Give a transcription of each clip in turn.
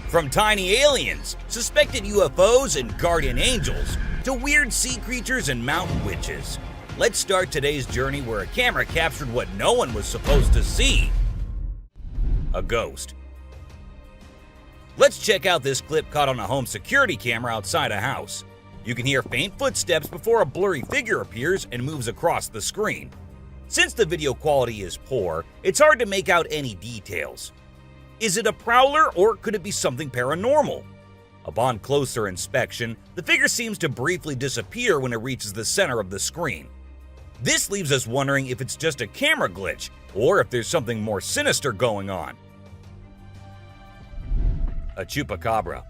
From tiny aliens, suspected UFOs and guardian angels, to weird sea creatures and mountain witches. Let's start today's journey where a camera captured what no one was supposed to see: a ghost. Let's check out this clip caught on a home security camera outside a house. You can hear faint footsteps before a blurry figure appears and moves across the screen. Since the video quality is poor, it's hard to make out any details. Is it a prowler, or could it be something paranormal? Upon closer inspection, the figure seems to briefly disappear when it reaches the center of the screen. This leaves us wondering if it's just a camera glitch, or if there's something more sinister going on. A chupacabra.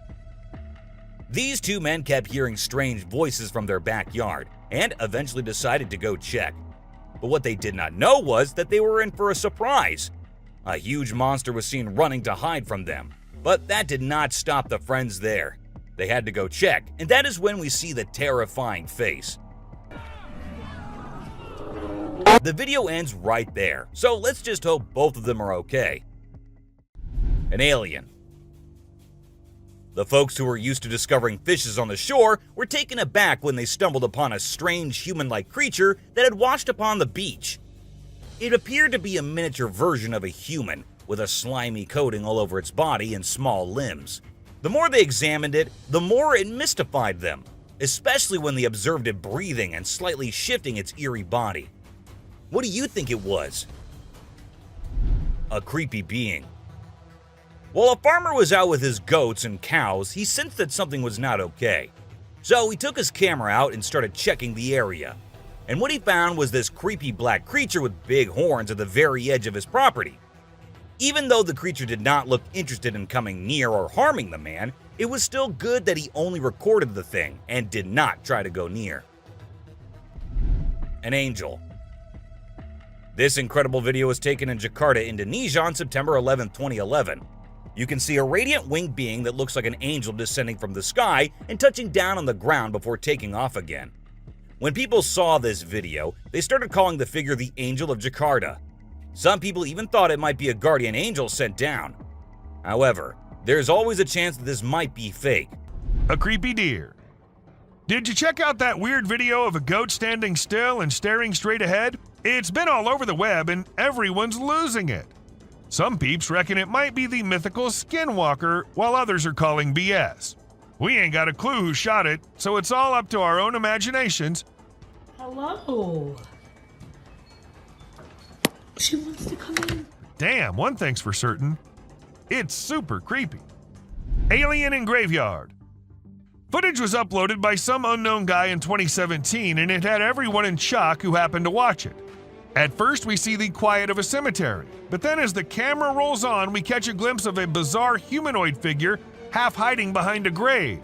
These two men kept hearing strange voices from their backyard, and eventually decided to go check. But what they did not know was that they were in for a surprise. A huge monster was seen running to hide from them, but that did not stop the friends there. They had to go check, and that is when we see the terrifying face. The video ends right there, so let's just hope both of them are okay. An alien. The folks who were used to discovering fishes on the shore were taken aback when they stumbled upon a strange human-like creature that had washed upon the beach. It appeared to be a miniature version of a human, with a slimy coating all over its body and small limbs. The more they examined it, the more it mystified them, especially when they observed it breathing and slightly shifting its eerie body. What do you think it was? A creepy being. While a farmer was out with his goats and cows, he sensed that something was not okay. So he took his camera out and started checking the area. And what he found was this creepy black creature with big horns at the very edge of his property. Even though the creature did not look interested in coming near or harming the man, it was still good that he only recorded the thing and did not try to go near. An angel. This incredible video was taken in Jakarta, Indonesia on September 11, 2011. You can see a radiant winged being that looks like an angel descending from the sky and touching down on the ground before taking off again. When people saw this video, they started calling the figure the Angel of Jakarta. Some people even thought it might be a guardian angel sent down. However, there's always a chance that this might be fake. A creepy deer. Did you check out that weird video of a goat standing still and staring straight ahead? It's been all over the web and everyone's losing it. Some peeps reckon it might be the mythical skinwalker, while others are calling BS. We ain't got a clue who shot it, so it's all up to our own imaginations. Hello. She wants to come in. Damn, one thing's for certain. It's super creepy. Alien in Graveyard. Footage was uploaded by some unknown guy in 2017, and it had everyone in shock who happened to watch it. At first, we see the quiet of a cemetery, but then as the camera rolls on, we catch a glimpse of a bizarre humanoid figure half hiding behind a grave.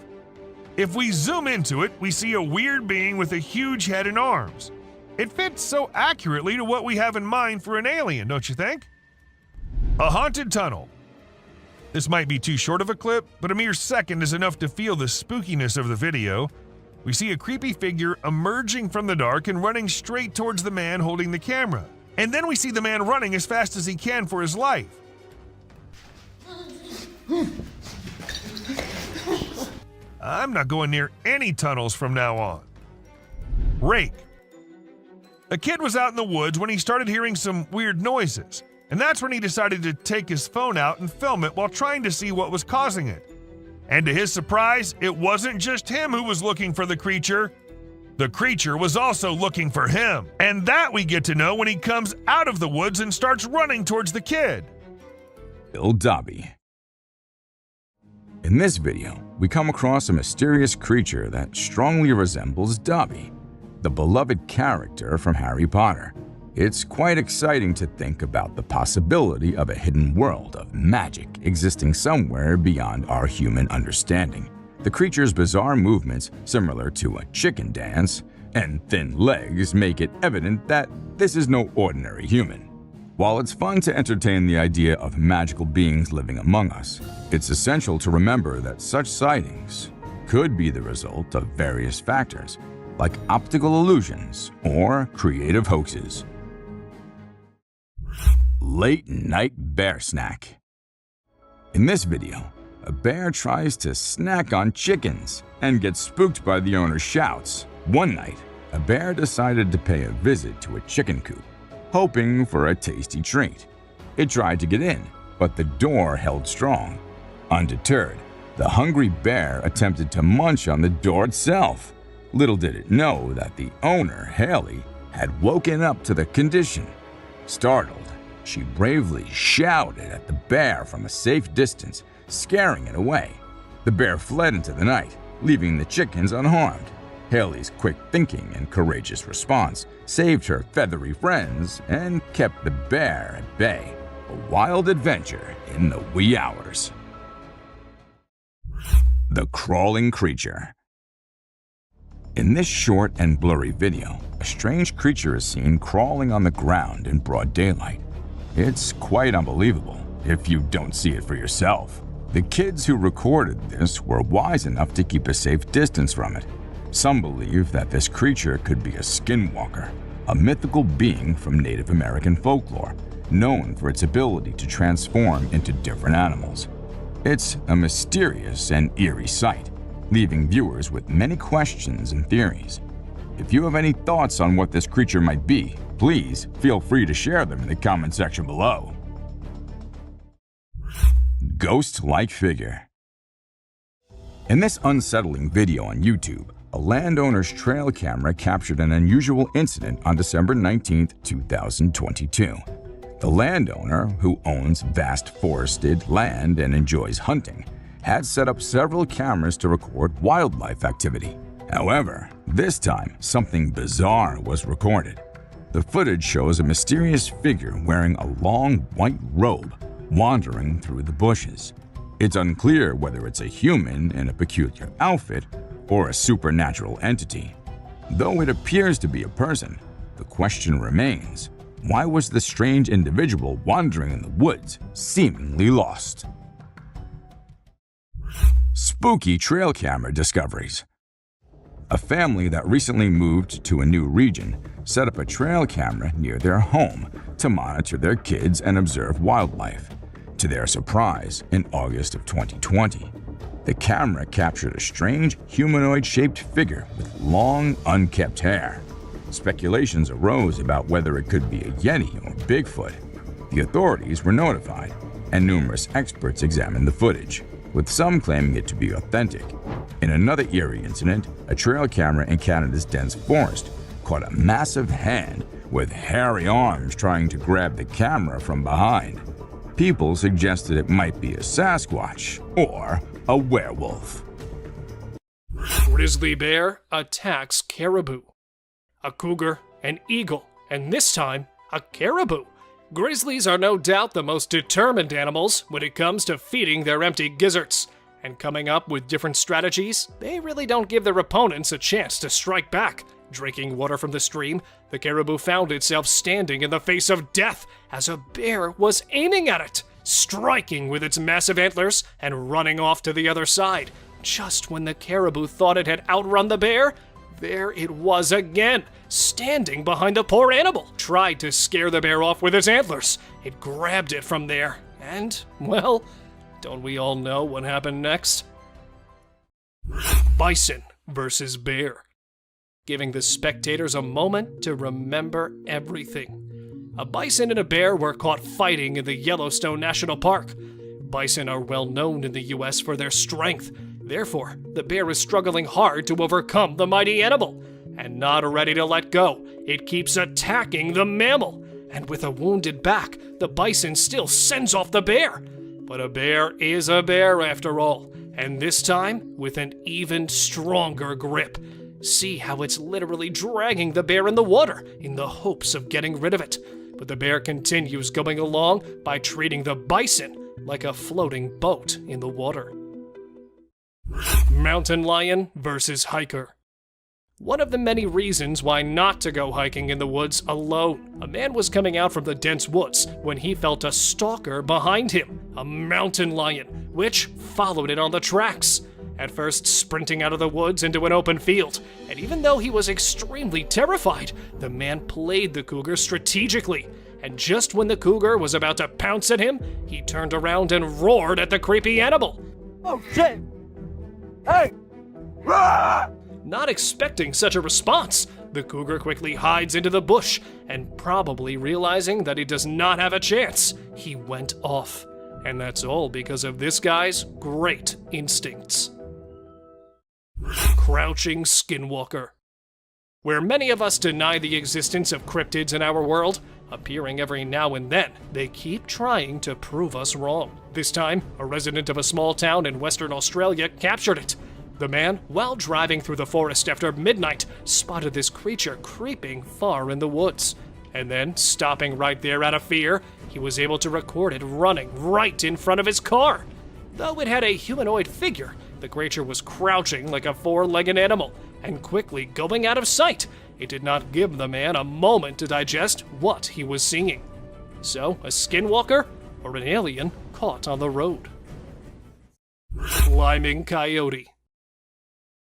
If we zoom into it, we see a weird being with a huge head and arms. It fits so accurately to what we have in mind for an alien, don't you think? A haunted tunnel. This might be too short of a clip, but a mere second is enough to feel the spookiness of the video. We see a creepy figure emerging from the dark and running straight towards the man holding the camera. And then we see the man running as fast as he can for his life. I'm not going near any tunnels from now on. Rake. A kid was out in the woods when he started hearing some weird noises, and that's when he decided to take his phone out and film it while trying to see what was causing it. And to his surprise, it wasn't just him who was looking for the creature. The creature was also looking for him, and that we get to know when he comes out of the woods and starts running towards the kid. Dobby. In this video, we come across a mysterious creature that strongly resembles Dobby, the beloved character from Harry Potter. It's quite exciting to think about the possibility of a hidden world of magic existing somewhere beyond our human understanding. The creature's bizarre movements, similar to a chicken dance, and thin legs make it evident that this is no ordinary human. While it's fun to entertain the idea of magical beings living among us, it's essential to remember that such sightings could be the result of various factors, like optical illusions or creative hoaxes. late night bear snack. In this video, a bear tries to snack on chickens and gets spooked by the owner's shouts. One night, a bear decided to pay a visit to a chicken coop, hoping for a tasty treat. It tried to get in, but the door held strong. Undeterred, the hungry bear attempted to munch on the door itself. Little did it know that the owner, Haley, had woken up to the condition. Startled, she bravely shouted at the bear from a safe distance, scaring it away. The bear fled into the night, leaving the chickens unharmed. Haley's quick thinking and courageous response saved her feathery friends and kept the bear at bay. A wild adventure in the wee hours. The crawling creature. In this short and blurry video, a strange creature is seen crawling on the ground in broad daylight. It's quite unbelievable if you don't see it for yourself. The kids who recorded this were wise enough to keep a safe distance from it. Some believe that this creature could be a skinwalker, a mythical being from Native American folklore, known for its ability to transform into different animals. It's a mysterious and eerie sight, leaving viewers with many questions and theories. If you have any thoughts on what this creature might be, please feel free to share them in the comment section below. Ghost-like figure. In this unsettling video on YouTube, a landowner's trail camera captured an unusual incident on December 19, 2022. The landowner, who owns vast forested land and enjoys hunting, had set up several cameras to record wildlife activity. However, this time, something bizarre was recorded. The footage shows a mysterious figure wearing a long white robe wandering through the bushes. It's unclear whether it's a human in a peculiar outfit or a supernatural entity. Though it appears to be a person, the question remains, why was the strange individual wandering in the woods seemingly lost? Spooky trail camera discoveries. A family that recently moved to a new region set up a trail camera near their home to monitor their kids and observe wildlife. To their surprise, in August of 2020, the camera captured a strange humanoid-shaped figure with long, unkempt hair. Speculations arose about whether it could be a Yeti or Bigfoot. The authorities were notified, and numerous experts examined the footage, with some claiming it to be authentic. In another eerie incident, a trail camera in Canada's dense forest caught a massive hand with hairy arms trying to grab the camera from behind. People suggested it might be a Sasquatch or a werewolf. Grizzly Bear attacks caribou. A cougar, an eagle, and this time, a caribou. Grizzlies are no doubt the most determined animals when it comes to feeding their empty gizzards. And coming up with different strategies, they really don't give their opponents a chance to strike back. Drinking water from the stream, the caribou found itself standing in the face of death as a bear was aiming at it, striking with its massive antlers and running off to the other side. Just when the caribou thought it had outrun the bear, there it was again, standing behind the poor animal. Tried to scare the bear off with its antlers. It grabbed it from there, and, well, don't we all know what happened next? Bison versus bear. Giving the spectators a moment to remember everything. A bison and a bear were caught fighting in the Yellowstone National Park. Bison are well known in the US for their strength. Therefore, the bear is struggling hard to overcome the mighty animal. And not ready to let go, it keeps attacking the mammal. And with a wounded back, the bison still sends off the bear. But a bear is a bear after all, and this time with an even stronger grip. See how it's literally dragging the bear in the water in the hopes of getting rid of it. But the bear continues going along by treating the bison like a floating boat in the water. Mountain lion versus hiker. One of the many reasons why not to go hiking in the woods alone. A man was coming out from the dense woods when he felt a stalker behind him, a mountain lion, which followed it on the tracks. At first sprinting out of the woods into an open field, and even though he was extremely terrified, the man played the cougar strategically and just when the cougar was about to pounce at him, he turned around and roared at the creepy animal. Oh shit! Hey! Rah! Not expecting such a response, the cougar quickly hides into the bush, and probably realizing that he does not have a chance, he went off. And that's all because of this guy's great instincts. Crouching Skinwalker. Where many of us deny the existence of cryptids in our world, appearing every now and then, they keep trying to prove us wrong. This time, a resident of a small town in Western Australia captured it. The man, while driving through the forest after midnight, spotted this creature creeping far in the woods. And then, stopping right there out of fear, he was able to record it running right in front of his car. Though it had a humanoid figure, the creature was crouching like a four-legged animal and quickly going out of sight. It did not give the man a moment to digest what he was seeing. So, a skinwalker or an alien caught on the road. Climbing Coyote.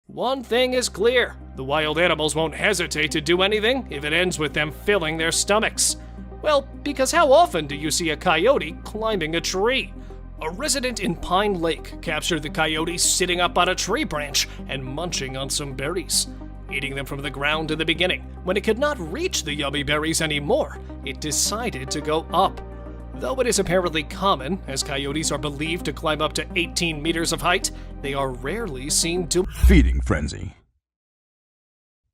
One thing is clear, the wild animals won't hesitate to do anything if it ends with them filling their stomachs. Well, because how often do you see a coyote climbing a tree? A resident in Pine Lake captured the coyote sitting up on a tree branch and munching on some berries. Eating them from the ground in the beginning, when it could not reach the yummy berries anymore, it decided to go up. Though it is apparently common, as coyotes are believed to climb up to 18 meters of height, they are rarely seen to Feeding frenzy.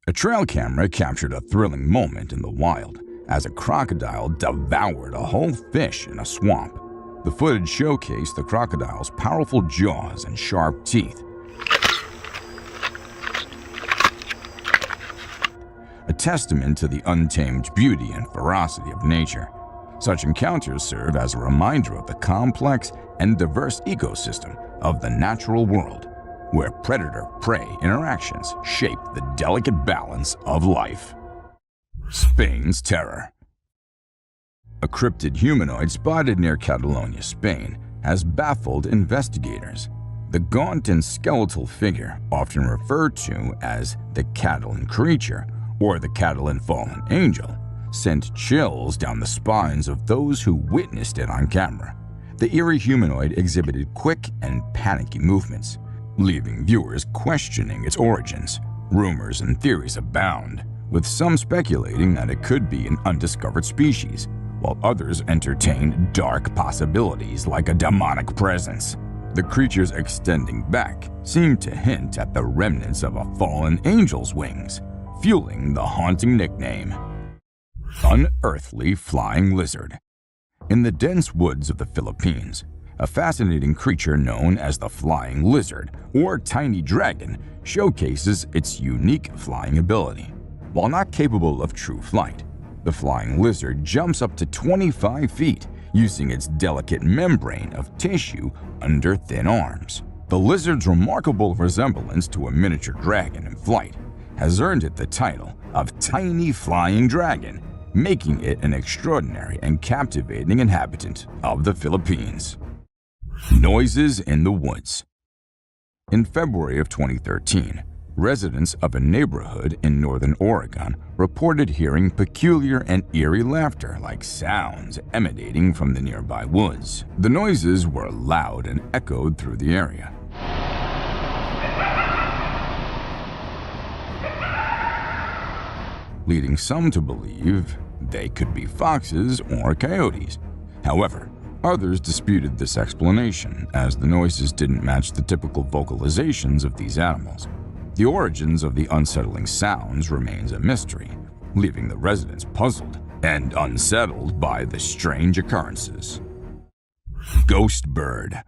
A trail camera captured a thrilling moment in the wild as a crocodile devoured a whole fish in a swamp. The footage showcased the crocodile's powerful jaws and sharp teeth. A testament to the untamed beauty and ferocity of nature. Such encounters serve as a reminder of the complex and diverse ecosystem of the natural world, where predator-prey interactions shape the delicate balance of life. Spain's terror. A cryptid humanoid spotted near Catalonia, Spain, has baffled investigators. The gaunt and skeletal figure, often referred to as the Catalan creature or the Catalan fallen angel, sent chills down the spines of those who witnessed it on camera. The eerie humanoid exhibited quick and panicky movements, leaving viewers questioning its origins. Rumors and theories abound, with some speculating that it could be an undiscovered species, while others entertain dark possibilities like a demonic presence. The creature's extending back seemed to hint at the remnants of a fallen angel's wings, fueling the haunting nickname. Unearthly flying lizard. In the dense woods of the Philippines, a fascinating creature known as the flying lizard or tiny dragon showcases its unique flying ability. While not capable of true flight, the flying lizard jumps up to 25 feet using its delicate membrane of tissue under thin arms. The lizard's remarkable resemblance to a miniature dragon in flight has earned it the title of Tiny Flying Dragon, making it an extraordinary and captivating inhabitant of the Philippines. Noises in the woods. In February of 2013, residents of a neighborhood in northern Oregon reported hearing peculiar and eerie laughter-like sounds emanating from the nearby woods. The noises were loud and echoed through the area. Leading some to believe they could be foxes or coyotes. However, others disputed this explanation as the noises didn't match the typical vocalizations of these animals. The origins of the unsettling sounds remains a mystery, leaving the residents puzzled and unsettled by the strange occurrences. Ghost bird.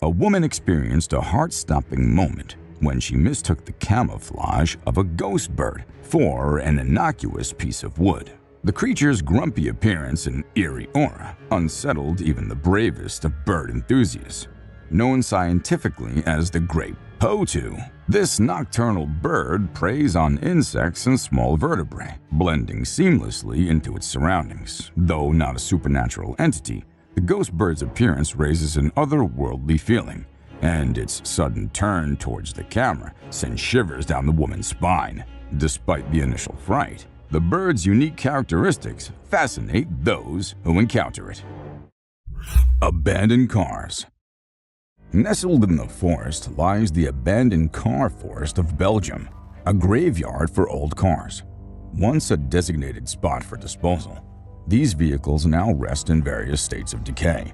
A woman experienced a heart-stopping moment when she mistook the camouflage of a ghost bird for an innocuous piece of wood. The creature's grumpy appearance and eerie aura unsettled even the bravest of bird enthusiasts. Known scientifically as the great potu, this nocturnal bird preys on insects and small vertebrae, blending seamlessly into its surroundings. Though not a supernatural entity, the ghost bird's appearance raises an otherworldly feeling, and its sudden turn towards the camera sends shivers down the woman's spine. Despite the initial fright, The bird's unique characteristics fascinate those who encounter it. Abandoned cars. Nestled in the forest lies the abandoned car forest of Belgium, a graveyard for old cars. Once a designated spot for disposal, these vehicles now rest in various states of decay.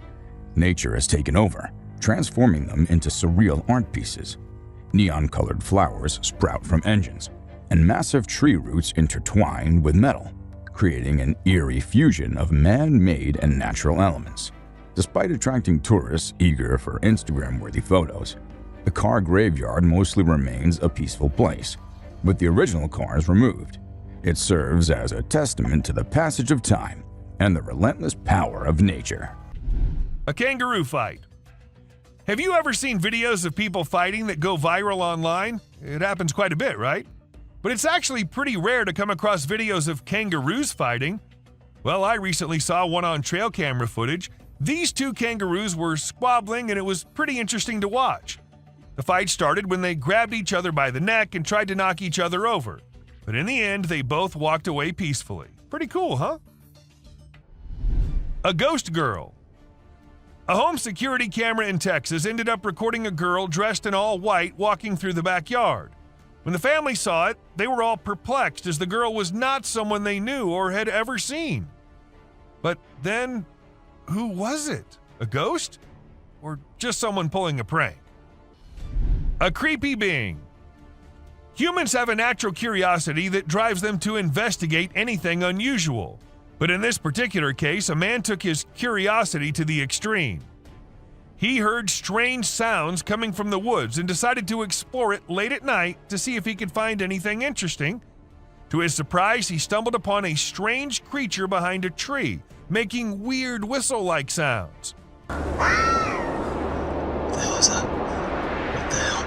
Nature has taken over, transforming them into surreal art pieces. Neon-colored flowers sprout from engines, and massive tree roots intertwine with metal, creating an eerie fusion of man-made and natural elements. Despite attracting tourists eager for Instagram-worthy photos, the car graveyard mostly remains a peaceful place. With the original cars removed, it serves as a testament to the passage of time and the relentless power of nature. A kangaroo fight. Have you ever seen videos of people fighting that go viral online? It happens quite a bit, right? But it's actually pretty rare to come across videos of kangaroos fighting. Well, I recently saw one on trail camera footage. These two kangaroos were squabbling and it was pretty interesting to watch. The fight started when they grabbed each other by the neck and tried to knock each other over. But in the end, they both walked away peacefully. Pretty cool, huh? A ghost girl. A home security camera in Texas ended up recording a girl dressed in all white walking through the backyard. When the family saw it, they were all perplexed as the girl was not someone they knew or had ever seen. But then, who was it? A ghost? Or just someone pulling a prank? A creepy being. Humans have a natural curiosity that drives them to investigate anything unusual. But in this particular case, a man took his curiosity to the extreme. He heard strange sounds coming from the woods and decided to explore it late at night to see if he could find anything interesting. To his surprise, he stumbled upon a strange creature behind a tree, making weird whistle-like sounds. What the hell is that? What the hell?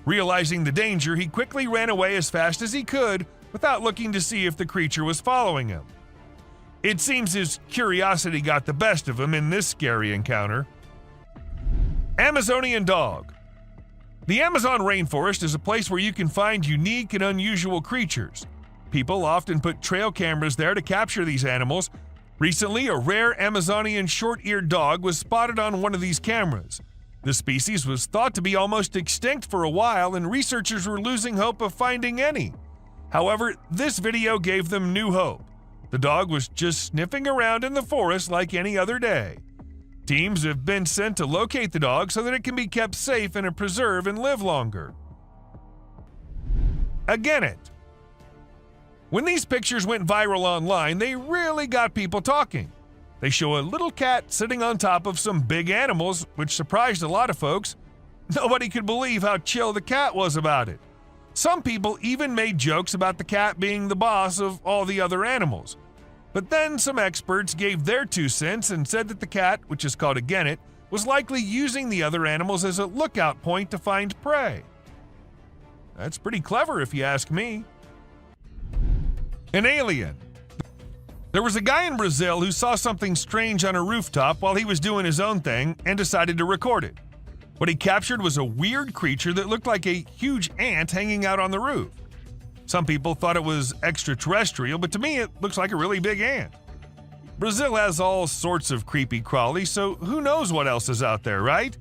Realizing the danger, he quickly ran away as fast as he could without looking to see if the creature was following him. It seems his curiosity got the best of him in this scary encounter. Amazonian dog. The Amazon rainforest is a place where you can find unique and unusual creatures. People often put trail cameras there to capture these animals. Recently, a rare Amazonian short-eared dog was spotted on one of these cameras. The species was thought to be almost extinct for a while, and researchers were losing hope of finding any. However, this video gave them new hope. The dog was just sniffing around in the forest like any other day. Teams have been sent to locate the dog so that it can be kept safe in a preserve and live longer. A genet. When these pictures went viral online, they really got people talking. They show a little cat sitting on top of some big animals, which surprised a lot of folks. Nobody could believe how chill the cat was about it. Some people even made jokes about the cat being the boss of all the other animals. But then some experts gave their 2 cents and said that the cat, which is called a genet, was likely using the other animals as a lookout point to find prey. That's pretty clever if you ask me. An alien. There was a guy in Brazil who saw something strange on a rooftop while he was doing his own thing and decided to record it. What he captured was a weird creature that looked like a huge ant hanging out on the roof. Some people thought it was extraterrestrial, but to me it looks like a really big ant. Brazil has all sorts of creepy crawlies, so who knows what else is out there, right?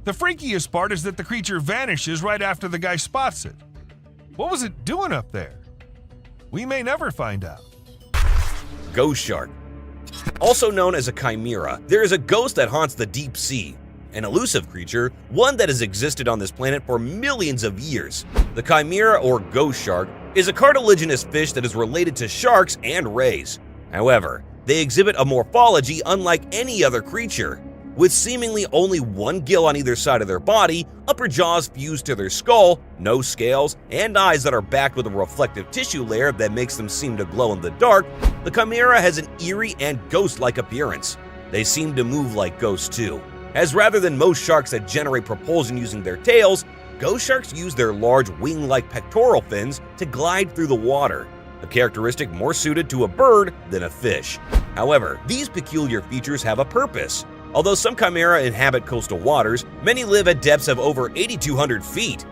The freakiest part is that the creature vanishes right after the guy spots it. What was it doing up there? We may never find out. Ghost shark. Also known as a chimera, there is a ghost that haunts the deep sea. An elusive creature, one that has existed on this planet for millions of years. The chimera, or ghost shark, is a cartilaginous fish that is related to sharks and rays. However, they exhibit a morphology unlike any other creature. With seemingly only one gill on either side of their body, upper jaws fused to their skull, no scales, and eyes that are backed with a reflective tissue layer that makes them seem to glow in the dark, the chimera has an eerie and ghost-like appearance. They seem to move like ghosts too, as rather than most sharks that generate propulsion using their tails, ghost sharks use their large wing-like pectoral fins to glide through the water, a characteristic more suited to a bird than a fish. However, these peculiar features have a purpose. Although some chimera inhabit coastal waters, many live at depths of over 8,200 feet.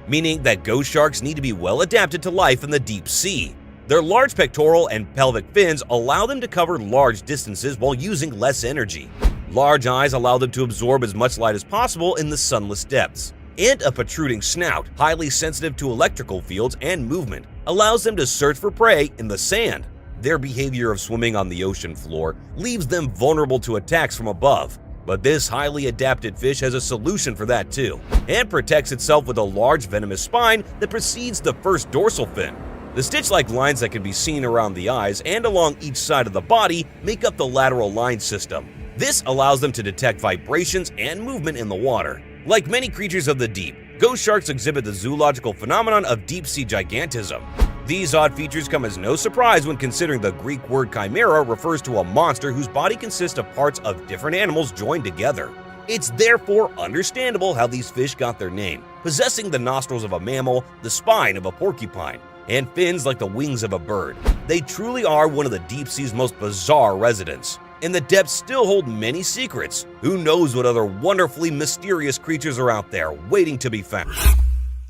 meaning that ghost sharks need to be well adapted to life in the deep sea. Their large pectoral and pelvic fins allow them to cover large distances while using less energy. Large eyes allow them to absorb as much light as possible in the sunless depths. And a protruding snout, highly sensitive to electrical fields and movement, allows them to search for prey in the sand. Their behavior of swimming on the ocean floor leaves them vulnerable to attacks from above. But this highly adapted fish has a solution for that too, and protects itself with a large venomous spine that precedes the first dorsal fin. The stitch-like lines that can be seen around the eyes and along each side of the body make up the lateral line system. This allows them to detect vibrations and movement in the water. Like many creatures of the deep, ghost sharks exhibit the zoological phenomenon of deep-sea gigantism. These odd features come as no surprise when considering the Greek word chimera refers to a monster whose body consists of parts of different animals joined together. It's therefore understandable how these fish got their name, possessing the nostrils of a mammal, the spine of a porcupine, and fins like the wings of a bird. They truly are one of the deep sea's most bizarre residents. And the depths still hold many secrets. Who knows what other wonderfully mysterious creatures are out there waiting to be found.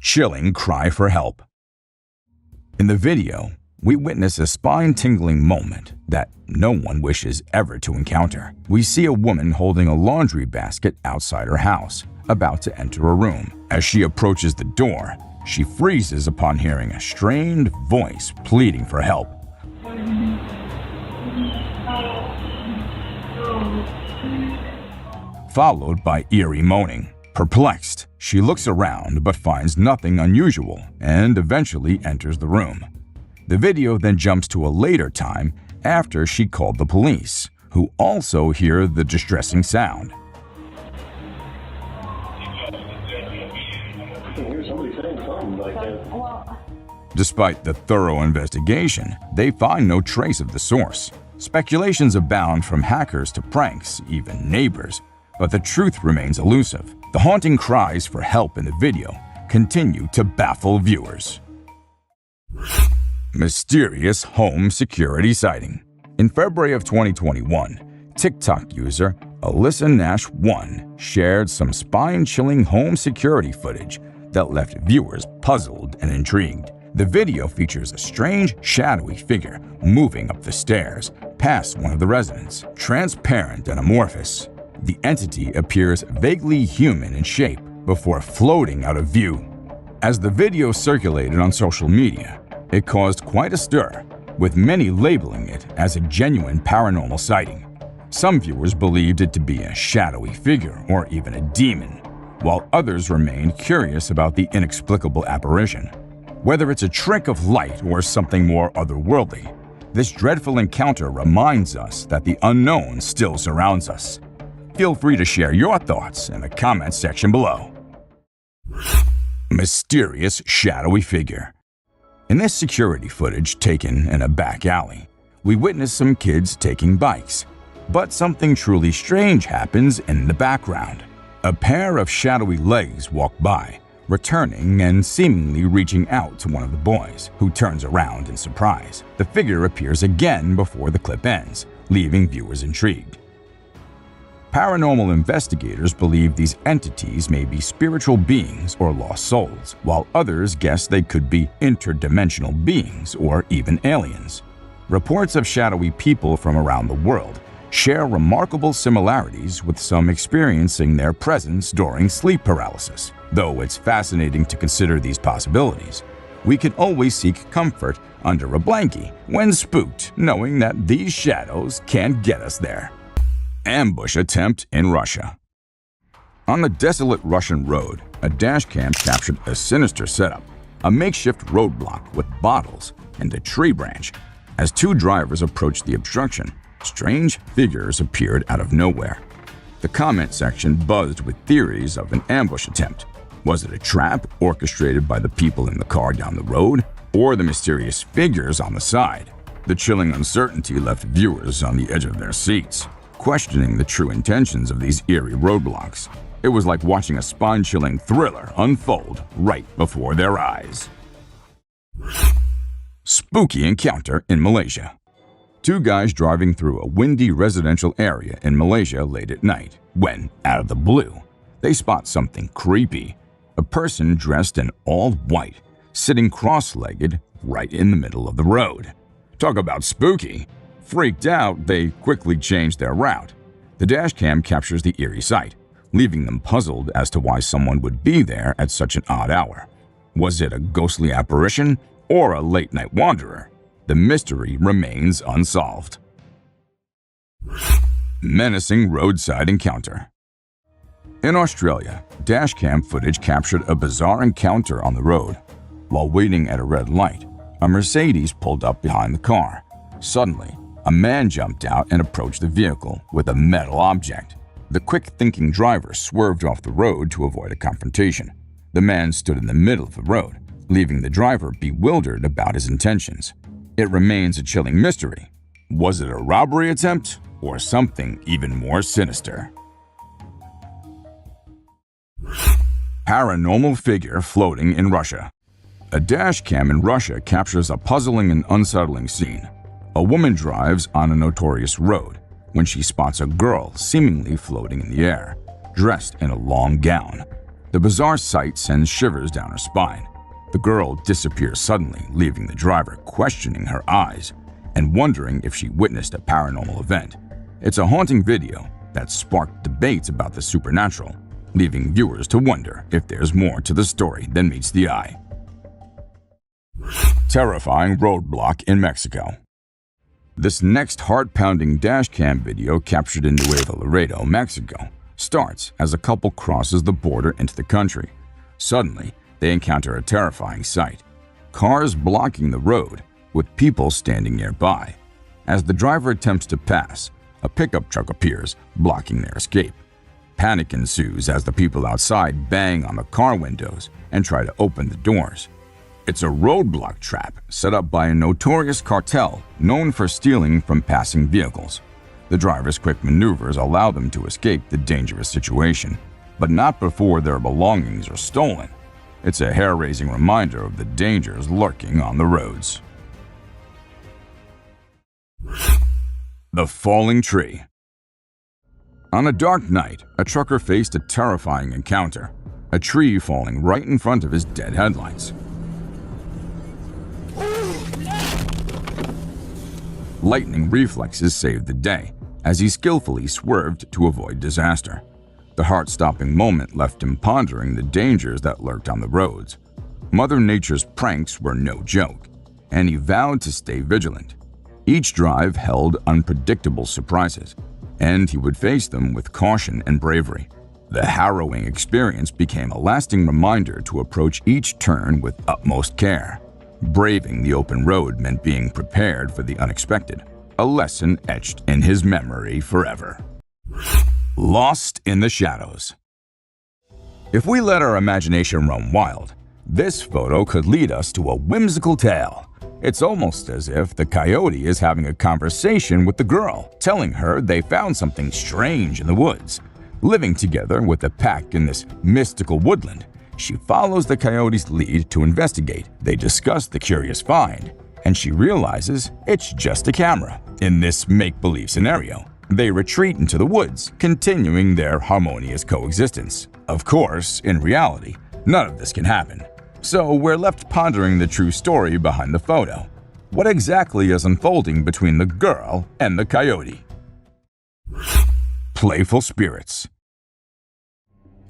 Chilling cry for help. In the video, we witness a spine-tingling moment that no one wishes ever to encounter. We see a woman holding a laundry basket outside her house, about to enter a room. As she approaches the door, she freezes upon hearing a strained voice pleading for help. Followed by eerie moaning. Perplexed, she looks around but finds nothing unusual and eventually enters the room. The video then jumps to a later time after she called the police, who also hear the distressing sound. Despite the thorough investigation, they find no trace of the source. Speculations abound from hackers to pranks, even neighbors, but the truth remains elusive. The haunting cries for help in the video continue to baffle viewers. Mysterious home security sighting. In February of 2021, TikTok user Alyssa Nash 1 shared some spine-chilling home security footage that left viewers puzzled and intrigued. The video features a strange, shadowy figure moving up the stairs past one of the residents. Transparent and amorphous, the entity appears vaguely human in shape before floating out of view. As the video circulated on social media, it caused quite a stir, with many labeling it as a genuine paranormal sighting. Some viewers believed it to be a shadowy figure or even a demon, while others remained curious about the inexplicable apparition. Whether it's a trick of light or something more otherworldly, this dreadful encounter reminds us that the unknown still surrounds us. Feel free to share your thoughts in the comments section below. Mysterious shadowy figure. In this security footage taken in a back alley, we witness some kids taking bikes. But something truly strange happens in the background. A pair of shadowy legs walk by, returning and seemingly reaching out to one of the boys, who turns around in surprise. The figure appears again before the clip ends, leaving viewers intrigued. Paranormal investigators believe these entities may be spiritual beings or lost souls, while others guess they could be interdimensional beings or even aliens. Reports of shadowy people from around the world share remarkable similarities, with some experiencing their presence during sleep paralysis. Though it's fascinating to consider these possibilities, we can always seek comfort under a blankie when spooked, knowing that these shadows can't get us there. Ambush attempt in Russia. On the desolate Russian road, a dashcam captured a sinister setup, a makeshift roadblock with bottles and a tree branch. As two drivers approached the obstruction, strange figures appeared out of nowhere. The comment section buzzed with theories of an ambush attempt. Was it a trap orchestrated by the people in the car down the road, or the mysterious figures on the side? The chilling uncertainty left viewers on the edge of their seats, questioning the true intentions of these eerie roadblocks. It was like watching a spine-chilling thriller unfold right before their eyes. Spooky encounter in Malaysia. Two guys driving through a windy residential area in Malaysia late at night when, out of the blue, they spot something creepy. a person dressed in all white, sitting cross-legged right in the middle of the road. Talk about spooky! Freaked out, they quickly changed their route. The dashcam captures the eerie sight, leaving them puzzled as to why someone would be there at such an odd hour. Was it a ghostly apparition or a late-night wanderer? The mystery remains unsolved. Menacing roadside encounter. In Australia, dashcam footage captured a bizarre encounter on the road. While waiting at a red light, a Mercedes pulled up behind the car. Suddenly, a man jumped out and approached the vehicle with a metal object. The quick-thinking driver swerved off the road to avoid a confrontation. The man stood in the middle of the road, leaving the driver bewildered about his intentions. It remains a chilling mystery. Was it a robbery attempt or something even more sinister? Paranormal figure floating in Russia. A dashcam in Russia captures a puzzling and unsettling scene. A woman drives on a notorious road when she spots a girl seemingly floating in the air, dressed in a long gown. The bizarre sight sends shivers down her spine. The girl disappears suddenly, leaving the driver questioning her eyes and wondering if she witnessed a paranormal event. It's a haunting video that sparked debates about the supernatural, leaving viewers to wonder if there's more to the story than meets the eye. Terrifying roadblock in Mexico. This next heart-pounding dashcam video captured in Nuevo Laredo, Mexico, starts as a couple crosses the border into the country. Suddenly, they encounter a terrifying sight. Cars blocking the road, with people standing nearby. As the driver attempts to pass, a pickup truck appears, blocking their escape. Panic ensues as the people outside bang on the car windows and try to open the doors. It's a roadblock trap set up by a notorious cartel known for stealing from passing vehicles. The driver's quick maneuvers allow them to escape the dangerous situation, but not before their belongings are stolen. It's a hair-raising reminder of the dangers lurking on the roads. The falling tree. On a dark night, a trucker faced a terrifying encounter, a tree falling right in front of his dead headlights. Lightning reflexes saved the day, as he skillfully swerved to avoid disaster. The heart-stopping moment left him pondering the dangers that lurked on the roads. Mother Nature's pranks were no joke, and he vowed to stay vigilant. Each drive held unpredictable surprises, and he would face them with caution and bravery. The harrowing experience became a lasting reminder to approach each turn with utmost care. Braving the open road meant being prepared for the unexpected, a lesson etched in his memory forever. Lost in the shadows. If we let our imagination run wild, this photo could lead us to a whimsical tale. It's almost as if the coyote is having a conversation with the girl, telling her they found something strange in the woods. Living together with the pack in this mystical woodland, she follows the coyote's lead to investigate. They discuss the curious find, and she realizes it's just a camera. In this make-believe scenario, they retreat into the woods, continuing their harmonious coexistence. Of course, in reality, none of this can happen. So we're left pondering the true story behind the photo. What exactly is unfolding between the girl and the coyote? Playful spirits.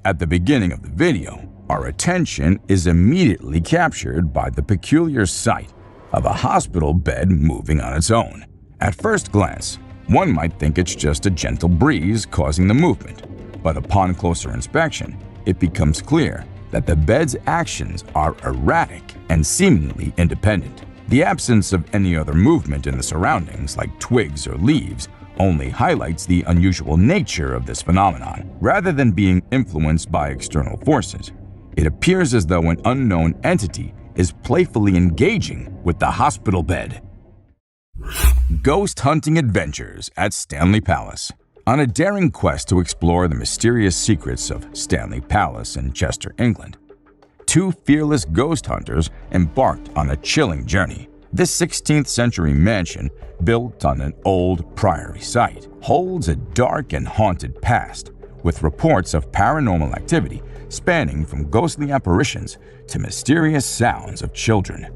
At the beginning of the video, our attention is immediately captured by the peculiar sight of a hospital bed moving on its own. At first glance, one might think it's just a gentle breeze causing the movement, but upon closer inspection, it becomes clear that the bed's actions are erratic and seemingly independent. The absence of any other movement in the surroundings, like twigs or leaves, only highlights the unusual nature of this phenomenon. Rather than being influenced by external forces, it appears as though an unknown entity is playfully engaging with the hospital bed. Ghost hunting adventures at Stanley Palace. On a daring quest to explore the mysterious secrets of Stanley Palace in Chester, England, two fearless ghost hunters embarked on a chilling journey. This 16th century mansion, built on an old priory site, holds a dark and haunted past with reports of paranormal activity spanning from ghostly apparitions to mysterious sounds of children.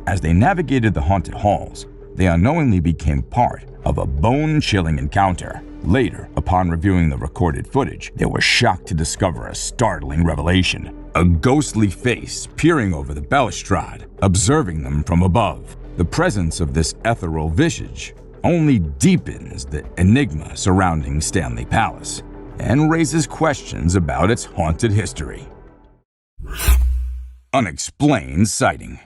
As they navigated the haunted halls, they unknowingly became part of a bone-chilling encounter. Later, upon reviewing the recorded footage, they were shocked to discover a startling revelation: a ghostly face peering over the balustrade, observing them from above. The presence of this ethereal visage only deepens the enigma surrounding Stanley Palace and raises questions about its haunted history. Unexplained sighting.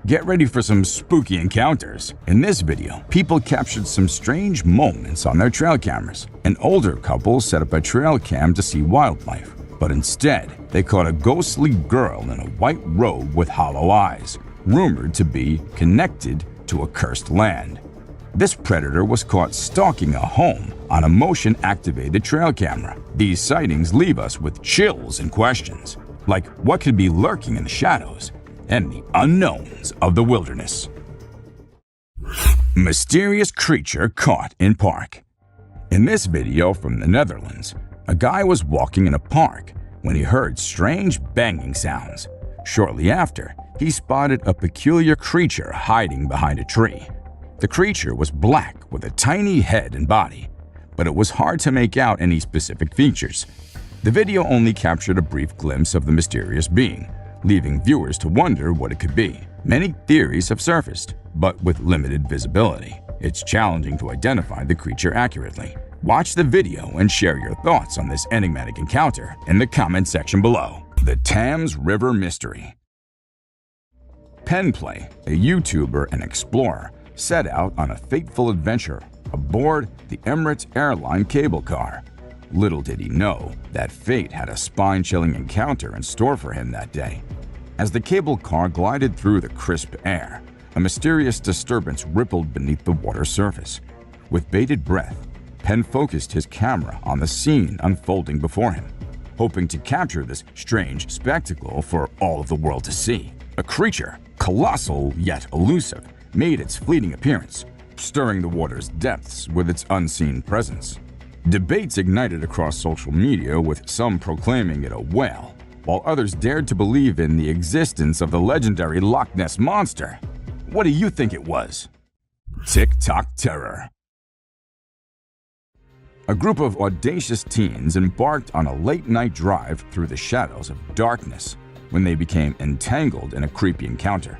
Get ready for some spooky encounters. In this video, people captured some strange moments on their trail cameras. An older couple set up a trail cam to see wildlife, but instead, they caught a ghostly girl in a white robe with hollow eyes, rumored to be connected to a cursed land. This predator was caught stalking a home on a motion-activated trail camera. These sightings leave us with chills and questions, like what could be lurking in the shadows and the unknowns of the wilderness. Mysterious creature caught in park. In this video from the Netherlands, a guy was walking in a park when he heard strange banging sounds. Shortly after, he spotted a peculiar creature hiding behind a tree. The creature was black with a tiny head and body, but it was hard to make out any specific features. The video only captured a brief glimpse of the mysterious being, leaving viewers to wonder what it could be. Many theories have surfaced, but with limited visibility. It's challenging to identify the creature accurately. Watch the video and share your thoughts on this enigmatic encounter in the comment section below. The Thames River Mystery. Penplay, a YouTuber and explorer, set out on a fateful adventure aboard the Emirates airline cable car. Little did he know that fate had a spine-chilling encounter in store for him that day. As the cable car glided through the crisp air, a mysterious disturbance rippled beneath the water's surface. With bated breath, Penn focused his camera on the scene unfolding before him, hoping to capture this strange spectacle for all of the world to see. A creature, colossal yet elusive, made its fleeting appearance, stirring the water's depths with its unseen presence. Debates ignited across social media, with some proclaiming it a whale, while others dared to believe in the existence of the legendary Loch Ness Monster. What do you think it was? TikTok terror. A group of audacious teens embarked on a late-night drive through the shadows of darkness when they became entangled in a creepy encounter.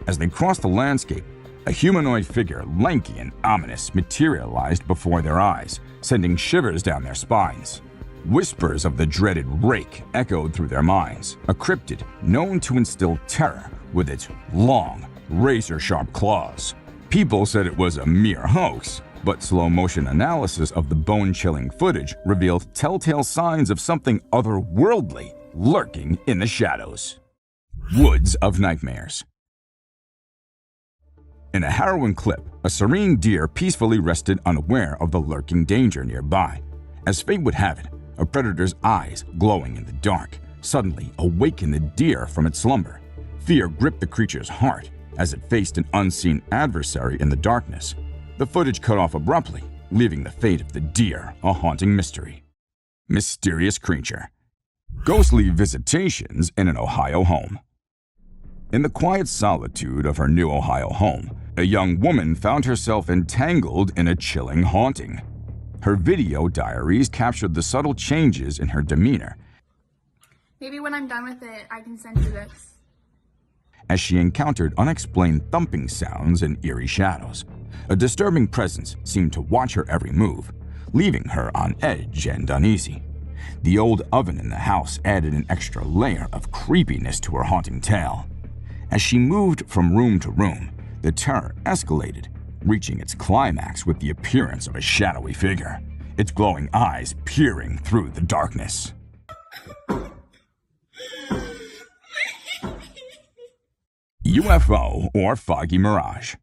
As they crossed the landscape, a humanoid figure, lanky and ominous, materialized before their eyes, sending shivers down their spines. Whispers of the dreaded rake echoed through their minds, a cryptid known to instill terror with its long, razor-sharp claws. People said it was a mere hoax, but slow-motion analysis of the bone-chilling footage revealed telltale signs of something otherworldly lurking in the shadows. Woods of Nightmares. In a harrowing clip, a serene deer peacefully rested unaware of the lurking danger nearby. As fate would have it, a predator's eyes, glowing in the dark, suddenly awakened the deer from its slumber. Fear gripped the creature's heart as it faced an unseen adversary in the darkness. The footage cut off abruptly, leaving the fate of the deer a haunting mystery. Mysterious creature. Ghostly visitations in an Ohio home. In the quiet solitude of her new Ohio home, a young woman found herself entangled in a chilling haunting. Her video diaries captured the subtle changes in her demeanor. Maybe when I'm done with it, I can send you this. As she encountered unexplained thumping sounds and eerie shadows. A disturbing presence seemed to watch her every move, leaving her on edge and uneasy. The old oven in the house added an extra layer of creepiness to her haunting tale. As she moved from room to room, the terror escalated, reaching its climax with the appearance of a shadowy figure, its glowing eyes peering through the darkness. UFO or foggy mirage.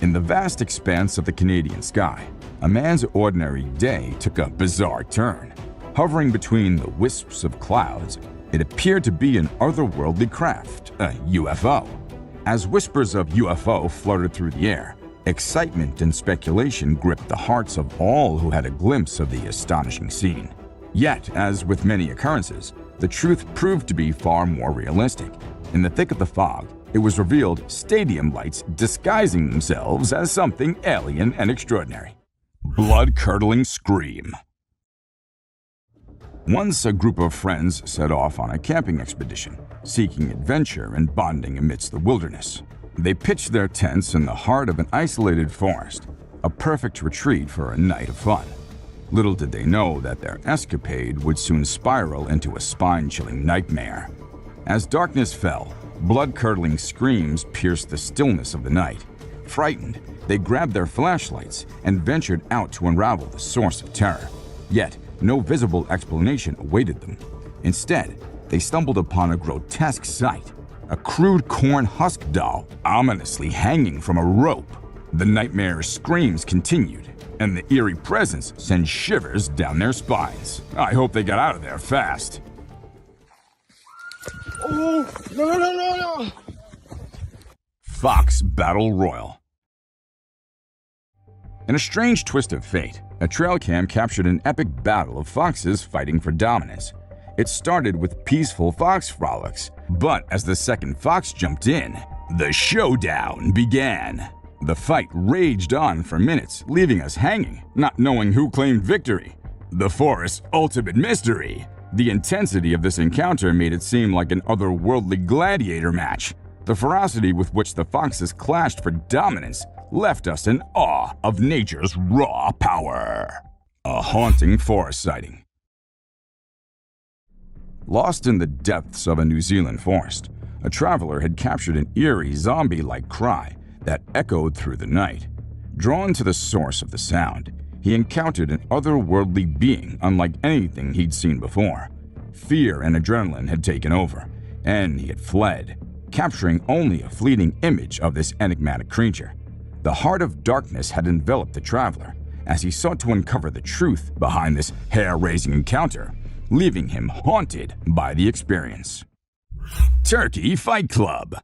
In the vast expanse of the Canadian sky, a man's ordinary day took a bizarre turn. Hovering between the wisps of clouds, it appeared to be an otherworldly craft, a UFO. As whispers of UFO floated through the air, Excitement and speculation gripped the hearts of all who had a glimpse of the astonishing scene. Yet, as with many occurrences, the truth proved to be far more realistic. In the thick of the fog, it was revealed stadium lights disguising themselves as something alien and extraordinary. Blood-curdling scream. Once a group of friends set off on a camping expedition, seeking adventure and bonding amidst the wilderness. They pitched their tents in the heart of an isolated forest, a perfect retreat for a night of fun. Little did they know that their escapade would soon spiral into a spine-chilling nightmare. As darkness fell, blood-curdling screams pierced the stillness of the night. Frightened, they grabbed their flashlights and ventured out to unravel the source of terror. Yet, no visible explanation awaited them. Instead, they stumbled upon a grotesque sight, a crude corn husk doll ominously hanging from a rope. The nightmare screams continued, and the eerie presence sent shivers down their spines. I hope they got out of there fast. Oh, no. Fox Battle Royal. In a strange twist of fate, a trail cam captured an epic battle of foxes fighting for dominance. It started with peaceful fox frolics, but as the second fox jumped in, the showdown began. The fight raged on for minutes, leaving us hanging, not knowing who claimed victory. The forest's ultimate mystery. The intensity of this encounter made it seem like an otherworldly gladiator match. The ferocity with which the foxes clashed for dominance left us in awe of nature's raw power. A haunting forest sighting. Lost in the depths of a New Zealand forest, a traveler had captured an eerie zombie-like cry that echoed through the night. Drawn to the source of the sound, he encountered an otherworldly being unlike anything he'd seen before. Fear and adrenaline had taken over, and he had fled, capturing only a fleeting image of this enigmatic creature. The heart of darkness had enveloped the traveler as he sought to uncover the truth behind this hair-raising encounter, leaving him haunted by the experience. Turkey Fight Club.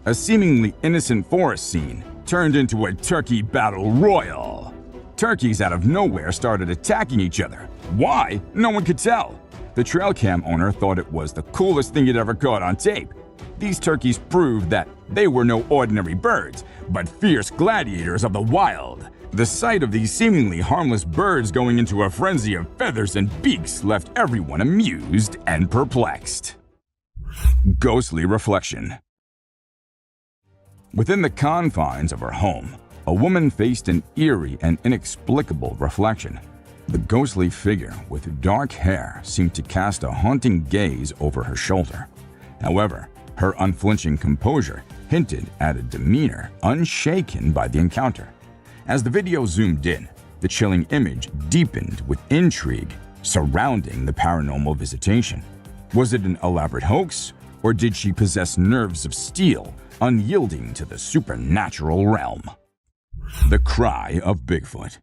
A seemingly innocent forest scene turned into a turkey battle royal. Turkeys out of nowhere started attacking each other. Why? No one could tell. The trail cam owner thought it was the coolest thing he'd ever caught on tape. These turkeys proved that they were no ordinary birds, but fierce gladiators of the wild. The sight of these seemingly harmless birds going into a frenzy of feathers and beaks left everyone amused and perplexed. Ghostly reflection. Within the confines of her home, a woman faced an eerie and inexplicable reflection. The ghostly figure with dark hair seemed to cast a haunting gaze over her shoulder. However, her unflinching composure hinted at a demeanor unshaken by the encounter. As the video zoomed in, the chilling image deepened with intrigue surrounding the paranormal visitation. Was it an elaborate hoax, or did she possess nerves of steel, unyielding to the supernatural realm? The Cry of Bigfoot.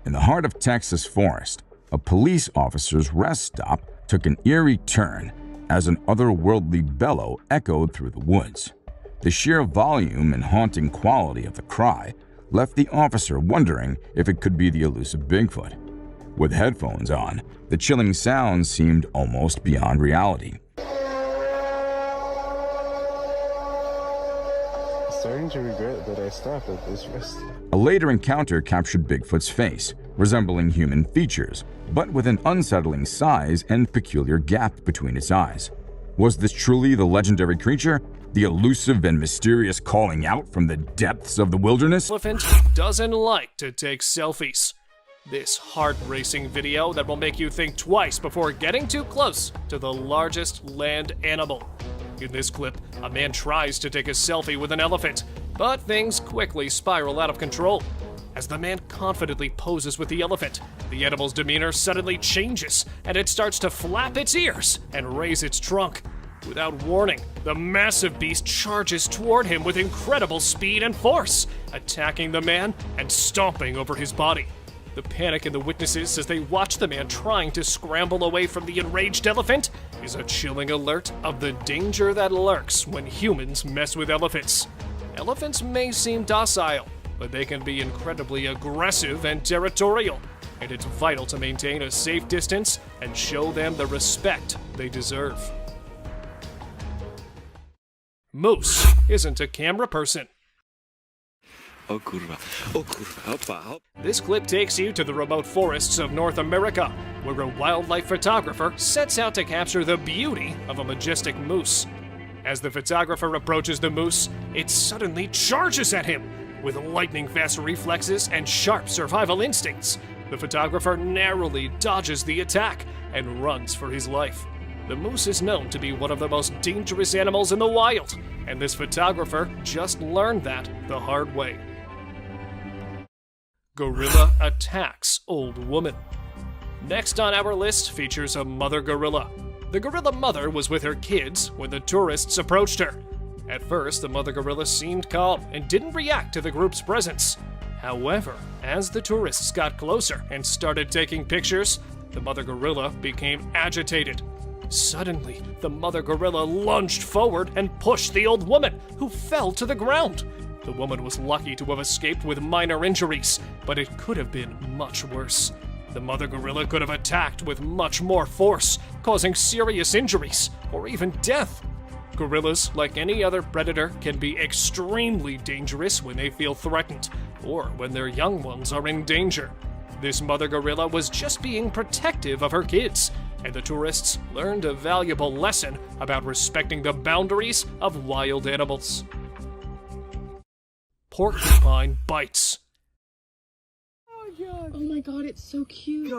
In the heart of Texas forest, a police officer's rest stop took an eerie turn as an otherworldly bellow echoed through the woods. The sheer volume and haunting quality of the cry left the officer wondering if it could be the elusive Bigfoot. With headphones on, the chilling sound seemed almost beyond reality. Starting to regret that I stopped at this rest. A later encounter captured Bigfoot's face, resembling human features, but with an unsettling size and peculiar gap between its eyes. Was this truly the legendary creature? The elusive and mysterious calling out from the depths of the wilderness? Elephant doesn't like to take selfies. This heart-racing video that will make you think twice before getting too close to the largest land animal. In this clip, a man tries to take a selfie with an elephant, but things quickly spiral out of control. As the man confidently poses with the elephant, the animal's demeanor suddenly changes, and it starts to flap its ears and raise its trunk. Without warning, the massive beast charges toward him with incredible speed and force, attacking the man and stomping over his body. The panic in the witnesses as they watch the man trying to scramble away from the enraged elephant is a chilling alert of the danger that lurks when humans mess with elephants. Elephants may seem docile, but they can be incredibly aggressive and territorial, and it's vital to maintain a safe distance and show them the respect they deserve. Moose isn't a camera person. This clip takes you to the remote forests of North America, where a wildlife photographer sets out to capture the beauty of a majestic moose. As the photographer approaches the moose, it suddenly charges at him. With lightning-fast reflexes and sharp survival instincts, the photographer narrowly dodges the attack and runs for his life. The moose is known to be one of the most dangerous animals in the wild, and this photographer just learned that the hard way. Gorilla attacks old woman. Next on our list features a mother gorilla. The gorilla mother was with her kids when the tourists approached her. At first, the mother gorilla seemed calm and didn't react to the group's presence. However, as the tourists got closer and started taking pictures, the mother gorilla became agitated. Suddenly, the mother gorilla lunged forward and pushed the old woman, who fell to the ground. The woman was lucky to have escaped with minor injuries, but it could have been much worse. The mother gorilla could have attacked with much more force, causing serious injuries or even death. Gorillas, like any other predator, can be extremely dangerous when they feel threatened or when their young ones are in danger. This mother gorilla was just being protective of her kids, and the tourists learned a valuable lesson about respecting the boundaries of wild animals. Porcupine bites. Oh my god, it's so cute.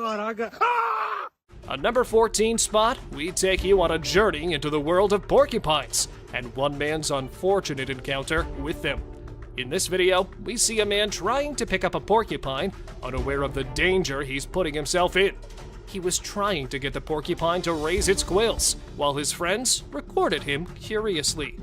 On number 14 spot, we take you on a journey into the world of porcupines and one man's unfortunate encounter with them. In this video, we see a man trying to pick up a porcupine, unaware of the danger he's putting himself in. He was trying to get the porcupine to raise its quills, while his friends recorded him curiously.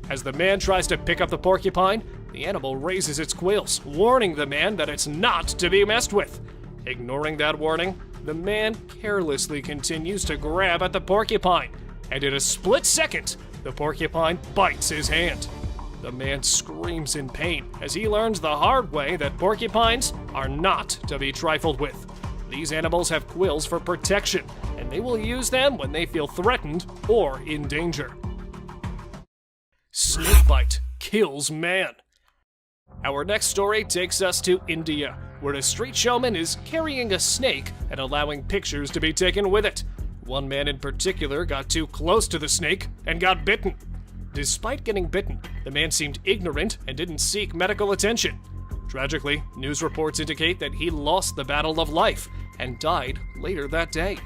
As the man tries to pick up the porcupine, the animal raises its quills, warning the man that it's not to be messed with. Ignoring that warning, the man carelessly continues to grab at the porcupine, and in a split second, the porcupine bites his hand. The man screams in pain as he learns the hard way that porcupines are not to be trifled with. These animals have quills for protection, and they will use them when they feel threatened or in danger. Snakebite kills man. Our next story takes us to India, where a street showman is carrying a snake and allowing pictures to be taken with it. One man in particular got too close to the snake and got bitten. Despite getting bitten, the man seemed ignorant and didn't seek medical attention. Tragically, news reports indicate that he lost the battle of life and died later that day.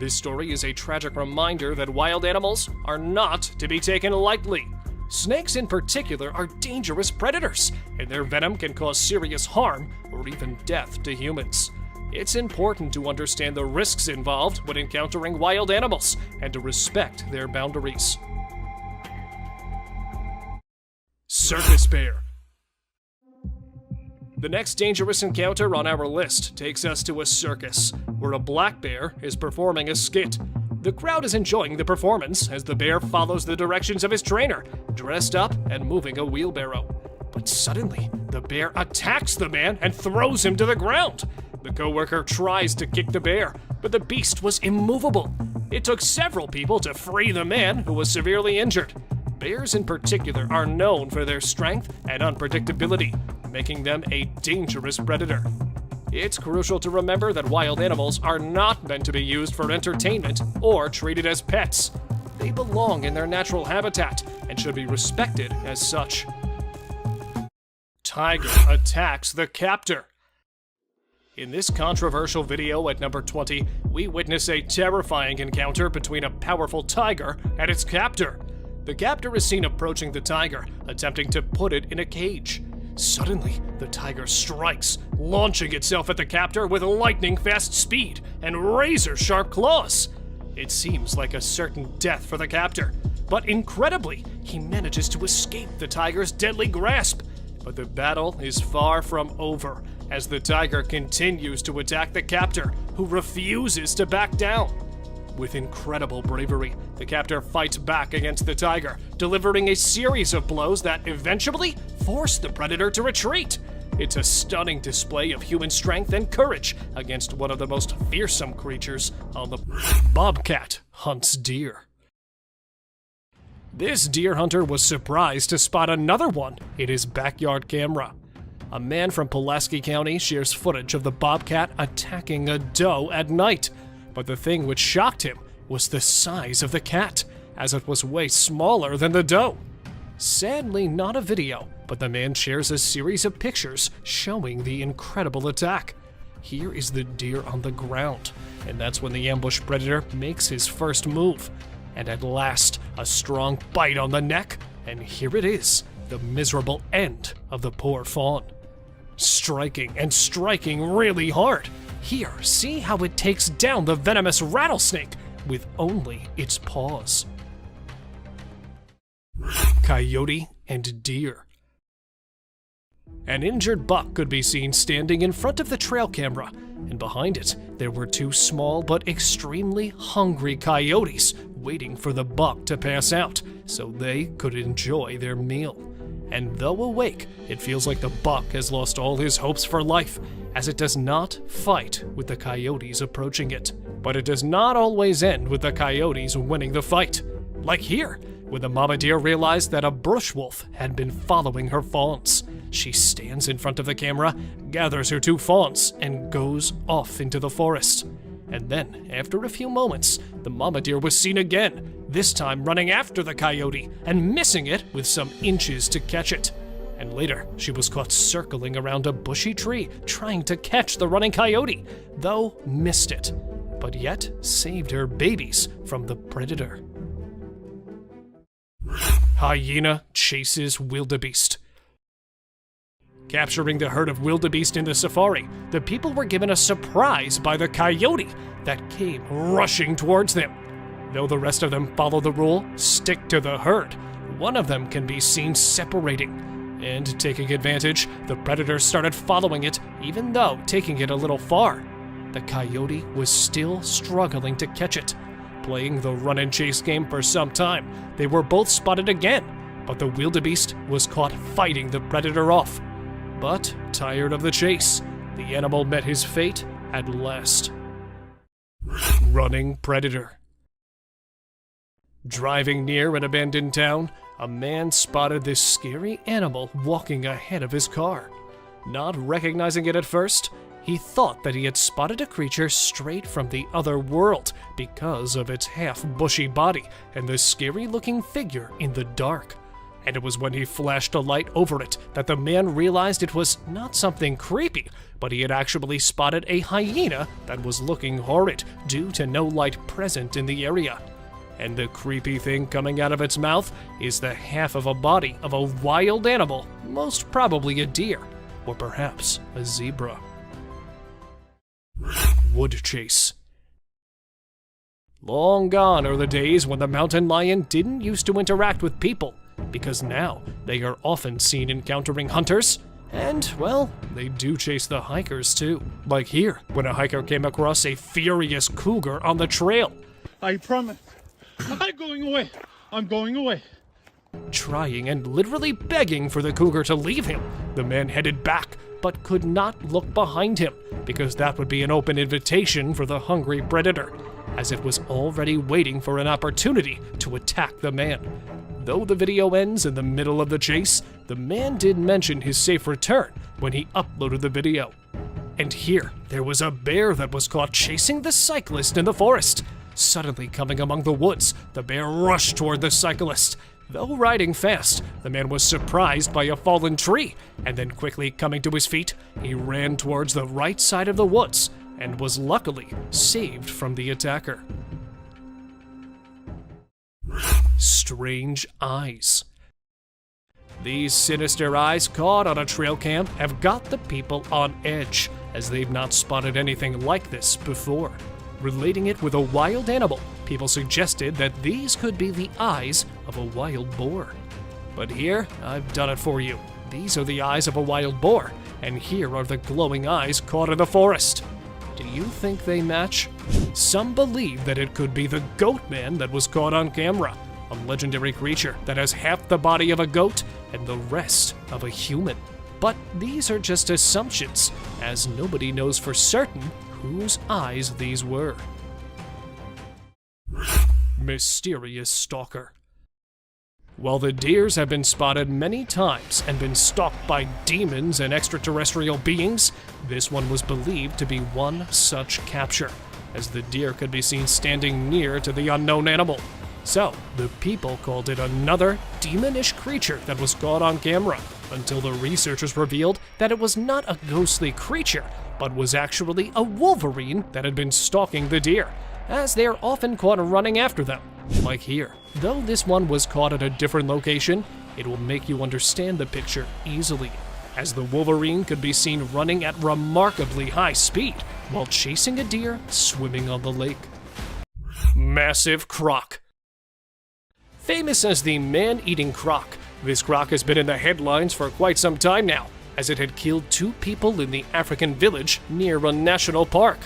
This story is a tragic reminder that wild animals are not to be taken lightly. Snakes in particular are dangerous predators, and their venom can cause serious harm or even death to humans. It's important to understand the risks involved when encountering wild animals and to respect their boundaries. Circus Bear. The next dangerous encounter on our list takes us to a circus, where a black bear is performing a skit. The crowd is enjoying the performance as the bear follows the directions of his trainer, dressed up and moving a wheelbarrow. But suddenly, the bear attacks the man and throws him to the ground. The coworker tries to kick the bear, but the beast was immovable. It took several people to free the man, who was severely injured. Bears in particular are known for their strength and unpredictability, making them a dangerous predator. It's crucial to remember that wild animals are not meant to be used for entertainment or treated as pets. They belong in their natural habitat and should be respected as such. Tiger attacks the captor. In this controversial video at number 20, we witness a terrifying encounter between a powerful tiger and its captor. The captor is seen approaching the tiger, attempting to put it in a cage. Suddenly, the tiger strikes, launching itself at the captor with lightning-fast speed and razor-sharp claws. It seems like a certain death for the captor, but incredibly, he manages to escape the tiger's deadly grasp. But the battle is far from over, as the tiger continues to attack the captor, who refuses to back down. With incredible bravery, the captor fights back against the tiger, delivering a series of blows that eventually force the predator to retreat. It's a stunning display of human strength and courage against one of the most fearsome creatures on the Bobcat hunts deer. This deer hunter was surprised to spot another one in his backyard camera. A man from Pulaski County shares footage of the bobcat attacking a doe at night. But the thing which shocked him was the size of the cat, as it was way smaller than the doe. Sadly, not a video, but the man shares a series of pictures showing the incredible attack. Here is the deer on the ground, and that's when the ambush predator makes his first move. And at last, a strong bite on the neck, and here it is, the miserable end of the poor fawn. Striking and striking really hard. Here, see how it takes down the venomous rattlesnake with only its paws. Coyote and deer. An injured buck could be seen standing in front of the trail camera, and behind it, there were two small but extremely hungry coyotes waiting for the buck to pass out so they could enjoy their meal. And though awake, it feels like the buck has lost all his hopes for life, as it does not fight with the coyotes approaching it. But it does not always end with the coyotes winning the fight. Like here, when the mama deer realized that a bush wolf had been following her fawns. She stands in front of the camera, gathers her two fawns, and goes off into the forest. And then, after a few moments, the mama deer was seen again, this time running after the coyote and missing it with some inches to catch it. And later, she was caught circling around a bushy tree trying to catch the running coyote, though missed it, but yet saved her babies from the predator. Hyena chases wildebeest. Capturing the herd of wildebeest in the safari, the people were given a surprise by the coyote that came rushing towards them. Though the rest of them follow the rule, stick to the herd, one of them can be seen separating. And taking advantage, the predator started following it, even though taking it a little far. The coyote was still struggling to catch it. Playing the run and chase game for some time, they were both spotted again, but the wildebeest was caught fighting the predator off. But, tired of the chase, the animal met his fate at last. Running predator. Driving near an abandoned town, a man spotted this scary animal walking ahead of his car. Not recognizing it at first, he thought that he had spotted a creature straight from the other world because of its half-bushy body and the scary-looking figure in the dark. And it was when he flashed a light over it that the man realized it was not something creepy, but he had actually spotted a hyena that was looking horrid due to no light present in the area. And the creepy thing coming out of its mouth is the half of a body of a wild animal, most probably a deer, or perhaps a zebra. Woodchase. Long gone are the days when the mountain lion didn't used to interact with people, because now they are often seen encountering hunters, and, well, they do chase the hikers too. Like here, when a hiker came across a furious cougar on the trail. I promise. I'm going away. I'm going away. Trying and literally begging for the cougar to leave him, the man headed back, but could not look behind him, because that would be an open invitation for the hungry predator, as it was already waiting for an opportunity to attack the man. Though the video ends in the middle of the chase, the man did mention his safe return when he uploaded the video. And here, there was a bear that was caught chasing the cyclist in the forest. Suddenly coming among the woods, the bear rushed toward the cyclist. Though riding fast, the man was surprised by a fallen tree, and then quickly coming to his feet, he ran towards the right side of the woods, and was luckily saved from the attacker. Strange eyes. These sinister eyes caught on a trail cam have got the people on edge, as they've not spotted anything like this before. Relating it with a wild animal, people suggested that these could be the eyes of a wild boar. But here, I've done it for you. These are the eyes of a wild boar, and here are the glowing eyes caught in the forest. Do you think they match? Some believe that it could be the goat man that was caught on camera, a legendary creature that has half the body of a goat and the rest of a human. But these are just assumptions, as nobody knows for certain whose eyes these were. Mysterious Stalker. While the deers have been spotted many times and been stalked by demons and extraterrestrial beings, this one was believed to be one such capture, as the deer could be seen standing near to the unknown animal. So, the people called it another demonish creature that was caught on camera, until the researchers revealed that it was not a ghostly creature, but was actually a Wolverine that had been stalking the deer, as they are often caught running after them, like here. Though this one was caught at a different location, it will make you understand the picture easily, as the Wolverine could be seen running at remarkably high speed while chasing a deer swimming on the lake. Massive Croc. Famous as the man-eating croc, this croc has been in the headlines for quite some time now, as it had killed 2 people in the African village near a national park.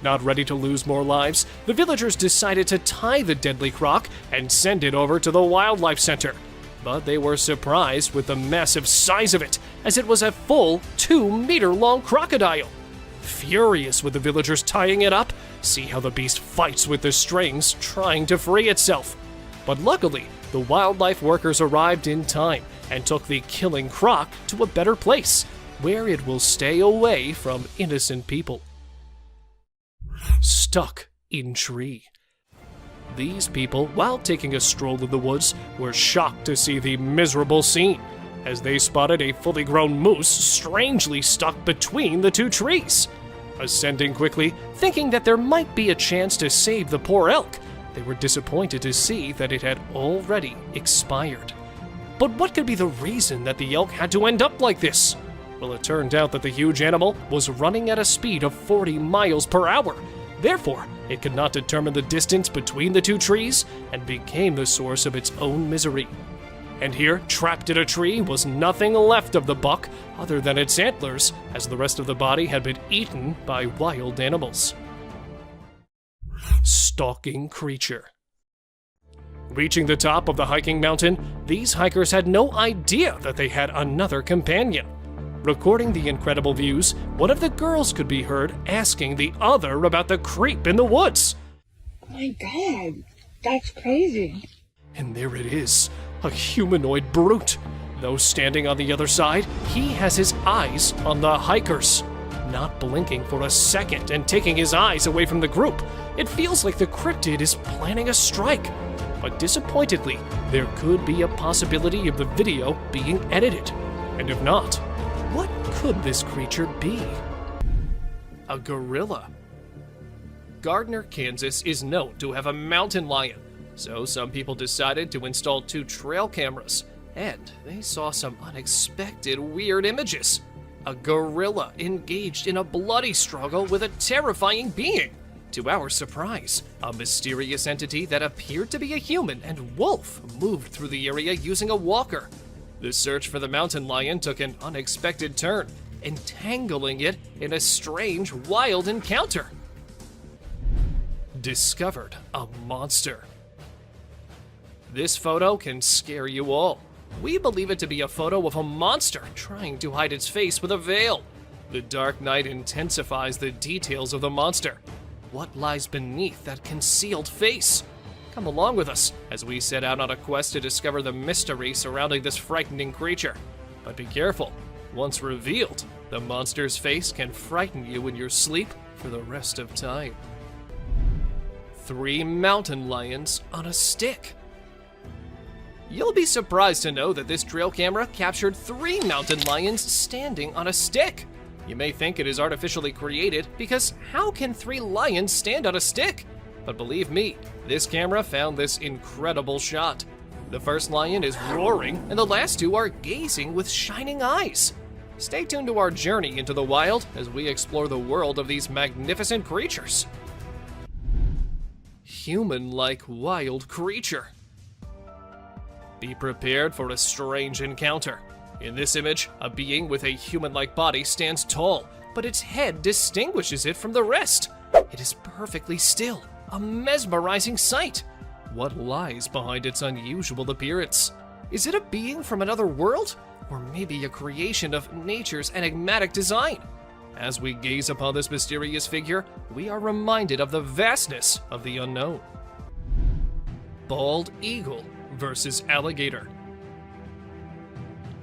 Not ready to lose more lives, the villagers decided to tie the deadly croc and send it over to the wildlife center. But they were surprised with the massive size of it, as it was a full 2-meter-long crocodile. Furious with the villagers tying it up, see how the beast fights with the strings, trying to free itself. But luckily, the wildlife workers arrived in time and took the killing croc to a better place, where it will stay away from innocent people. Stuck in tree. These people, while taking a stroll in the woods, were shocked to see the miserable scene, as they spotted a fully grown moose strangely stuck between the 2 trees. Ascending quickly, thinking that there might be a chance to save the poor elk, they were disappointed to see that it had already expired. But what could be the reason that the elk had to end up like this? Well, it turned out that the huge animal was running at a speed of 40 miles per hour. Therefore, it could not determine the distance between the 2 trees and became the source of its own misery. And here, trapped in a tree, was nothing left of the buck other than its antlers, as the rest of the body had been eaten by wild animals. Stalking creature. Reaching the top of the hiking mountain, these hikers had no idea that they had another companion. Recording the incredible views, one of the girls could be heard asking the other about the creep in the woods. Oh my god, that's crazy. And there it is, a humanoid brute. Though standing on the other side, he has his eyes on the hikers. Not blinking for a second and taking his eyes away from the group, it feels like the cryptid is planning a strike. But disappointedly, there could be a possibility of the video being edited. And if not, what could this creature be? A gorilla. Gardner, Kansas is known to have a mountain lion, so some people decided to install 2 trail cameras, and they saw some unexpected weird images. A gorilla engaged in a bloody struggle with a terrifying being. To our surprise, a mysterious entity that appeared to be a human and wolf moved through the area using a walker. The search for the mountain lion took an unexpected turn, entangling it in a strange, wild encounter. Discovered a monster. This photo can scare you all. We believe it to be a photo of a monster trying to hide its face with a veil. The dark night intensifies the details of the monster. What lies beneath that concealed face? Come along with us as we set out on a quest to discover the mystery surrounding this frightening creature. But be careful, once revealed, the monster's face can frighten you in your sleep for the rest of time. 3 mountain lions on a stick. You'll be surprised to know that this trail camera captured 3 mountain lions standing on a stick. You may think it is artificially created because how can 3 lions stand on a stick? But believe me, this camera found this incredible shot. The first lion is roaring and the last 2 are gazing with shining eyes. Stay tuned to our journey into the wild as we explore the world of these magnificent creatures. Human-like wild creature. Be prepared for a strange encounter. In this image, a being with a human-like body stands tall, but its head distinguishes it from the rest. It is perfectly still, a mesmerizing sight. What lies behind its unusual appearance? Is it a being from another world? Or maybe a creation of nature's enigmatic design? As we gaze upon this mysterious figure, we are reminded of the vastness of the unknown. Bald eagle versus alligator.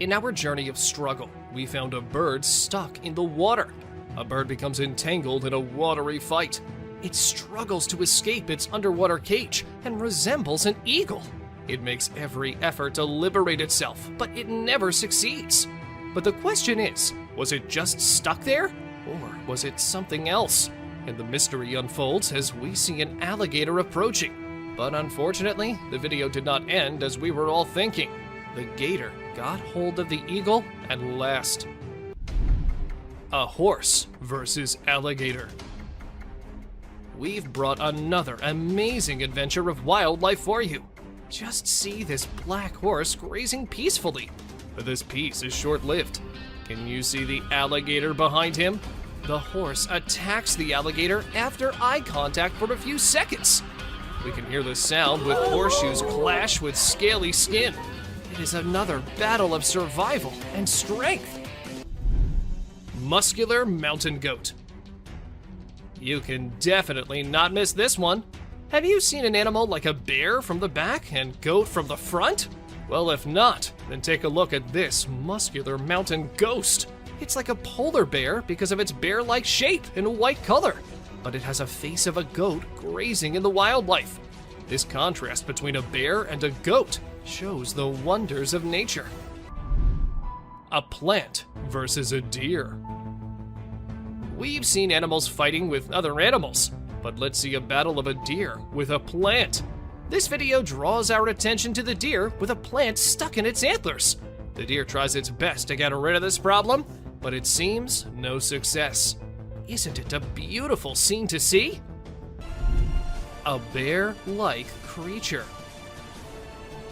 In our journey of struggle, we found a bird stuck in the water. A bird becomes entangled in a watery fight. It struggles to escape its underwater cage and resembles an eagle. It makes every effort to liberate itself, but it never succeeds. But the question is, was it just stuck there? Or was it something else? And the mystery unfolds as we see an alligator approaching. But unfortunately, the video did not end as we were all thinking. The gator got hold of the eagle and last. A horse versus alligator. We've brought another amazing adventure of wildlife for you. Just see this black horse grazing peacefully. But this peace is short-lived. Can you see the alligator behind him? The horse attacks the alligator after eye contact for a few seconds. We can hear the sound with horseshoes clash with scaly skin. It is another battle of survival and strength. Muscular mountain goat. You can definitely not miss this one. Have you seen an animal like a bear from the back and goat from the front? Well, if not, then take a look at this muscular mountain ghost. It's like a polar bear because of its bear-like shape and white color, but it has a face of a goat grazing in the wildlife. This contrast between a bear and a goat shows the wonders of nature. A plant versus a deer. We've seen animals fighting with other animals, but let's see a battle of a deer with a plant. This video draws our attention to the deer with a plant stuck in its antlers. The deer tries its best to get rid of this problem, but it seems no success. Isn't it a beautiful scene to see? A bear-like creature.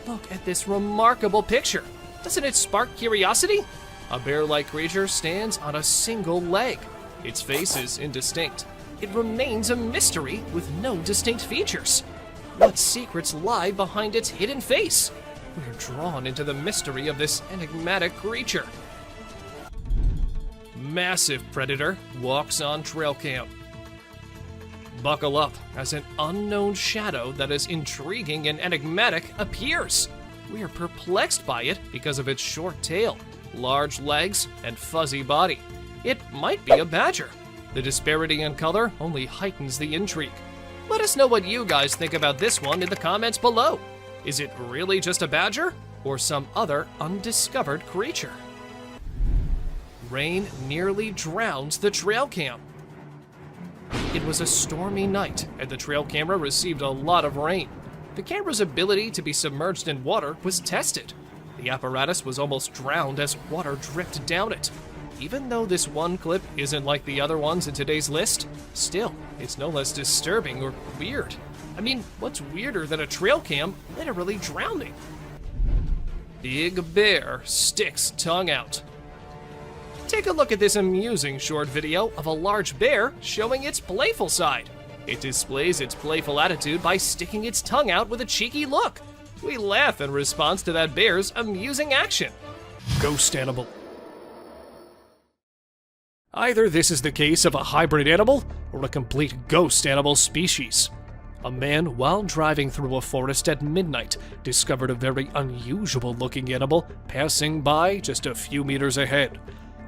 Look at this remarkable picture. Doesn't it spark curiosity? A bear-like creature stands on a single leg. Its face is indistinct. It remains a mystery with no distinct features. What secrets lie behind its hidden face? We're drawn into the mystery of this enigmatic creature. Massive predator walks on trail cam. Buckle up as an unknown shadow that is intriguing and enigmatic appears. We are perplexed by it because of its short tail, large legs, and fuzzy body. It might be a badger. The disparity in color only heightens the intrigue. Let us know what you guys think about this one in the comments below. Is it really just a badger or some other undiscovered creature? Rain nearly drowns the trail cam. It was a stormy night and the trail camera received a lot of rain. The camera's ability to be submerged in water was tested. The apparatus was almost drowned as water dripped down it. Even though this one clip isn't like the other ones in today's list, still, it's no less disturbing or weird. I mean, what's weirder than a trail cam literally drowning? Big Bear sticks tongue out. Take a look at this amusing short video of a large bear showing its playful side. It displays its playful attitude by sticking its tongue out with a cheeky look. We laugh in response to that bear's amusing action. Ghost animal. Either this is the case of a hybrid animal or a complete ghost animal species. A man, while driving through a forest at midnight, discovered a very unusual looking animal passing by just a few meters ahead.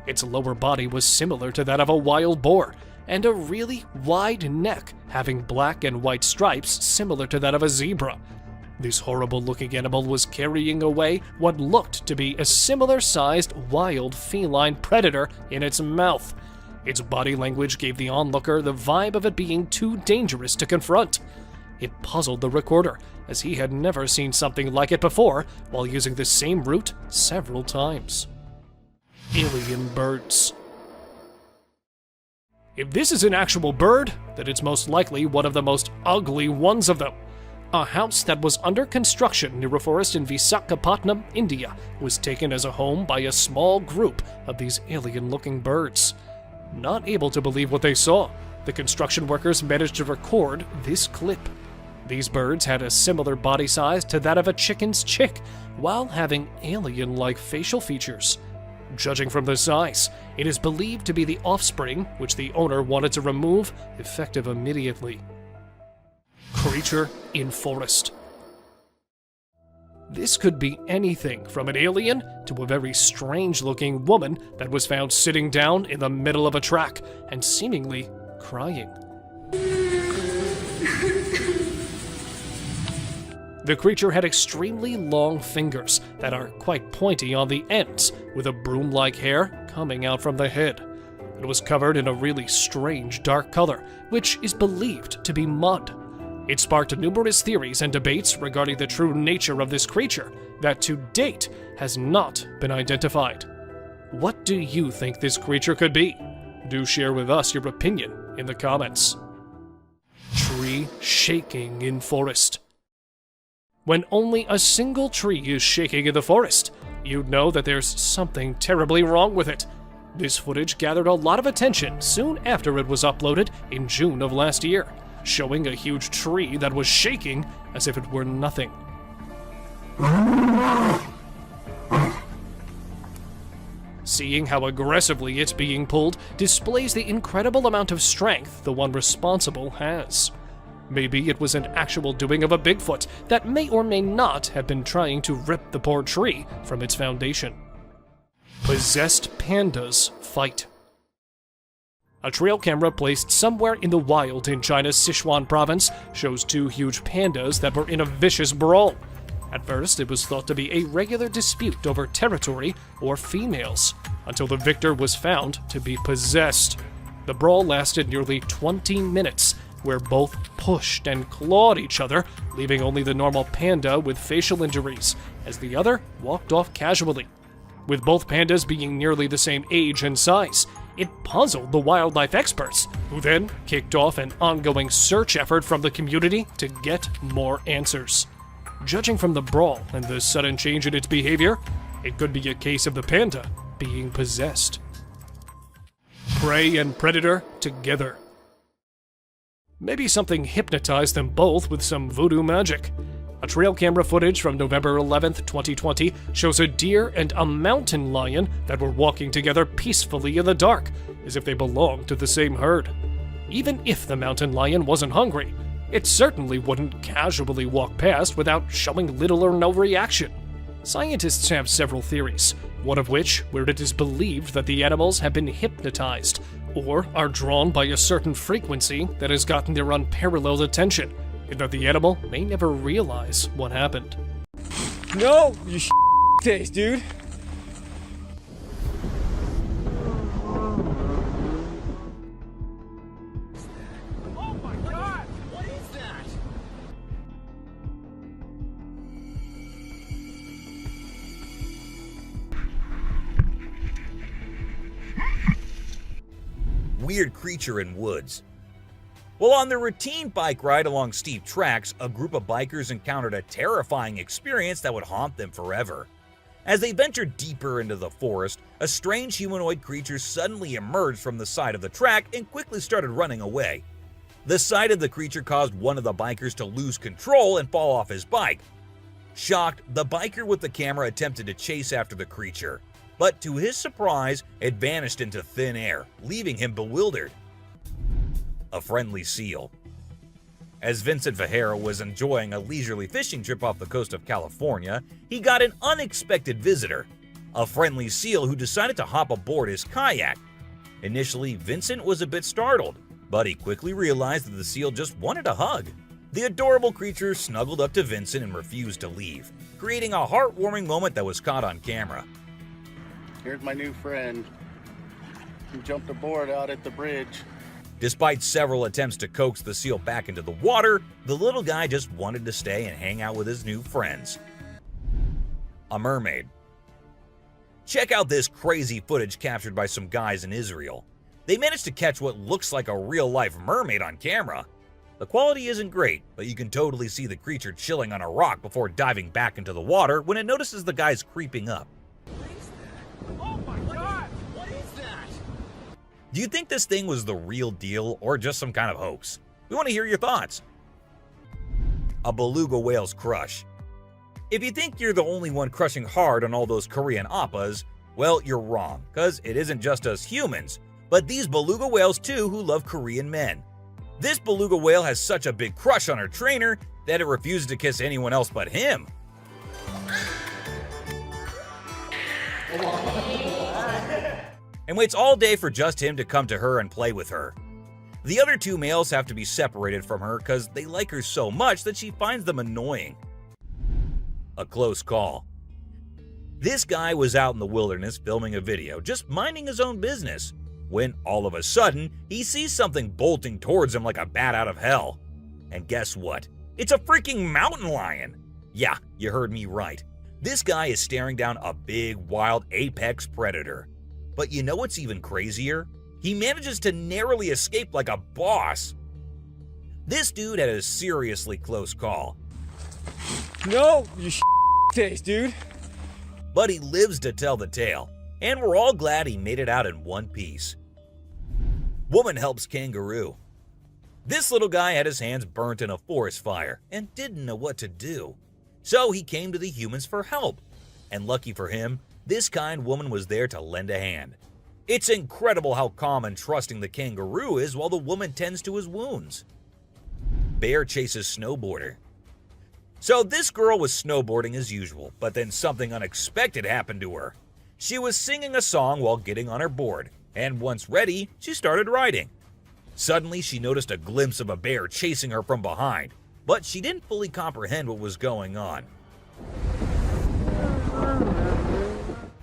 Its lower body was similar to that of a wild boar, and a really wide neck having black and white stripes similar to that of a zebra. This horrible-looking animal was carrying away what looked to be a similar-sized wild feline predator in its mouth. Its body language gave the onlooker the vibe of it being too dangerous to confront. It puzzled the recorder, as he had never seen something like it before while using the same route several times. Alien birds. If this is an actual bird, then it's most likely one of the most ugly ones of them. A house that was under construction near a forest in Visakhapatnam, India, was taken as a home by a small group of these alien-looking birds. Not able to believe what they saw, the construction workers managed to record this clip. These birds had a similar body size to that of a chicken's chick, while having alien-like facial features. Judging from the size, it is believed to be the offspring which the owner wanted to remove, effective immediately. Creature in forest. This could be anything from an alien to a very strange-looking woman that was found sitting down in the middle of a track and seemingly crying. The creature had extremely long fingers that are quite pointy on the ends, with a broom-like hair coming out from the head. It was covered in a really strange dark color, which is believed to be mud. It sparked numerous theories and debates regarding the true nature of this creature that to date has not been identified. What do you think this creature could be? Do share with us your opinion in the comments. Tree shaking in forest. When only a single tree is shaking in the forest, you'd know that there's something terribly wrong with it. This footage gathered a lot of attention soon after it was uploaded in June of last year, showing a huge tree that was shaking as if it were nothing. Seeing how aggressively it's being pulled displays the incredible amount of strength the one responsible has. Maybe it was an actual doing of a Bigfoot that may or may not have been trying to rip the poor tree from its foundation. Possessed pandas fight. A trail camera placed somewhere in the wild in China's Sichuan province shows two huge pandas that were in a vicious brawl. At first, it was thought to be a regular dispute over territory or females, until the victor was found to be possessed. The brawl lasted nearly 20 minutes, where both pushed and clawed each other, leaving only the normal panda with facial injuries, as the other walked off casually. With both pandas being nearly the same age and size, it puzzled the wildlife experts, who then kicked off an ongoing search effort from the community to get more answers. Judging from the brawl and the sudden change in its behavior, it could be a case of the panda being possessed. Prey and predator together. Maybe something hypnotized them both with some voodoo magic. A trail camera footage from November 11th, 2020 shows a deer and a mountain lion that were walking together peacefully in the dark, as if they belonged to the same herd. Even if the mountain lion wasn't hungry, it certainly wouldn't casually walk past without showing little or no reaction. Scientists have several theories, one of which where it is believed that the animals have been hypnotized, or are drawn by a certain frequency that has gotten their unparalleled attention, and that the animal may never realize what happened. No, you face, dude. Oh my god! What is that? Weird creature in woods. While on their routine bike ride along steep tracks, a group of bikers encountered a terrifying experience that would haunt them forever. As they ventured deeper into the forest, a strange humanoid creature suddenly emerged from the side of the track and quickly started running away. The sight of the creature caused one of the bikers to lose control and fall off his bike. Shocked, the biker with the camera attempted to chase after the creature, but to his surprise, it vanished into thin air, leaving him bewildered. A friendly seal. As Vincent Vajera was enjoying a leisurely fishing trip off the coast of California, he got an unexpected visitor, a friendly seal who decided to hop aboard his kayak. Initially, Vincent was a bit startled, but he quickly realized that the seal just wanted a hug. The adorable creature snuggled up to Vincent and refused to leave, creating a heartwarming moment that was caught on camera. Here's my new friend. He jumped aboard out at the bridge. Despite several attempts to coax the seal back into the water, the little guy just wanted to stay and hang out with his new friends. A mermaid. Check out this crazy footage captured by some guys in Israel. They managed to catch what looks like a real-life mermaid on camera. The quality isn't great, but you can totally see the creature chilling on a rock before diving back into the water when it notices the guys creeping up. Oh my god! What is that? Do you think this thing was the real deal or just some kind of hoax? We want to hear your thoughts. a beluga whale's crush. If you think you're the only one crushing hard on all those Korean oppas, well, you're wrong, cause it isn't just us humans, but these beluga whales too who love Korean men. This beluga whale has such a big crush on her trainer that it refuses to kiss anyone else but him. And waits all day for just him to come to her and play with her. The other two males have to be separated from her because they like her so much that she finds them annoying. A close call. This guy was out in the wilderness filming a video, just minding his own business, when all of a sudden he sees something bolting towards him like a bat out of hell. And guess what? It's a freaking mountain lion! Yeah, you heard me right. This guy is staring down a big, wild apex predator. But you know what's even crazier? He manages to narrowly escape like a boss. This dude had a seriously close call. No, you taste, dude. But he lives to tell the tale, and we're all glad he made it out in one piece. Woman helps kangaroo. This little guy had his hands burnt in a forest fire and didn't know what to do. So he came to the humans for help. And lucky for him, this kind woman was there to lend a hand. It's incredible how calm and trusting the kangaroo is while the woman tends to his wounds. Bear chases snowboarder. So this girl was snowboarding as usual, but then something unexpected happened to her. She was singing a song while getting on her board, and once ready, she started riding. Suddenly, she noticed a glimpse of a bear chasing her from behind, but she didn't fully comprehend what was going on.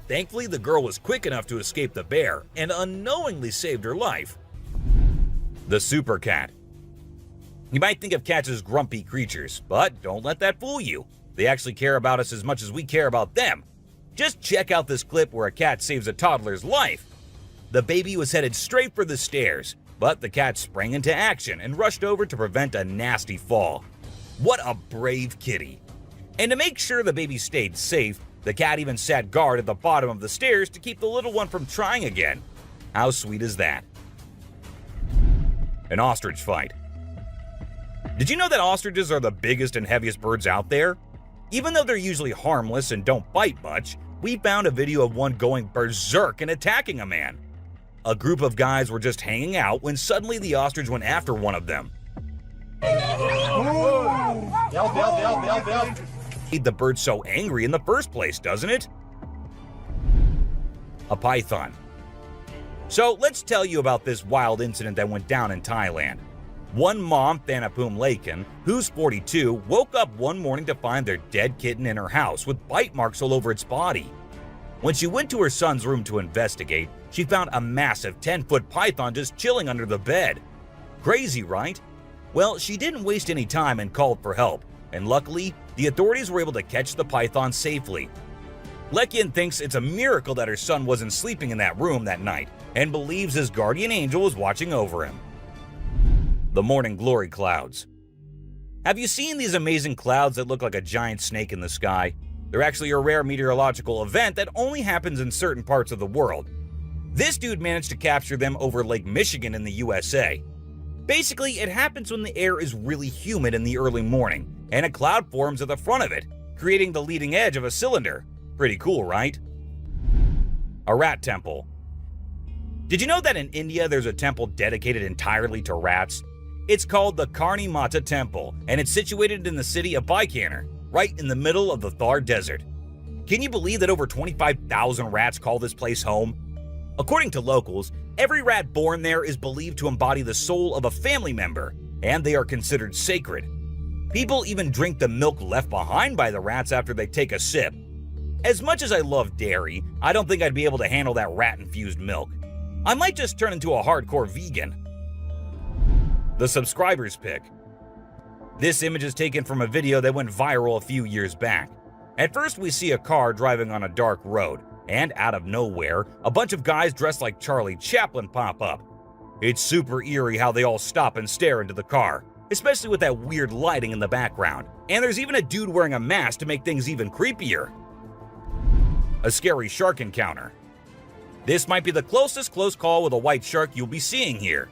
Thankfully, the girl was quick enough to escape the bear and unknowingly saved her life. The super cat. You might think of cats as grumpy creatures, but don't let that fool you. They actually care about us as much as we care about them. Just check out this clip where a cat saves a toddler's life. The baby was headed straight for the stairs, but the cat sprang into action and rushed over to prevent a nasty fall. What a brave kitty. And to make sure the baby stayed safe, the cat even sat guard at the bottom of the stairs to keep the little one from trying again. How sweet is that? An ostrich fight. Did you know that ostriches are the biggest and heaviest birds out there? Even though they're usually harmless and don't bite much, we found a video of one going berserk and attacking a man. A group of guys were just hanging out when suddenly the ostrich went after one of them. Made the bird so angry in the first place, doesn't it? A python. So let's tell you about this wild incident that went down in Thailand. One mom, Thanapum Laken, who's 42, woke up one morning to find their dead kitten in her house with bite marks all over its body. When she went to her son's room to investigate, she found a massive 10-foot python just chilling under the bed. Crazy, right? Well, she didn't waste any time and called for help, and luckily, the authorities were able to catch the python safely. Lekian thinks it's a miracle that her son wasn't sleeping in that room that night, and believes his guardian angel was watching over him. The morning glory clouds. Have you seen these amazing clouds that look like a giant snake in the sky? They're actually a rare meteorological event that only happens in certain parts of the world. This dude managed to capture them over Lake Michigan in the USA. Basically, it happens when the air is really humid in the early morning, and a cloud forms at the front of it, creating the leading edge of a cylinder. Pretty cool, right? A rat temple. Did you know that in India there's a temple dedicated entirely to rats? It's called the Karni Mata Temple, and it's situated in the city of Bikaner, right in the middle of the Thar Desert. Can you believe that over 25,000 rats call this place home? According to locals, every rat born there is believed to embody the soul of a family member, and they are considered sacred. People even drink the milk left behind by the rats after they take a sip. As much as I love dairy, I don't think I'd be able to handle that rat-infused milk. I might just turn into a hardcore vegan. The subscriber's pick. This image is taken from a video that went viral a few years back. At first, we see a car driving on a dark road, and out of nowhere, a bunch of guys dressed like Charlie Chaplin pop up. It's super eerie how they all stop and stare into the car, especially with that weird lighting in the background. And there's even a dude wearing a mask to make things even creepier. A scary shark encounter. This might be the closest close call with a white shark you'll be seeing here.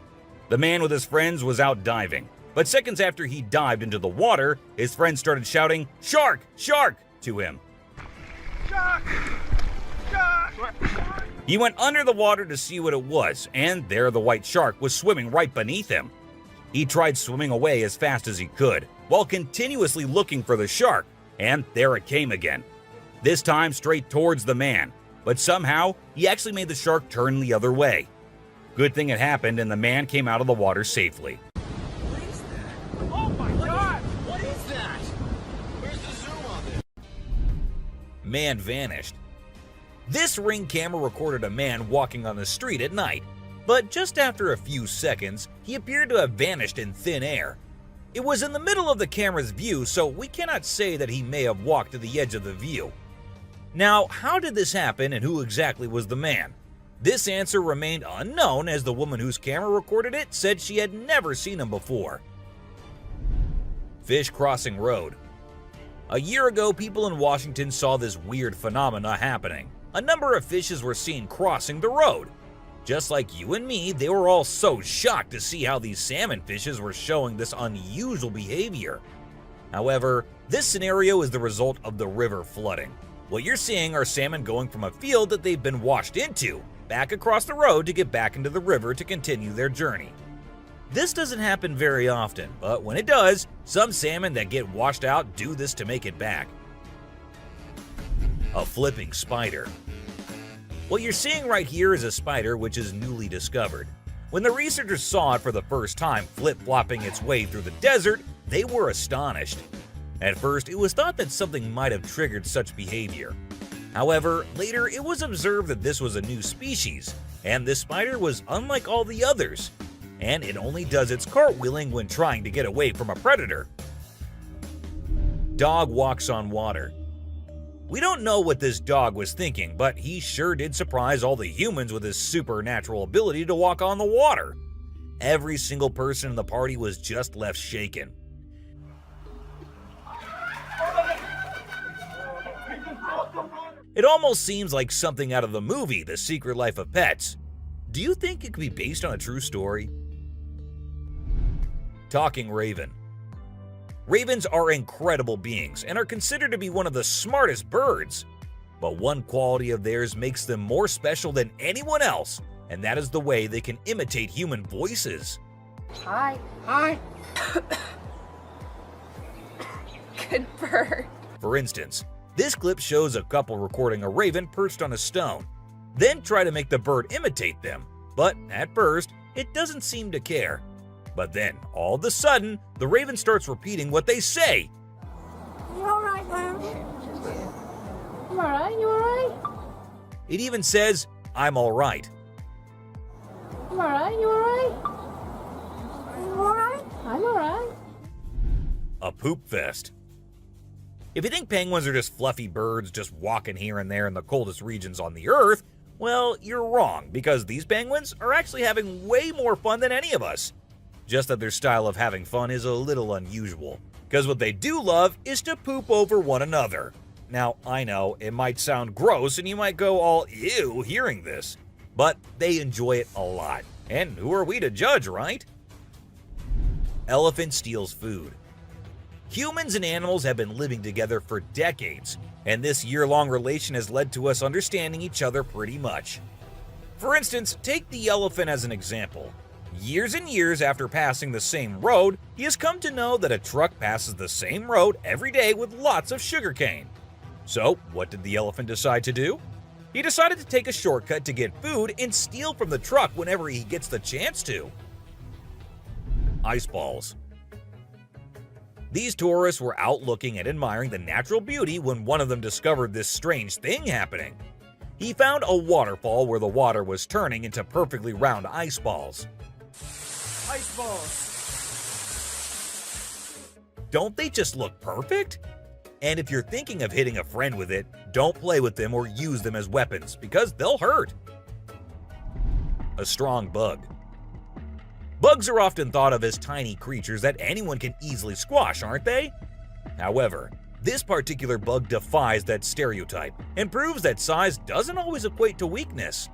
The man with his friends was out diving, But seconds after he dived into the water, his friends started shouting, "Shark! Shark!" to him. Shark! Shark! He went under the water to see what it was, and there the white shark was swimming right beneath him. He tried swimming away as fast as he could, while continuously looking for the shark, and there it came again. This time straight towards the man, but somehow he actually made the shark turn the other way. Good thing it happened and the man came out of the water safely. What is that? Oh my god! What is that? Where's the zoom on this? Man vanished. This Ring camera recorded a man walking on the street at night, but just after a few seconds, he appeared to have vanished in thin air. It was in the middle of the camera's view, so we cannot say that he may have walked to the edge of the view. Now, how did this happen and who exactly was the man? This answer remained unknown as the woman whose camera recorded it said she had never seen him before. Fish crossing road. A year ago, people in Washington saw this weird phenomena happening. A number of fishes were seen crossing the road. Just like you and me, they were all so shocked to see how these salmon fishes were showing this unusual behavior. However, this scenario is the result of the river flooding. What you're seeing are salmon going from a field that they've been washed into, back across the road to get back into the river to continue their journey. This doesn't happen very often, but when it does, some salmon that get washed out do this to make it back. A flipping spider. What you're seeing right here is a spider which is newly discovered. When the researchers saw it for the first time flip-flopping its way through the desert, they were astonished. At first, it was thought that something might have triggered such behavior. However, later it was observed that this was a new species, and this spider was unlike all the others, and it only does its cartwheeling when trying to get away from a predator. Dog walks on water. We don't know what this dog was thinking, but he sure did surprise all the humans with his supernatural ability to walk on the water. Every single person in the party was just left shaken. It almost seems like something out of the movie The Secret Life of Pets. Do you think it could be based on a true story? Talking raven. Ravens are incredible beings and are considered to be one of the smartest birds. But one quality of theirs makes them more special than anyone else, and that is the way they can imitate human voices. Hi. Hi. Good bird. For instance, this clip shows a couple recording a raven perched on a stone, then try to make the bird imitate them. But at first, it doesn't seem to care. But then, all of a sudden, the raven starts repeating what they say. You alright, love? You alright? You alright? It even says, "I'm alright." You alright? You alright? You alright? I'm alright. A poop fest. If you think penguins are just fluffy birds just walking here and there in the coldest regions on the Earth, well, you're wrong, because these penguins are actually having way more fun than any of us. Just that their style of having fun is a little unusual, because what they do love is to poop over one another. Now, I know it might sound gross and you might go all ew hearing this, but they enjoy it a lot. And who are we to judge, right? Elephant steals food. Humans and animals have been living together for decades, and this year-long relation has led to us understanding each other pretty much. For instance, take the elephant as an example. Years and years after passing the same road, he has come to know that a truck passes the same road every day with lots of sugarcane. So, what did the elephant decide to do? He decided to take a shortcut to get food and steal from the truck whenever he gets the chance to. Ice balls. These tourists were out looking and admiring the natural beauty when one of them discovered this strange thing happening. He found a waterfall where the water was turning into perfectly round ice balls. Ice balls. Don't they just look perfect? And if you're thinking of hitting a friend with it, don't play with them or use them as weapons because they'll hurt. A strong bug. Bugs are often thought of as tiny creatures that anyone can easily squash, aren't they? However, this particular bug defies that stereotype and proves that size doesn't always equate to weakness.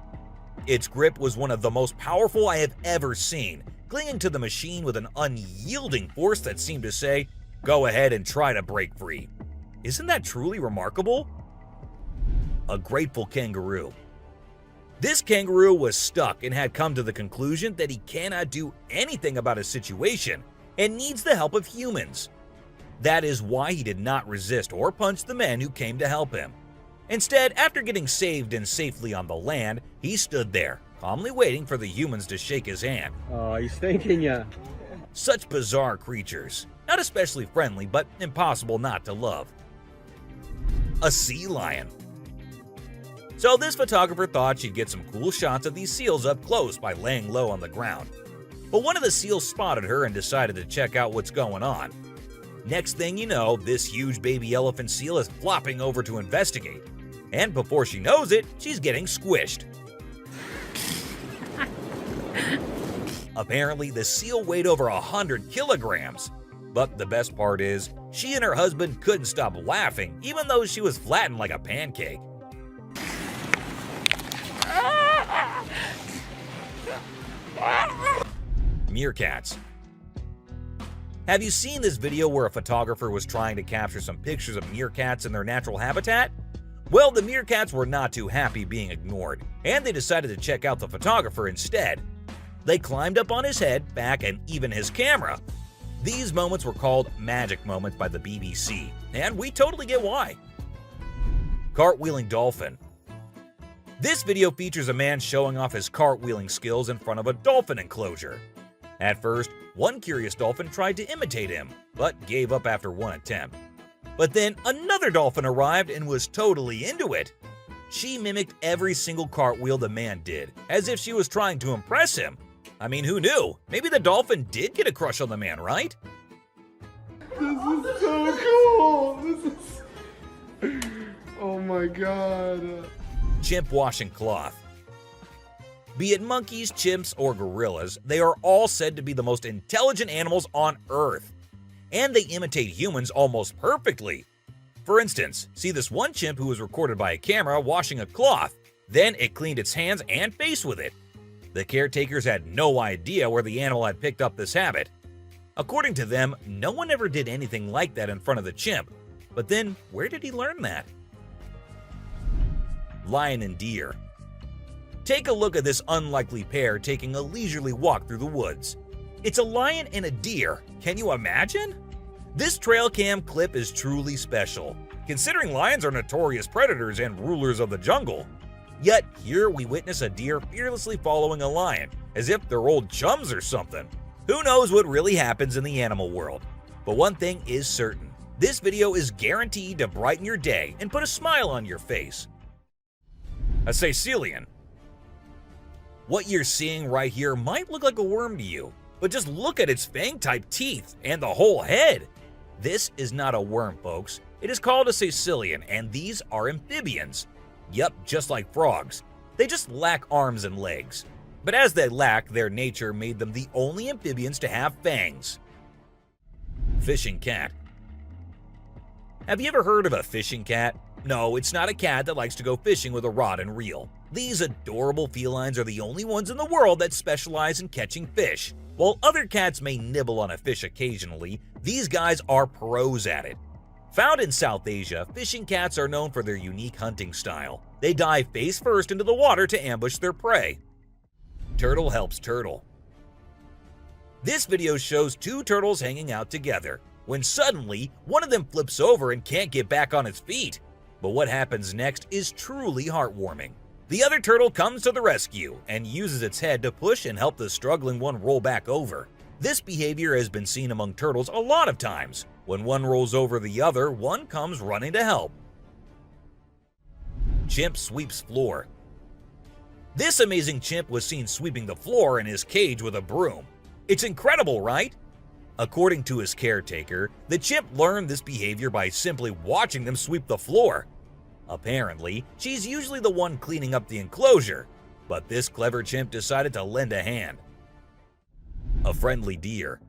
Its grip was one of the most powerful I have ever seen, clinging to the machine with an unyielding force that seemed to say, "Go ahead and try to break free." Isn't that truly remarkable? A grateful kangaroo. This kangaroo was stuck and had come to the conclusion that he cannot do anything about his situation and needs the help of humans. That is why he did not resist or punch the men who came to help him. Instead, after getting saved and safely on the land, he stood there, calmly waiting for the humans to shake his hand. Oh, he's thanking ya. Such bizarre creatures. Not especially friendly, but impossible not to love. A sea lion. So this photographer thought she'd get some cool shots of these seals up close by laying low on the ground. But one of the seals spotted her and decided to check out what's going on. Next thing you know, this huge baby elephant seal is flopping over to investigate. And before she knows it, she's getting squished. Apparently, the seal weighed over 100 kilograms. But the best part is, she and her husband couldn't stop laughing, even though she was flattened like a pancake. Meerkats. Have you seen this video where a photographer was trying to capture some pictures of meerkats in their natural habitat? Well, the meerkats were not too happy being ignored, and they decided to check out the photographer instead. They climbed up on his head, back, and even his camera. These moments were called magic moments by the BBC, and we totally get why. Cartwheeling dolphin. This video features a man showing off his cartwheeling skills in front of a dolphin enclosure. At first, one curious dolphin tried to imitate him, but gave up after one attempt. But then another dolphin arrived and was totally into it. She mimicked every single cartwheel the man did, as if she was trying to impress him. I mean, who knew? Maybe the dolphin did get a crush on the man, right? This is so cool! This is... Oh my god. Chimp washing cloth. Be it monkeys, chimps, or gorillas, they are all said to be the most intelligent animals on Earth. And they imitate humans almost perfectly. For instance, see this one chimp who was recorded by a camera washing a cloth. Then it cleaned its hands and face with it. The caretakers had no idea where the animal had picked up this habit. According to them, no one ever did anything like that in front of the chimp. But then, where did he learn that? Lion and deer. Take a look at this unlikely pair taking a leisurely walk through the woods. It's a lion and a deer. Can you imagine? This trail cam clip is truly special, considering lions are notorious predators and rulers of the jungle. Yet here we witness a deer fearlessly following a lion, as if they're old chums or something. Who knows what really happens in the animal world? But one thing is certain. This video is guaranteed to brighten your day and put a smile on your face. A Sicilian. What you're seeing right here might look like a worm to you, but just look at its fang-type teeth and the whole head. This is not a worm, folks. It is called a Sicilian, and these are amphibians. Yup, just like frogs. They just lack arms and legs. But as they lack, their nature made them the only amphibians to have fangs. Fishing cat. Have you ever heard of a fishing cat? No, it's not a cat that likes to go fishing with a rod and reel. These adorable felines are the only ones in the world that specialize in catching fish. While other cats may nibble on a fish occasionally, these guys are pros at it. Found in South Asia, fishing cats are known for their unique hunting style. They dive face first into the water to ambush their prey. Turtle helps turtle. This video shows two turtles hanging out together, when suddenly one of them flips over and can't get back on its feet. But what happens next is truly heartwarming. The other turtle comes to the rescue and uses its head to push and help the struggling one roll back over. This behavior has been seen among turtles a lot of times. When one rolls over the other, one comes running to help. Chimp sweeps floor. This amazing chimp was seen sweeping the floor in his cage with a broom. It's incredible, right? According to his caretaker, the chimp learned this behavior by simply watching them sweep the floor. Apparently, she's usually the one cleaning up the enclosure, but this clever chimp decided to lend a hand. A friendly deer.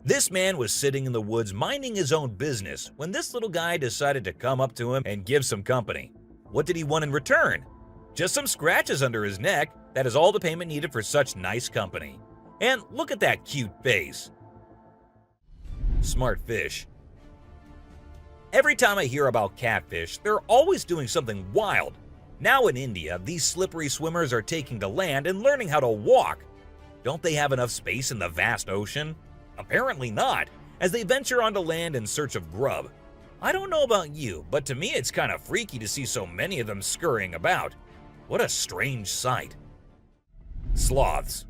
This man was sitting in the woods minding his own business when this little guy decided to come up to him and give some company. What did he want in return? Just some scratches under his neck. That is all the payment needed for such nice company. And look at that cute face. Smart fish. Every time I hear about catfish, they're always doing something wild. Now in India, these slippery swimmers are taking to land and learning how to walk. Don't they have enough space in the vast ocean? Apparently not, as they venture onto land in search of grub. I don't know about you, but to me it's kind of freaky to see so many of them scurrying about. What a strange sight. Sloths.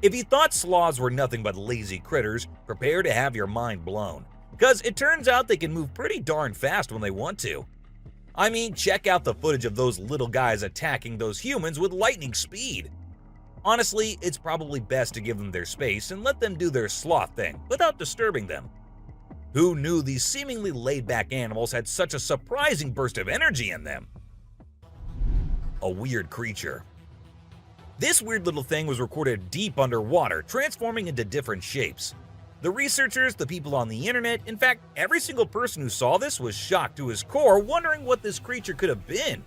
If you thought sloths were nothing but lazy critters, prepare to have your mind blown. Because it turns out they can move pretty darn fast when they want to. I mean, check out the footage of those little guys attacking those humans with lightning speed. Honestly, it's probably best to give them their space and let them do their sloth thing without disturbing them. Who knew these seemingly laid-back animals had such a surprising burst of energy in them? A weird creature. This weird little thing was recorded deep underwater, transforming into different shapes. The researchers, the people on the internet, in fact, every single person who saw this was shocked to his core, wondering what this creature could have been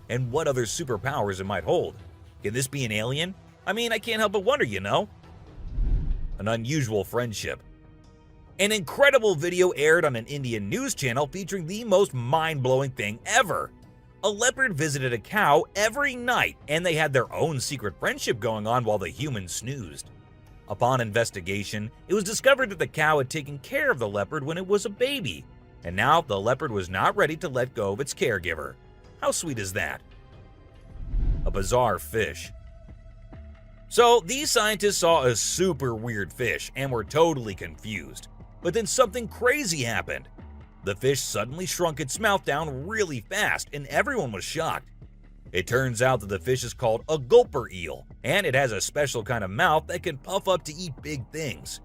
and what other superpowers it might hold. Can this be an alien? I mean, I can't help but wonder, you know? An unusual friendship. An incredible video aired on an Indian news channel featuring the most mind-blowing thing ever. A leopard visited a cow every night, and they had their own secret friendship going on while the human snoozed. Upon investigation, it was discovered that the cow had taken care of the leopard when it was a baby, and now the leopard was not ready to let go of its caregiver. How sweet is that? A bizarre fish. So these scientists saw a super weird fish and were totally confused. But then something crazy happened. The fish suddenly shrunk its mouth down really fast, and everyone was shocked. It turns out that the fish is called a gulper eel, and it has a special kind of mouth that can puff up to eat big things.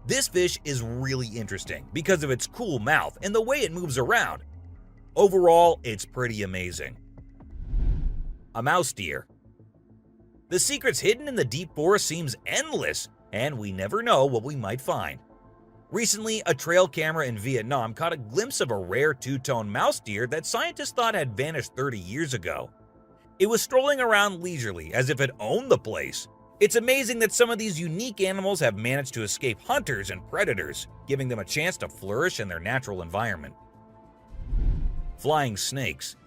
This fish is really interesting because of its cool mouth and the way it moves around. Overall, it's pretty amazing. A mouse deer. The secrets hidden in the deep forest seems endless, and we never know what we might find. Recently, a trail camera in Vietnam caught a glimpse of a rare two-tone mouse deer that scientists thought had vanished 30 years ago. It was strolling around leisurely as if it owned the place. It's amazing that some of these unique animals have managed to escape hunters and predators, giving them a chance to flourish in their natural environment. Flying snakes.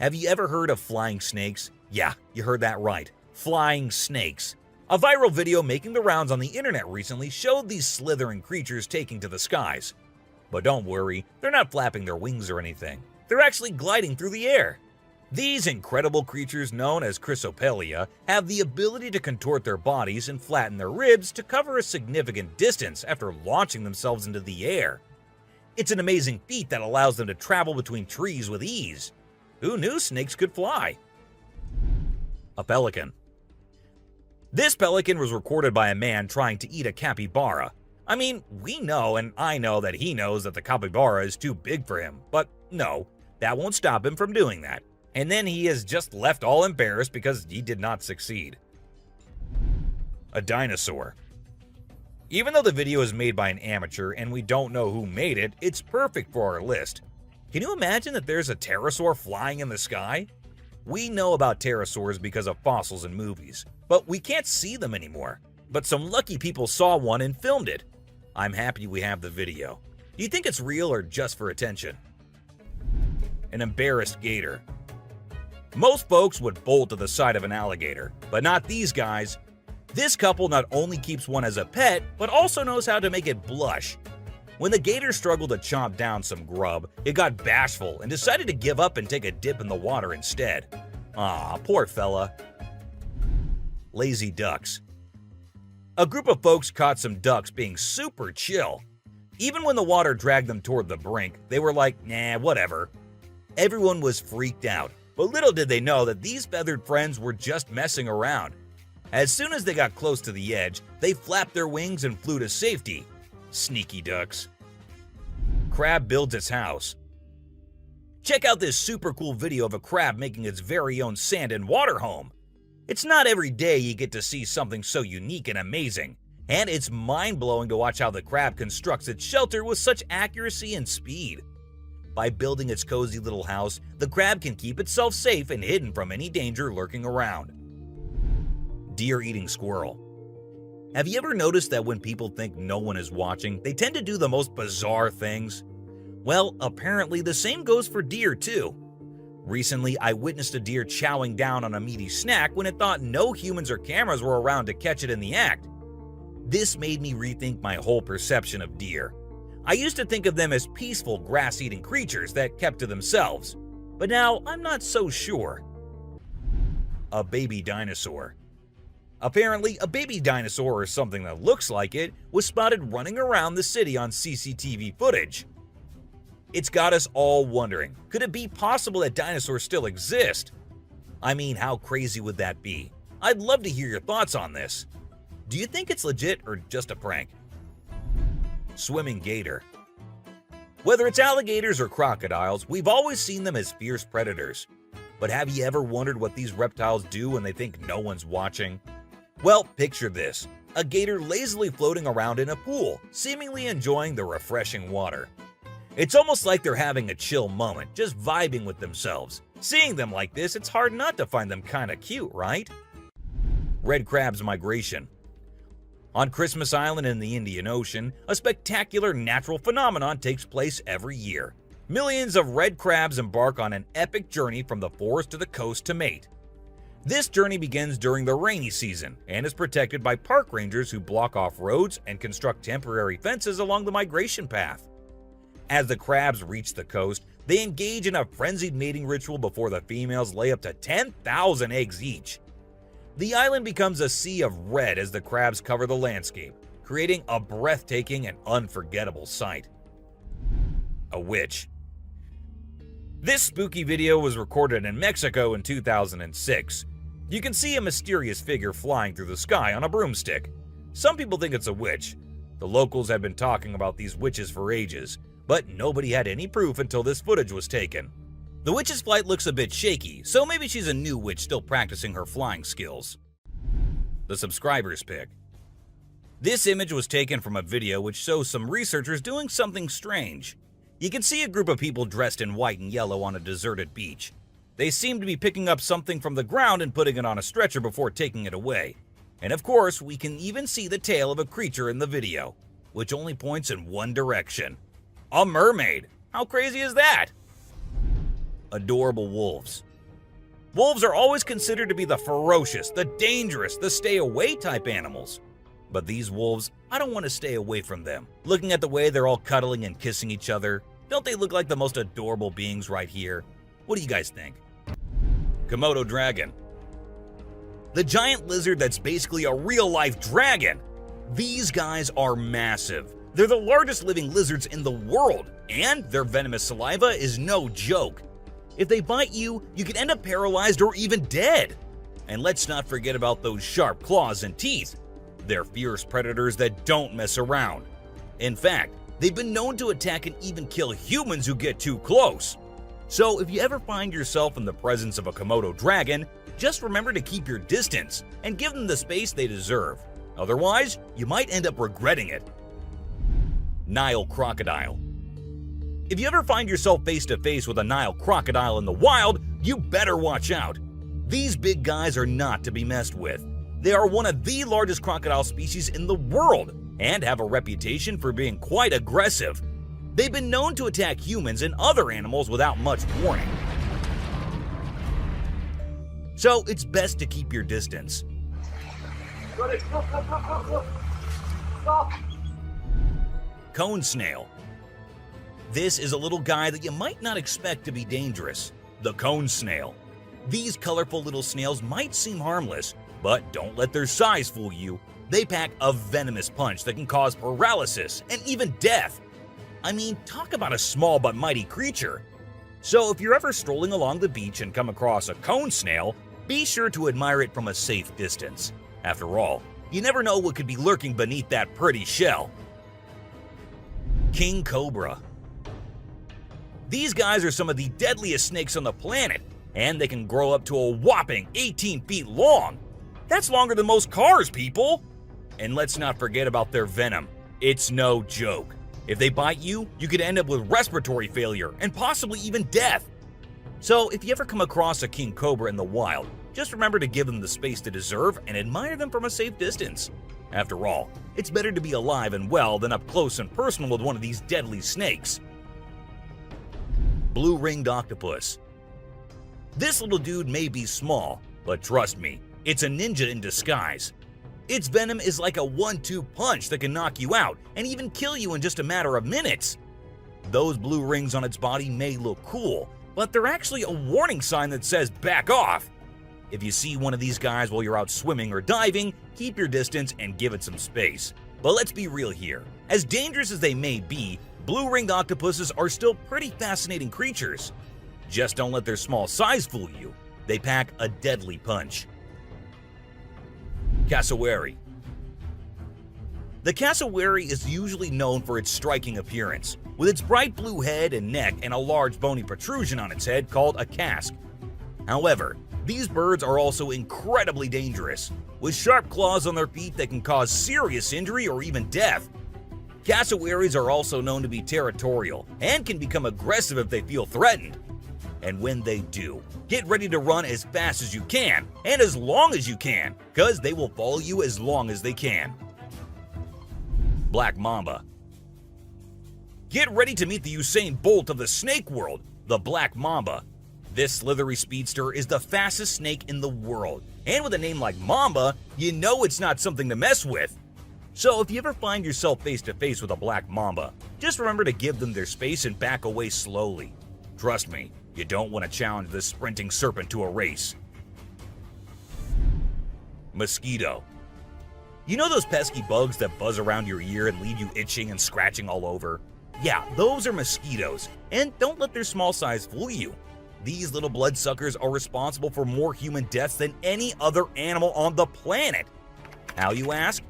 Have you ever heard of flying snakes? Yeah, you heard that right. Flying snakes. A viral video making the rounds on the internet recently showed these slithering creatures taking to the skies. But don't worry, they're not flapping their wings or anything. They're actually gliding through the air. These incredible creatures, known as Chrysopelia, have the ability to contort their bodies and flatten their ribs to cover a significant distance after launching themselves into the air. It's an amazing feat that allows them to travel between trees with ease. Who knew snakes could fly? A pelican. This pelican was recorded by a man trying to eat a capybara. I mean, we know and I know that he knows that the capybara is too big for him, but no, that won't stop him from doing that. And then he is just left all embarrassed because he did not succeed. A dinosaur. Even though the video is made by an amateur and we don't know who made it, it's perfect for our list. Can you imagine that there's a pterosaur flying in the sky? We know about pterosaurs because of fossils in movies, but we can't see them anymore. But some lucky people saw one and filmed it. I'm happy we have the video. Do you think it's real or just for attention? An embarrassed gator. Most folks would bolt to the side of an alligator, but not these guys. This couple not only keeps one as a pet, but also knows how to make it blush. When the gator struggled to chomp down some grub, it got bashful and decided to give up and take a dip in the water instead. Aw, poor fella. Lazy ducks. A group of folks caught some ducks being super chill. Even when the water dragged them toward the brink, they were like, nah, whatever. Everyone was freaked out, but little did they know that these feathered friends were just messing around. As soon as they got close to the edge, they flapped their wings and flew to safety. Sneaky ducks. Crab builds its house. Check out this super cool video of a crab making its very own sand and water home. It's not every day you get to see something so unique and amazing, and it's mind-blowing to watch how the crab constructs its shelter with such accuracy and speed. By building its cozy little house, the crab can keep itself safe and hidden from any danger lurking around. deer eating squirrel. Have you ever noticed that when people think no one is watching, they tend to do the most bizarre things? Well, apparently the same goes for deer too. Recently, I witnessed a deer chowing down on a meaty snack when it thought no humans or cameras were around to catch it in the act. This made me rethink my whole perception of deer. I used to think of them as peaceful, grass-eating creatures that kept to themselves, but now I'm not so sure. A baby dinosaur. Apparently, a baby dinosaur, or something that looks like it, was spotted running around the city on CCTV footage. It's got us all wondering, could it be possible that dinosaurs still exist? I mean, how crazy would that be? I'd love to hear your thoughts on this. Do you think it's legit or just a prank? Swimming gator. Whether it's alligators or crocodiles, we've always seen them as fierce predators. But have you ever wondered what these reptiles do when they think no one's watching? Well, picture this. A gator lazily floating around in a pool, seemingly enjoying the refreshing water. It's almost like they're having a chill moment, just vibing with themselves. Seeing them like this, it's hard not to find them kinda cute, right? Red crab's migration. On Christmas Island in the Indian Ocean, a spectacular natural phenomenon takes place every year. Millions of red crabs embark on an epic journey from the forest to the coast to mate. This journey begins during the rainy season and is protected by park rangers who block off roads and construct temporary fences along the migration path. As the crabs reach the coast, they engage in a frenzied mating ritual before the females lay up to 10,000 eggs each. The island becomes a sea of red as the crabs cover the landscape, creating a breathtaking and unforgettable sight. A witch. This spooky video was recorded in Mexico in 2006. You can see a mysterious figure flying through the sky on a broomstick. Some people think it's a witch. The locals have been talking about these witches for ages, but nobody had any proof until this footage was taken. The witch's flight looks a bit shaky, so maybe she's a new witch still practicing her flying skills. The subscriber's pick. This image was taken from a video which shows some researchers doing something strange. You can see a group of people dressed in white and yellow on a deserted beach. They seem to be picking up something from the ground and putting it on a stretcher before taking it away. And of course, we can even see the tail of a creature in the video, which only points in one direction. A mermaid! How crazy is that? Adorable wolves. Wolves are always considered to be the ferocious, the dangerous, the stay-away type animals. But these wolves, I don't want to stay away from them. Looking at the way they're all cuddling and kissing each other, don't they look like the most adorable beings right here? What do you guys think? Komodo dragon. The giant lizard that's basically a real-life dragon. These guys are massive. They're the largest living lizards in the world, and their venomous saliva is no joke. If they bite you, you can end up paralyzed or even dead. And let's not forget about those sharp claws and teeth. They're fierce predators that don't mess around. In fact, they've been known to attack and even kill humans who get too close. So if you ever find yourself in the presence of a Komodo dragon, just remember to keep your distance and give them the space they deserve. Otherwise, you might end up regretting it. Nile crocodile. If you ever find yourself face to face with a Nile crocodile in the wild, you better watch out. These big guys are not to be messed with. They are one of the largest crocodile species in the world and have a reputation for being quite aggressive. They've been known to attack humans and other animals without much warning. So it's best to keep your distance. Cone snail. This is a little guy that you might not expect to be dangerous. The cone snail. These colorful little snails might seem harmless, but don't let their size fool you. They pack a venomous punch that can cause paralysis and even death. I mean, talk about a small but mighty creature. So if you're ever strolling along the beach and come across a cone snail, be sure to admire it from a safe distance. After all, you never know what could be lurking beneath that pretty shell. King cobra. These guys are some of the deadliest snakes on the planet, and they can grow up to a whopping 18 feet long. That's longer than most cars, people! And let's not forget about their venom. It's no joke. If they bite you, you could end up with respiratory failure and possibly even death. So if you ever come across a king cobra in the wild, Just remember to give them the space they deserve and admire them from a safe distance. After all, it's better to be alive and well than up close and personal with one of these deadly snakes. Blue-ringed octopus. This little dude may be small, but trust me, it's a ninja in disguise. Its venom is like a 1-2 punch that can knock you out and even kill you in just a matter of minutes. Those blue rings on its body may look cool, but they're actually a warning sign that says back off. If you see one of these guys while you're out swimming or diving, keep your distance and give it some space. But let's be real here. As dangerous as they may be, blue-ringed octopuses are still pretty fascinating creatures. Just don't let their small size fool you. They pack a deadly punch. Cassowary. The cassowary is usually known for its striking appearance, with its bright blue head and neck and a large bony protrusion on its head called a casque. However, these birds are also incredibly dangerous, with sharp claws on their feet that can cause serious injury or even death. Cassowaries are also known to be territorial and can become aggressive if they feel threatened. And when they do, get ready to run as fast as you can and as long as you can, because they will follow you as long as they can. Black mamba. Get ready to meet the Usain Bolt of the snake world, the black mamba. This slithery speedster is the fastest snake in the world, and with a name like Mamba, you know it's not something to mess with. So if you ever find yourself face to face with a black mamba, just remember to give them their space and back away slowly. Trust me, you don't want to challenge this sprinting serpent to a race. Mosquito. You know those pesky bugs that buzz around your ear and leave you itching and scratching all over? Yeah, those are mosquitoes, and don't let their small size fool you. These little bloodsuckers are responsible for more human deaths than any other animal on the planet. How, you ask?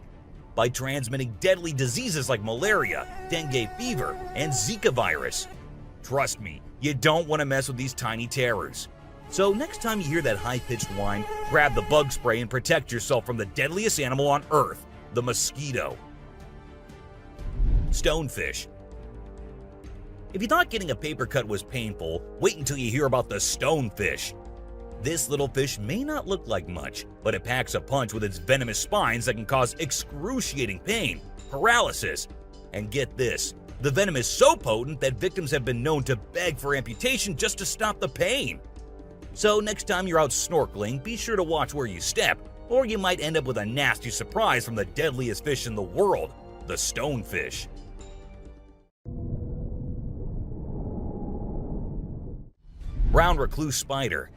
By transmitting deadly diseases like malaria, dengue fever, and Zika virus. Trust me, you don't want to mess with these tiny terrors. So next time you hear that high-pitched whine, grab the bug spray and protect yourself from the deadliest animal on Earth, the mosquito. Stonefish. If you thought getting a paper cut was painful, wait until you hear about the stonefish. This little fish may not look like much, but it packs a punch with its venomous spines that can cause excruciating pain, paralysis, and get this, the venom is so potent that victims have been known to beg for amputation just to stop the pain. So next time you're out snorkeling, be sure to watch where you step, or you might end up with a nasty surprise from the deadliest fish in the world, the stonefish. Brown recluse spider.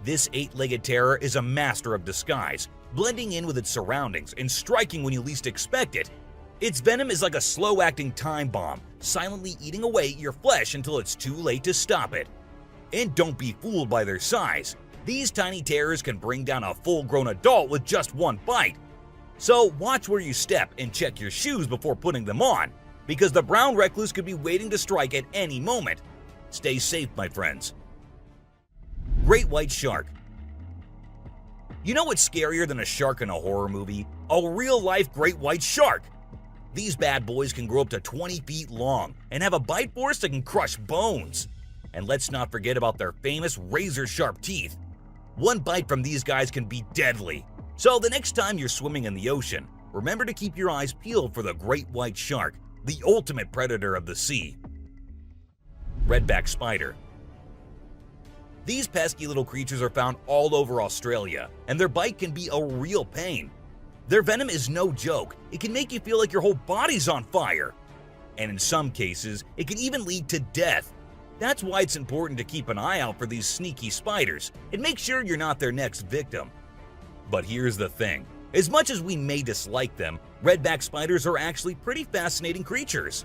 This 8-legged terror is a master of disguise, blending in with its surroundings and striking when you least expect it. Its venom is like a slow-acting time bomb, silently eating away at your flesh until it's too late to stop it. And don't be fooled by their size. These tiny terrors can bring down a full-grown adult with just one bite. So watch where you step and check your shoes before putting them on, because the brown recluse could be waiting to strike at any moment. Stay safe, my friends. Great white shark. You know what's scarier than a shark in a horror movie? A real-life great white shark. These bad boys can grow up to 20 feet long and have a bite force that can crush bones. And let's not forget about their famous razor-sharp teeth. One bite from these guys can be deadly. So the next time you're swimming in the ocean, remember to keep your eyes peeled for the great white shark, the ultimate predator of the sea. Redback spider. These pesky little creatures are found all over Australia, and their bite can be a real pain. Their venom is no joke. It can make you feel like your whole body's on fire. And in some cases, it can even lead to death. That's why it's important to keep an eye out for these sneaky spiders and make sure you're not their next victim. But here's the thing. As much as we may dislike them, redback spiders are actually pretty fascinating creatures.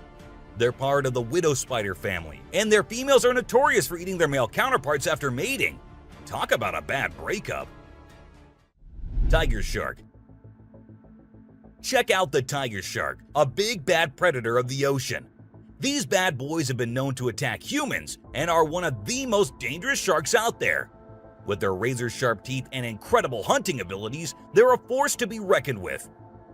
They're part of the widow spider family, and their females are notorious for eating their male counterparts after mating. Talk about a bad breakup. Tiger shark. Check out the tiger shark, a big bad predator of the ocean. These bad boys have been known to attack humans and are one of the most dangerous sharks out there. With their razor-sharp teeth and incredible hunting abilities, they're a force to be reckoned with.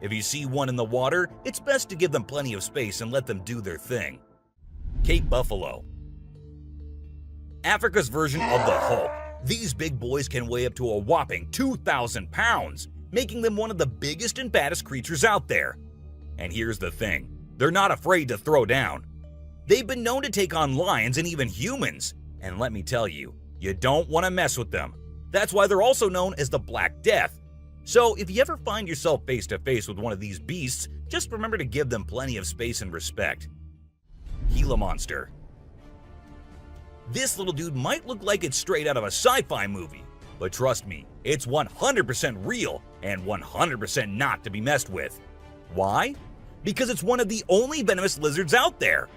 If you see one in the water, it's best to give them plenty of space and let them do their thing. Cape buffalo. Africa's version of the Hulk. These big boys can weigh up to a whopping 2,000 pounds, making them one of the biggest and baddest creatures out there. And here's the thing, they're not afraid to throw down. They've been known to take on lions and even humans, and let me tell you, you don't want to mess with them. That's why they're also known as the Black Death. So if you ever find yourself face to face with one of these beasts, just remember to give them plenty of space and respect. Gila monster. This little dude might look like it's straight out of a sci-fi movie, but trust me, it's 100% real and 100% not to be messed with. Why? Because it's one of the only venomous lizards out there.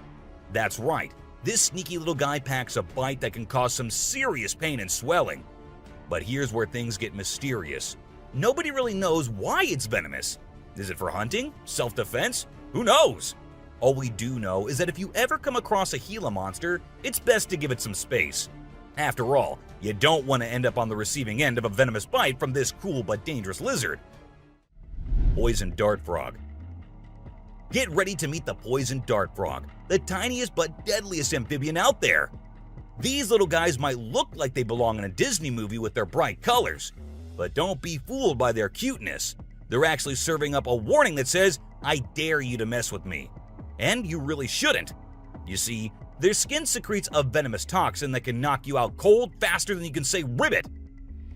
That's right, this sneaky little guy packs a bite that can cause some serious pain and swelling. But here's where things get mysterious. Nobody really knows why it's venomous. Is it for hunting? Self-defense? Who knows? All we do know is that if you ever come across a Gila monster, it's best to give it some space. After all, you don't want to end up on the receiving end of a venomous bite from this cool but dangerous lizard. Poison dart frog. Get ready to meet the poison dart frog, the tiniest but deadliest amphibian out there. These little guys might look like they belong in a Disney movie with their bright colors, but don't be fooled by their cuteness. They're actually serving up a warning that says, "I dare you to mess with me." And you really shouldn't. You see, their skin secretes a venomous toxin that can knock you out cold faster than you can say ribbit.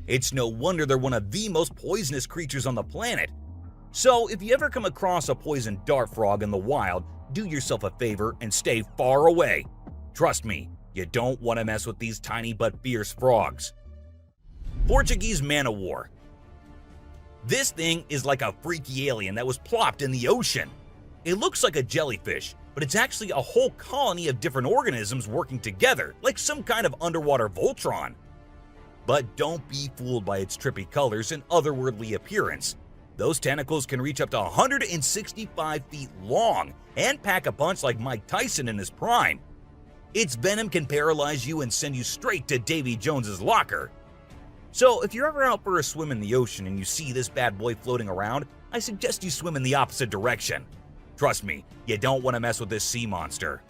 It's no wonder they're one of the most poisonous creatures on the planet. So if you ever come across a poison dart frog in the wild, do yourself a favor and stay far away. Trust me, you don't want to mess with these tiny but fierce frogs. Portuguese man-o'-war. This thing is like a freaky alien that was plopped in the ocean. It looks like a jellyfish, but it's actually a whole colony of different organisms working together, like some kind of underwater Voltron. But don't be fooled by its trippy colors and otherworldly appearance. Those tentacles can reach up to 165 feet long and pack a punch like Mike Tyson in his prime. Its venom can paralyze you and send you straight to Davy Jones's locker. So if you're ever out for a swim in the ocean and you see this bad boy floating around, I suggest you swim in the opposite direction. Trust me, you don't want to mess with this sea monster.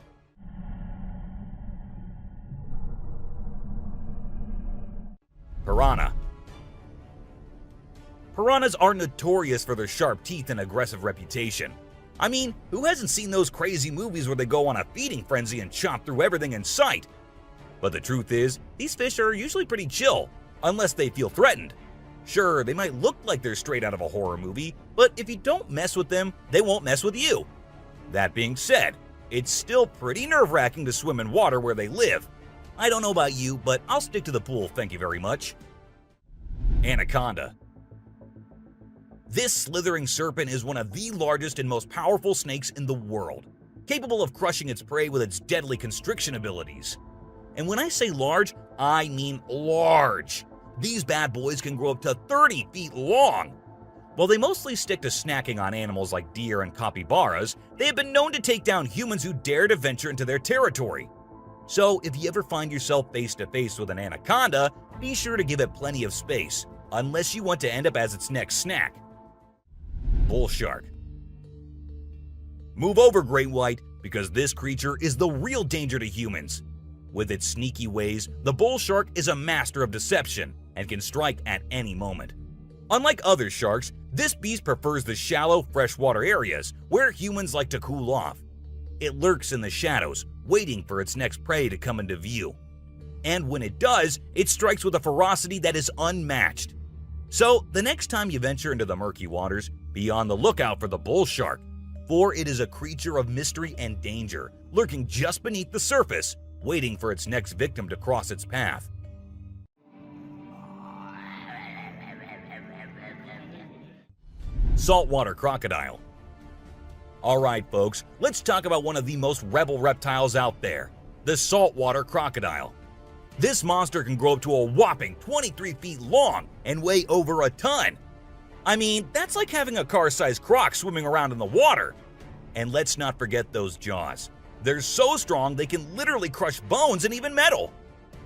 Piranha. Piranhas are notorious for their sharp teeth and aggressive reputation. I mean, who hasn't seen those crazy movies where they go on a feeding frenzy and chomp through everything in sight? But the truth is, these fish are usually pretty chill, unless they feel threatened. Sure, they might look like they're straight out of a horror movie, but if you don't mess with them, they won't mess with you. That being said, it's still pretty nerve-wracking to swim in water where they live. I don't know about you, but I'll stick to the pool, thank you very much. Anaconda. This slithering serpent is one of the largest and most powerful snakes in the world, capable of crushing its prey with its deadly constriction abilities. And when I say large, I mean large. These bad boys can grow up to 30 feet long. While they mostly stick to snacking on animals like deer and capybaras, they have been known to take down humans who dare to venture into their territory. So if you ever find yourself face to face with an anaconda, be sure to give it plenty of space, unless you want to end up as its next snack. Bull shark. Move over, great white, because this creature is the real danger to humans. With its sneaky ways, the bull shark is a master of deception and can strike at any moment. Unlike other sharks, this beast prefers the shallow, freshwater areas where humans like to cool off. It lurks in the shadows, waiting for its next prey to come into view. And when it does, it strikes with a ferocity that is unmatched. So, the next time you venture into the murky waters, be on the lookout for the bull shark, for it is a creature of mystery and danger, lurking just beneath the surface, waiting for its next victim to cross its path. Saltwater crocodile. Alright folks, let's talk about one of the most rebel reptiles out there, the saltwater crocodile. This monster can grow up to a whopping 23 feet long and weigh over a ton. I mean, that's like having a car-sized croc swimming around in the water. And let's not forget those jaws. They're so strong they can literally crush bones and even metal.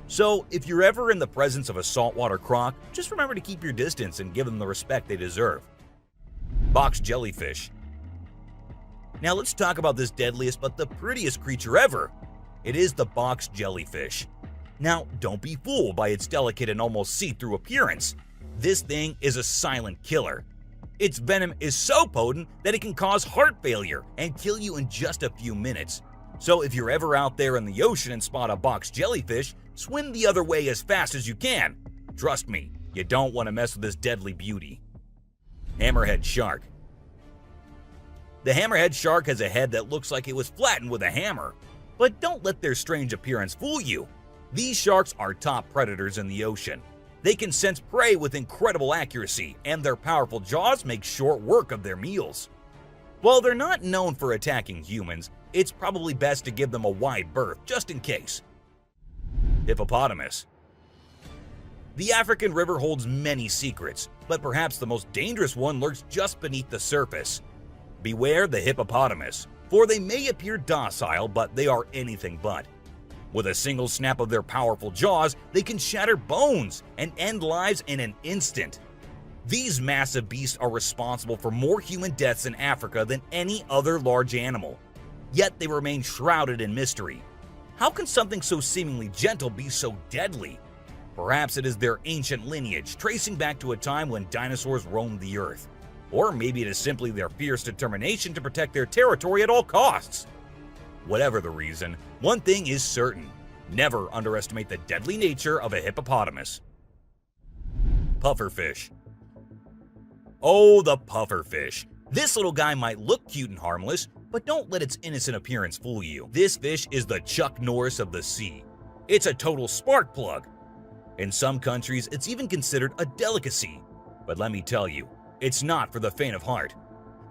So if you're ever in the presence of a saltwater croc, just remember to keep your distance and give them the respect they deserve. Box jellyfish. Now let's talk about this deadliest but the prettiest creature ever. It is the box jellyfish. Now, don't be fooled by its delicate and almost see-through appearance. This thing is a silent killer. Its venom is so potent that it can cause heart failure and kill you in just a few minutes. So if you're ever out there in the ocean and spot a box jellyfish, swim the other way as fast as you can. Trust me, you don't want to mess with this deadly beauty. Hammerhead shark. The hammerhead shark has a head that looks like it was flattened with a hammer. But don't let their strange appearance fool you. These sharks are top predators in the ocean. They can sense prey with incredible accuracy, and their powerful jaws make short work of their meals. While they're not known for attacking humans, it's probably best to give them a wide berth just in case. Hippopotamus. The African river holds many secrets, but perhaps the most dangerous one lurks just beneath the surface. Beware the hippopotamus, for they may appear docile, but they are anything but. With a single snap of their powerful jaws, they can shatter bones and end lives in an instant. These massive beasts are responsible for more human deaths in Africa than any other large animal. Yet they remain shrouded in mystery. How can something so seemingly gentle be so deadly? Perhaps it is their ancient lineage, tracing back to a time when dinosaurs roamed the earth. Or maybe it is simply their fierce determination to protect their territory at all costs. Whatever the reason, one thing is certain: never underestimate the deadly nature of a hippopotamus. Pufferfish. Oh, the pufferfish. This little guy might look cute and harmless, but don't let its innocent appearance fool you. This fish is the Chuck Norris of the sea. It's a total spark plug. In some countries, it's even considered a delicacy. But let me tell you, it's not for the faint of heart.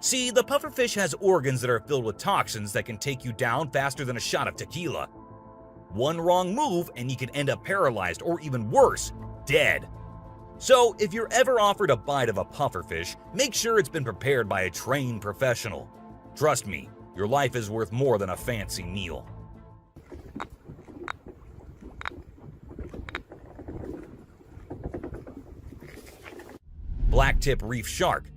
See, the pufferfish has organs that are filled with toxins that can take you down faster than a shot of tequila. One wrong move and you can end up paralyzed, or even worse, dead. So if you're ever offered a bite of a pufferfish, make sure it's been prepared by a trained professional. Trust me, your life is worth more than a fancy meal. Blacktip reef shark.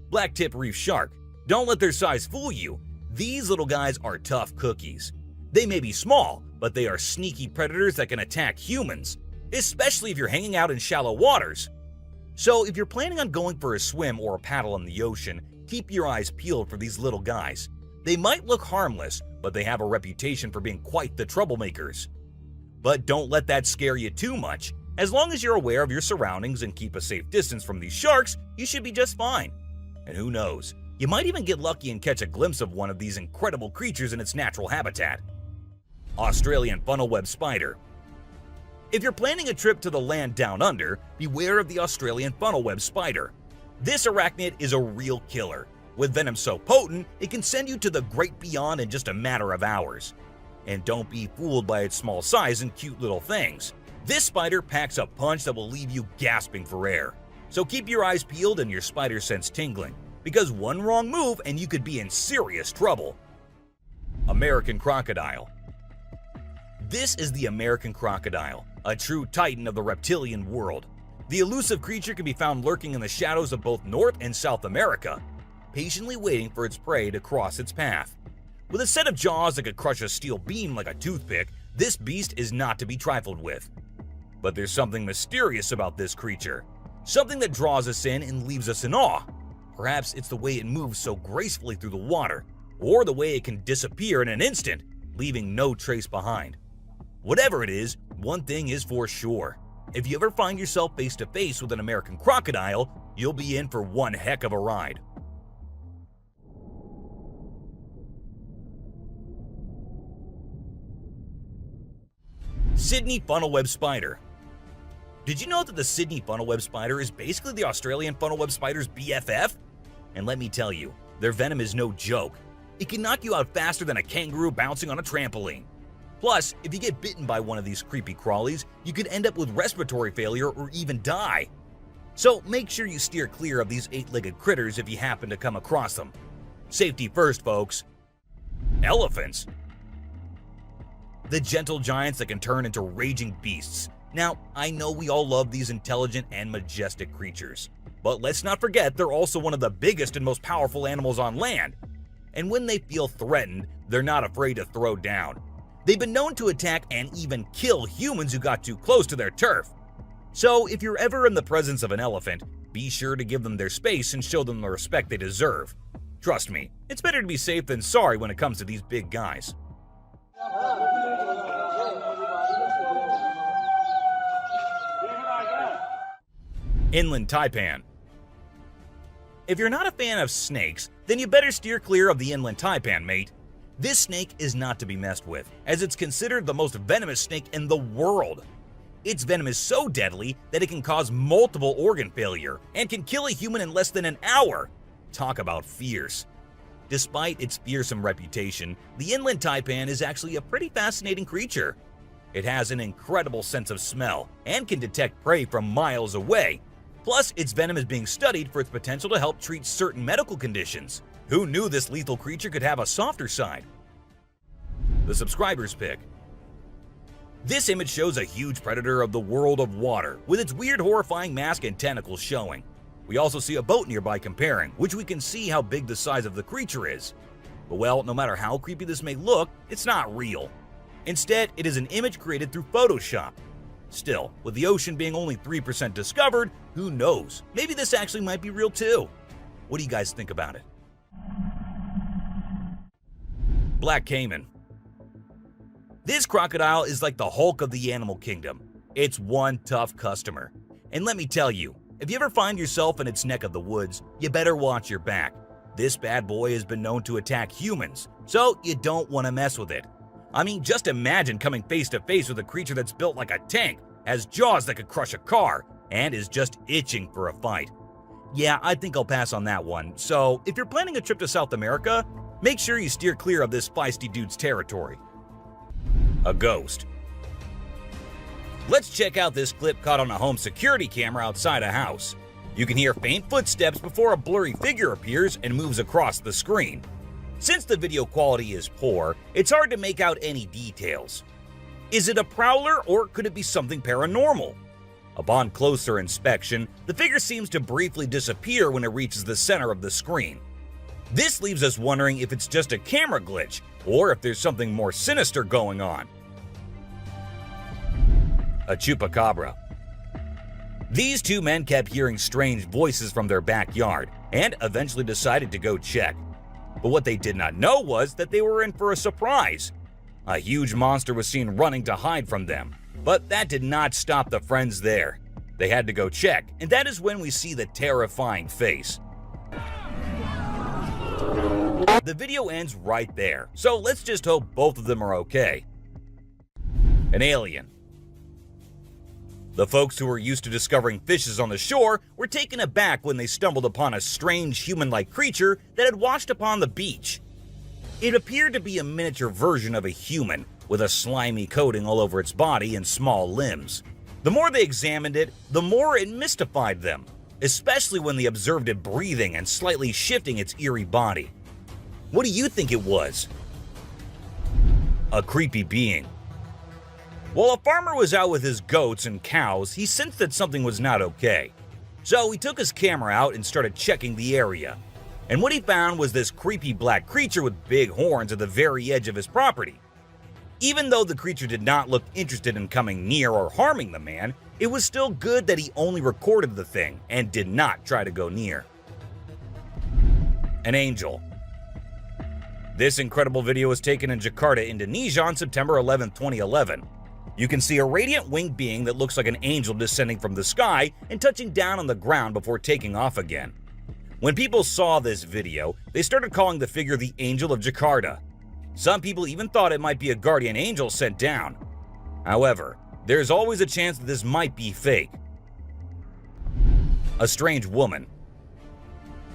Blacktip reef shark. Don't let their size fool you. These little guys are tough cookies. They may be small, but they are sneaky predators that can attack humans, especially if you're hanging out in shallow waters. So if you're planning on going for a swim or a paddle in the ocean, keep your eyes peeled for these little guys. They might look harmless, but they have a reputation for being quite the troublemakers. But don't let that scare you too much. As long as you're aware of your surroundings and keep a safe distance from these sharks, you should be just fine. And who knows, you might even get lucky and catch a glimpse of one of these incredible creatures in its natural habitat. Australian funnel-web spider. If you're planning a trip to the land down under, beware of the Australian funnel-web spider. This arachnid is a real killer. With venom so potent, it can send you to the great beyond in just a matter of hours. And don't be fooled by its small size and cute little things. This spider packs a punch that will leave you gasping for air. So keep your eyes peeled and your spider sense tingling, because one wrong move and you could be in serious trouble. American crocodile. This is the American crocodile, a true titan of the reptilian world. The elusive creature can be found lurking in the shadows of both North and South America, patiently waiting for its prey to cross its path. With a set of jaws that could crush a steel beam like a toothpick, this beast is not to be trifled with. But there's something mysterious about this creature, something that draws us in and leaves us in awe. Perhaps it's the way it moves so gracefully through the water, or the way it can disappear in an instant, leaving no trace behind. Whatever it is, one thing is for sure. If you ever find yourself face to face with an American crocodile, you'll be in for one heck of a ride. Sydney funnel-web spider. Did you know that the Sydney funnel-web spider is basically the Australian funnel-web spider's BFF? And let me tell you, their venom is no joke. It can knock you out faster than a kangaroo bouncing on a trampoline. Plus, if you get bitten by one of these creepy crawlies, you could end up with respiratory failure or even die. So make sure you steer clear of these 8-legged critters if you happen to come across them. Safety first, folks. Elephants. The gentle giants that can turn into raging beasts. Now, I know we all love these intelligent and majestic creatures, but let's not forget they're also one of the biggest and most powerful animals on land. And when they feel threatened, they're not afraid to throw down. They've been known to attack and even kill humans who got too close to their turf. So if you're ever in the presence of an elephant, be sure to give them their space and show them the respect they deserve. Trust me, it's better to be safe than sorry when it comes to these big guys. Inland taipan. If you're not a fan of snakes, then you better steer clear of the inland taipan, mate. This snake is not to be messed with, as it's considered the most venomous snake in the world. Its venom is so deadly that it can cause multiple organ failure and can kill a human in less than an hour. Talk about fierce. Despite its fearsome reputation, the inland taipan is actually a pretty fascinating creature. It has an incredible sense of smell and can detect prey from miles away. Plus, its venom is being studied for its potential to help treat certain medical conditions. Who knew this lethal creature could have a softer side? The subscriber's pick. This image shows a huge predator of the world of water, with its weird horrifying mask and tentacles showing. We also see a boat nearby comparing, which we can see how big the size of the creature is. But well, no matter how creepy this may look, it's not real. Instead, it is an image created through Photoshop. Still, with the ocean being only 3% discovered, who knows? Maybe this actually might be real too. What do you guys think about it? Black caiman. This crocodile is like the Hulk of the animal kingdom. It's one tough customer. And let me tell you, if you ever find yourself in its neck of the woods, you better watch your back. This bad boy has been known to attack humans, so you don't want to mess with it. I mean, just imagine coming face to face with a creature that's built like a tank, has jaws that could crush a car, and is just itching for a fight. Yeah, I think I'll pass on that one. So, if you're planning a trip to South America, make sure you steer clear of this feisty dude's territory. A ghost. Let's check out this clip caught on a home security camera outside a house. You can hear faint footsteps before a blurry figure appears and moves across the screen. Since the video quality is poor, it's hard to make out any details. Is it a prowler or could it be something paranormal? Upon closer inspection, the figure seems to briefly disappear when it reaches the center of the screen. This leaves us wondering if it's just a camera glitch or if there's something more sinister going on. A chupacabra. These two men kept hearing strange voices from their backyard and eventually decided to go check. But what they did not know was that they were in for a surprise. A huge monster was seen running to hide from them, but that did not stop the friends there. They had to go check, and that is when we see the terrifying face. The video ends right there, so let's just hope both of them are okay. An alien. The folks who were used to discovering fishes on the shore were taken aback when they stumbled upon a strange human-like creature that had washed upon the beach. It appeared to be a miniature version of a human, with a slimy coating all over its body and small limbs. The more they examined it, the more it mystified them, especially when they observed it breathing and slightly shifting its eerie body. What do you think it was? A creepy being. While a farmer was out with his goats and cows, he sensed that something was not okay. So he took his camera out and started checking the area. And what he found was this creepy black creature with big horns at the very edge of his property. Even though the creature did not look interested in coming near or harming the man, it was still good that he only recorded the thing and did not try to go near. An angel. This incredible video was taken in Jakarta, Indonesia on September 11, 2011. You can see a radiant winged being that looks like an angel descending from the sky and touching down on the ground before taking off again. When people saw this video, they started calling the figure the Angel of Jakarta. Some people even thought it might be a guardian angel sent down. However, there's always a chance that this might be fake. A strange woman.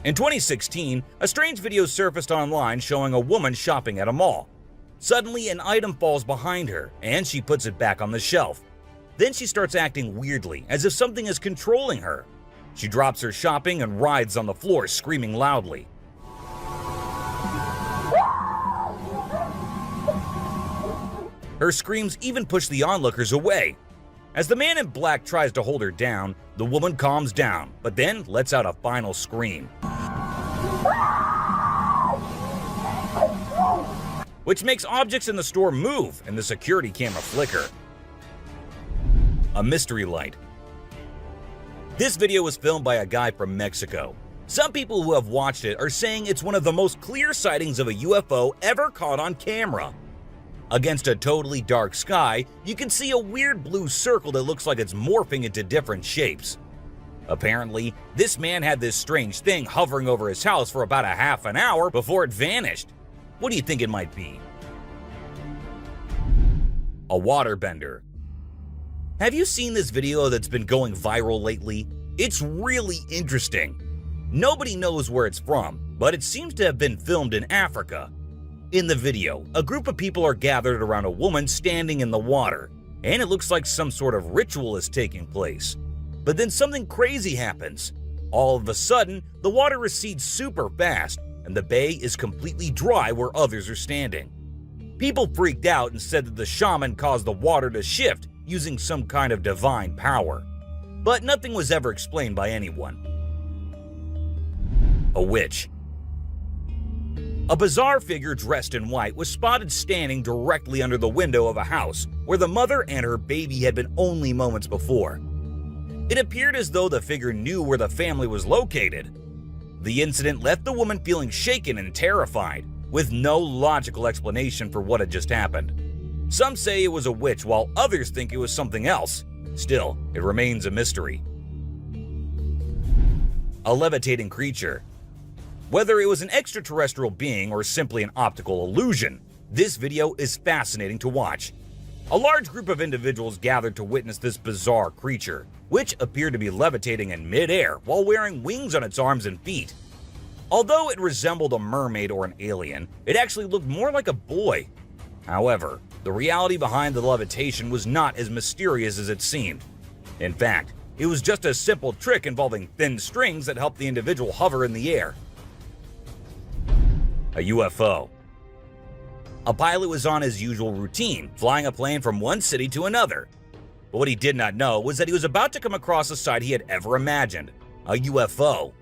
In 2016, a strange video surfaced online showing a woman shopping at a mall. Suddenly, an item falls behind her, and she puts it back on the shelf. Then she starts acting weirdly, as if something is controlling her. She drops her shopping and writhes on the floor, screaming loudly. Her screams even push the onlookers away. As the man in black tries to hold her down, the woman calms down, but then lets out a final scream. which makes objects in the store move and the security camera flicker. A mystery light. This video was filmed by a guy from Mexico. Some people who have watched it are saying it's one of the most clear sightings of a UFO ever caught on camera. Against a totally dark sky, you can see a weird blue circle that looks like it's morphing into different shapes. Apparently, this man had this strange thing hovering over his house for about a half an hour before it vanished. What do you think it might be? A waterbender. Have you seen this video that's been going viral lately? It's really interesting. Nobody knows where it's from, but it seems to have been filmed in Africa. In the video, a group of people are gathered around a woman standing in the water, and it looks like some sort of ritual is taking place. But then something crazy happens. All of a sudden, the water recedes super fast, and the bay is completely dry where others are standing. People freaked out and said that the shaman caused the water to shift using some kind of divine power. But nothing was ever explained by anyone. A witch. A bizarre figure dressed in white was spotted standing directly under the window of a house where the mother and her baby had been only moments before. It appeared as though the figure knew where the family was located. The incident left the woman feeling shaken and terrified, with no logical explanation for what had just happened. Some say it was a witch, while others think it was something else. Still, it remains a mystery. A levitating creature. Whether it was an extraterrestrial being or simply an optical illusion, this video is fascinating to watch. A large group of individuals gathered to witness this bizarre creature, which appeared to be levitating in mid-air while wearing wings on its arms and feet. Although it resembled a mermaid or an alien, it actually looked more like a boy. However, the reality behind the levitation was not as mysterious as it seemed. In fact, it was just a simple trick involving thin strings that helped the individual hover in the air. A UFO. A pilot was on his usual routine, flying a plane from one city to another. But what he did not know was that he was about to come across a sight he had ever imagined, a UFO.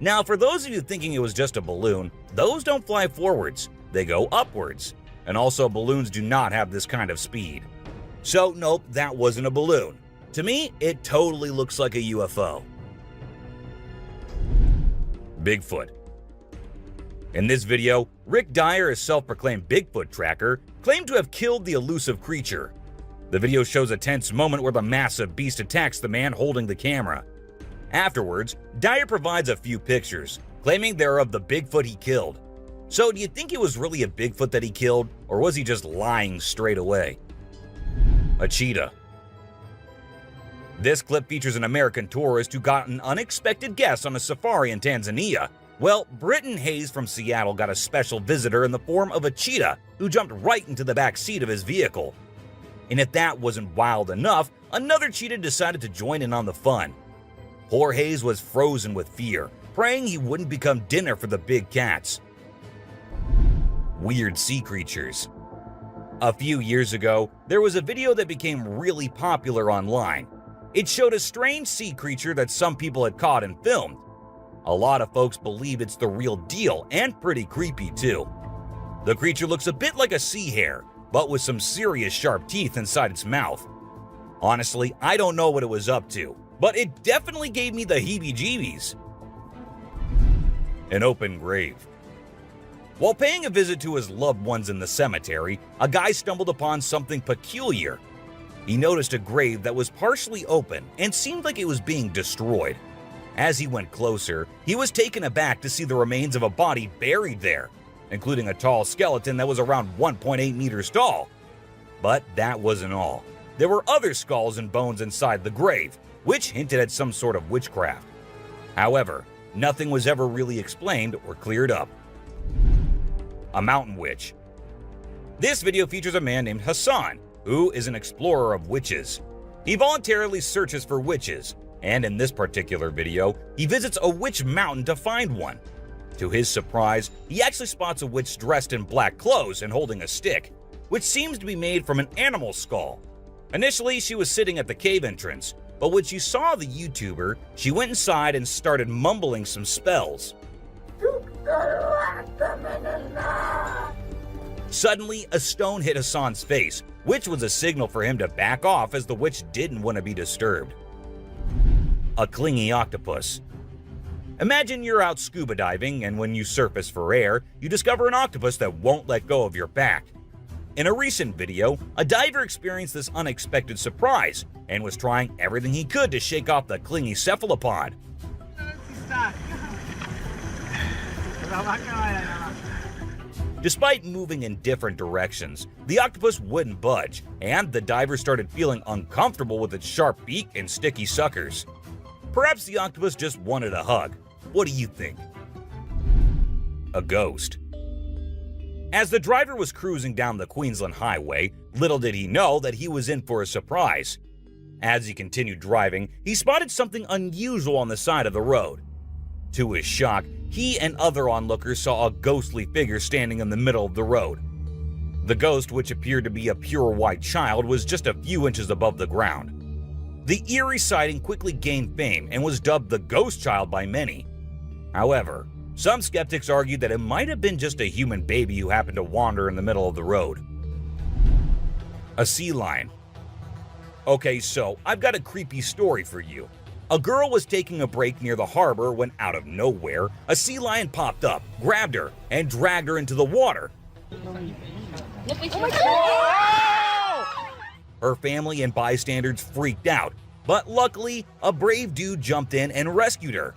Now, for those of you thinking it was just a balloon, those don't fly forwards, they go upwards. And also, balloons do not have this kind of speed. So nope, that wasn't a balloon. To me, it totally looks like a UFO. Bigfoot. In this video, Rick Dyer, a self-proclaimed Bigfoot tracker, claimed to have killed the elusive creature. The video shows a tense moment where the massive beast attacks the man holding the camera. Afterwards, Dyer provides a few pictures, claiming they're of the Bigfoot he killed. So do you think it was really a Bigfoot that he killed, or was he just lying straight away? A cheetah. This clip features an American tourist who got an unexpected guest on a safari in Tanzania. Well, Britton Hayes from Seattle got a special visitor in the form of a cheetah who jumped right into the back seat of his vehicle. And if that wasn't wild enough, another cheetah decided to join in on the fun. Poor Hayes was frozen with fear, praying he wouldn't become dinner for the big cats. Weird sea creatures. A few years ago, there was a video that became really popular online. It showed a strange sea creature that some people had caught and filmed. A lot of folks believe it's the real deal and pretty creepy too. The creature looks a bit like a sea hare, but with some serious sharp teeth inside its mouth. Honestly, I don't know what it was up to, but it definitely gave me the heebie-jeebies. An open grave. While paying a visit to his loved ones in the cemetery, a guy stumbled upon something peculiar. He noticed a grave that was partially open and seemed like it was being destroyed. As he went closer, he was taken aback to see the remains of a body buried there, including a tall skeleton that was around 1.8 meters tall. But that wasn't all. There were other skulls and bones inside the grave, which hinted at some sort of witchcraft. However, nothing was ever really explained or cleared up. A mountain witch. This video features a man named Hassan, who is an explorer of witches. He voluntarily searches for witches, and in this particular video, he visits a witch mountain to find one. To his surprise, he actually spots a witch dressed in black clothes and holding a stick, which seems to be made from an animal skull. Initially, she was sitting at the cave entrance, but when she saw the YouTuber, she went inside and started mumbling some spells. Suddenly, a stone hit Hassan's face, which was a signal for him to back off as the witch didn't want to be disturbed. A clingy octopus. Imagine you're out scuba diving, and when you surface for air, you discover an octopus that won't let go of your back. In a recent video, a diver experienced this unexpected surprise and was trying everything he could to shake off the clingy cephalopod. Despite moving in different directions, the octopus wouldn't budge, and the diver started feeling uncomfortable with its sharp beak and sticky suckers. Perhaps the octopus just wanted a hug. What do you think? A ghost. As the driver was cruising down the Queensland Highway, little did he know that he was in for a surprise. As he continued driving, he spotted something unusual on the side of the road. To his shock, he and other onlookers saw a ghostly figure standing in the middle of the road. The ghost, which appeared to be a pure white child, was just a few inches above the ground. The eerie sighting quickly gained fame and was dubbed the Ghost Child by many. However, some skeptics argued that it might have been just a human baby who happened to wander in the middle of the road. A sea lion. Okay, so I've got a creepy story for you. A girl was taking a break near the harbor when, out of nowhere, a sea lion popped up, grabbed her, and dragged her into the water. Her family and bystanders freaked out, but luckily, a brave dude jumped in and rescued her.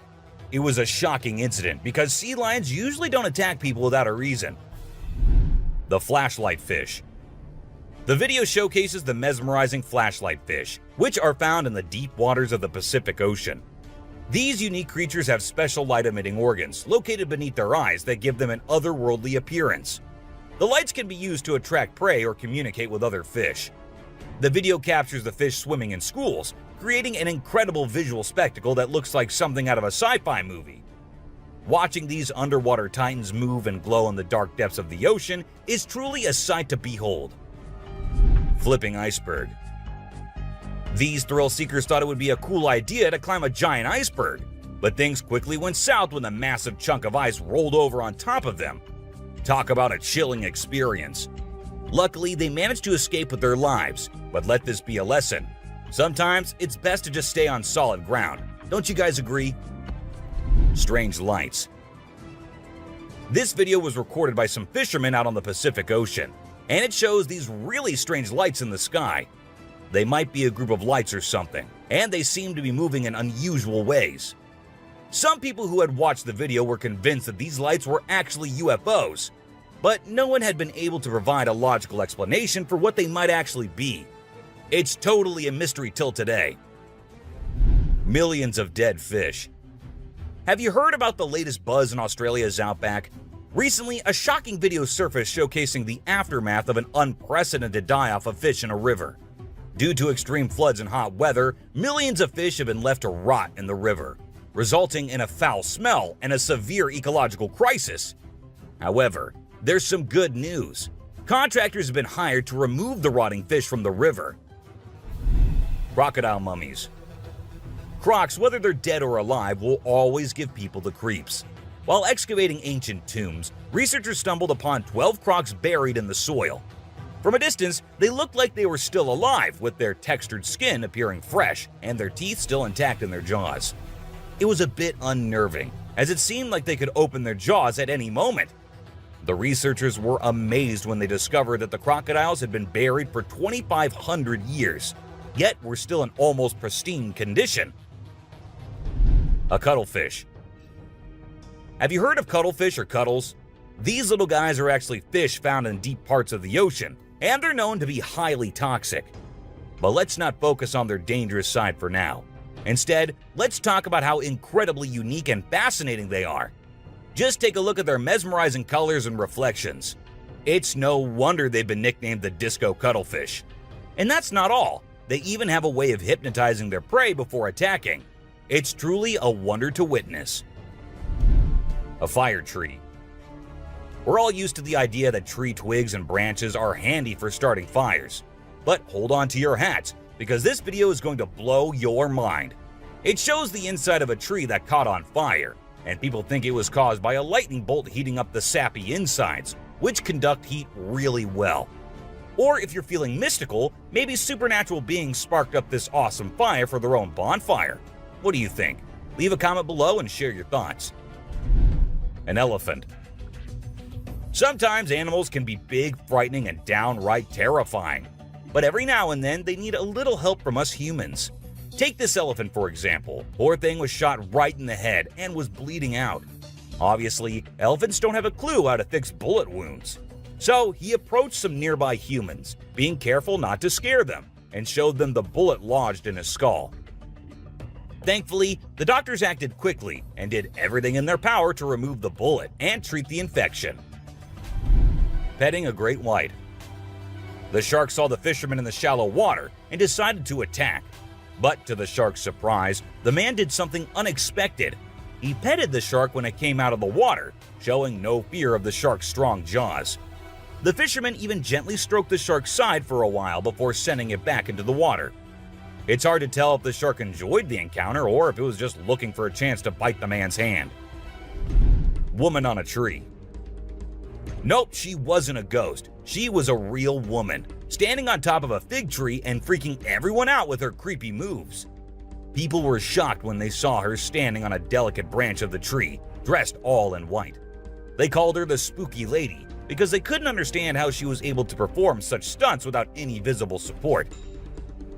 It was a shocking incident because sea lions usually don't attack people without a reason. The flashlight fish. The video showcases the mesmerizing flashlight fish, which are found in the deep waters of the Pacific Ocean. These unique creatures have special light-emitting organs located beneath their eyes that give them an otherworldly appearance. The lights can be used to attract prey or communicate with other fish. The video captures the fish swimming in schools, creating an incredible visual spectacle that looks like something out of a sci-fi movie. Watching these underwater titans move and glow in the dark depths of the ocean is truly a sight to behold. Flipping iceberg. These thrill seekers thought it would be a cool idea to climb a giant iceberg, but things quickly went south when a massive chunk of ice rolled over on top of them. Talk about a chilling experience. Luckily, they managed to escape with their lives, but let this be a lesson. Sometimes it's best to just stay on solid ground. Don't you guys agree? Strange lights. This video was recorded by some fishermen out on the Pacific Ocean, and it shows these really strange lights in the sky. They might be a group of lights or something, and they seem to be moving in unusual ways. Some people who had watched the video were convinced that these lights were actually UFOs, but no one had been able to provide a logical explanation for what they might actually be. It's totally a mystery till today. Millions of dead fish. Have you heard about the latest buzz in Australia's outback? Recently, a shocking video surfaced showcasing the aftermath of an unprecedented die-off of fish in a river. Due to extreme floods and hot weather, millions of fish have been left to rot in the river, resulting in a foul smell and a severe ecological crisis. However, there's some good news. Contractors have been hired to remove the rotting fish from the river. Crocodile mummies. Crocs, whether they're dead or alive, will always give people the creeps. While excavating ancient tombs, researchers stumbled upon 12 crocs buried in the soil. From a distance, they looked like they were still alive, with their textured skin appearing fresh and their teeth still intact in their jaws. It was a bit unnerving, as it seemed like they could open their jaws at any moment. The researchers were amazed when they discovered that the crocodiles had been buried for 2,500 years, yet were still in almost pristine condition. A cuttlefish. Have you heard of cuttlefish or cuttles? These little guys are actually fish found in deep parts of the ocean, and they're known to be highly toxic. But let's not focus on their dangerous side for now. Instead, let's talk about how incredibly unique and fascinating they are. Just take a look at their mesmerizing colors and reflections. It's no wonder they've been nicknamed the disco cuttlefish. And that's not all. They even have a way of hypnotizing their prey before attacking. It's truly a wonder to witness. A fire tree. We're all used to the idea that tree twigs and branches are handy for starting fires. But hold on to your hats, because this video is going to blow your mind. It shows the inside of a tree that caught on fire, and people think it was caused by a lightning bolt heating up the sappy insides, which conduct heat really well. Or if you're feeling mystical, maybe supernatural beings sparked up this awesome fire for their own bonfire. What do you think? Leave a comment below and share your thoughts. An elephant. Sometimes animals can be big, frightening, and downright terrifying. But every now and then, they need a little help from us humans. Take this elephant for example. Poor thing was shot right in the head and was bleeding out. Obviously, elephants don't have a clue how to fix bullet wounds. So he approached some nearby humans, being careful not to scare them, and showed them the bullet lodged in his skull. Thankfully, the doctors acted quickly and did everything in their power to remove the bullet and treat the infection. Petting a great white. The shark saw the fisherman in the shallow water and decided to attack. But to the shark's surprise, the man did something unexpected. He petted the shark when it came out of the water, showing no fear of the shark's strong jaws. The fisherman even gently stroked the shark's side for a while before sending it back into the water. It's hard to tell if the shark enjoyed the encounter or if it was just looking for a chance to bite the man's hand. Woman on a tree. Nope, she wasn't a ghost. She was a real woman, standing on top of a fig tree and freaking everyone out with her creepy moves. People were shocked when they saw her standing on a delicate branch of the tree, dressed all in white. They called her the Spooky Lady because they couldn't understand how she was able to perform such stunts without any visible support.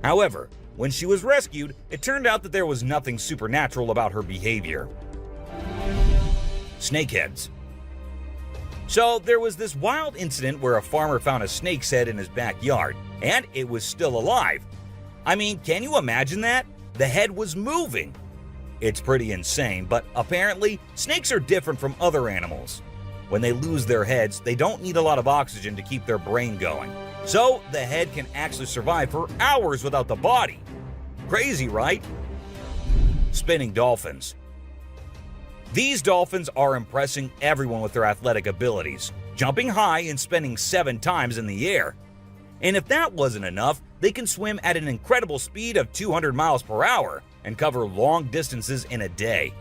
However, when she was rescued, it turned out that there was nothing supernatural about her behavior. Snakeheads. So there was this wild incident where a farmer found a snake's head in his backyard, and it was still alive. I mean, can you imagine that? The head was moving. It's pretty insane, but apparently snakes are different from other animals. When they lose their heads, they don't need a lot of oxygen to keep their brain going. So the head can actually survive for hours without the body. Crazy, right? Spinning dolphins. These dolphins are impressing everyone with their athletic abilities, jumping high and spinning 7 times in the air. And if that wasn't enough, they can swim at an incredible speed of 200 miles per hour and cover long distances in a day.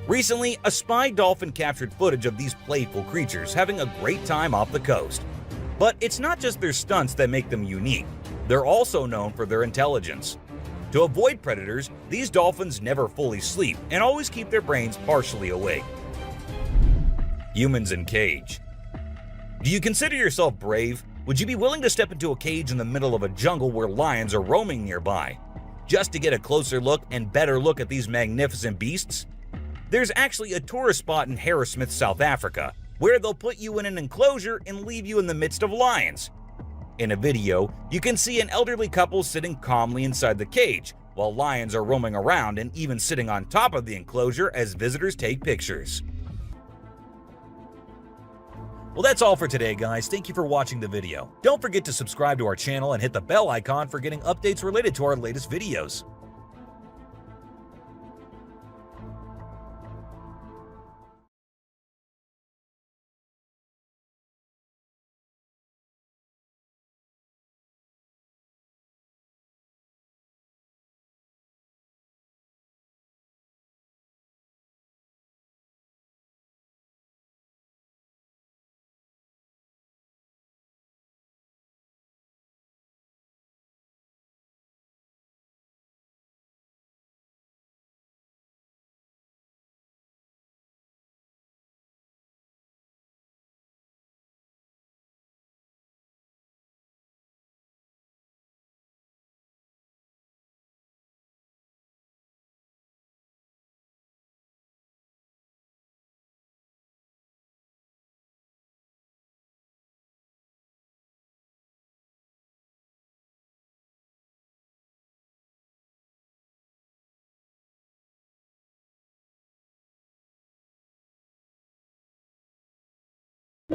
Recently, a spy dolphin captured footage of these playful creatures having a great time off the coast. But it's not just their stunts that make them unique. They're also known for their intelligence. To avoid predators, these dolphins never fully sleep and always keep their brains partially awake. Humans in cage. Do you consider yourself brave? Would you be willing to step into a cage in the middle of a jungle where lions are roaming nearby, just to get a closer look and better look at these magnificent beasts? There's actually a tourist spot in Harrismith, South Africa, where they'll put you in an enclosure and leave you in the midst of lions. In a video, you can see an elderly couple sitting calmly inside the cage, while lions are roaming around and even sitting on top of the enclosure as visitors take pictures. Well, that's all for today, guys. Thank you for watching the video. Don't forget to subscribe to our channel and hit the bell icon for getting updates related to our latest videos.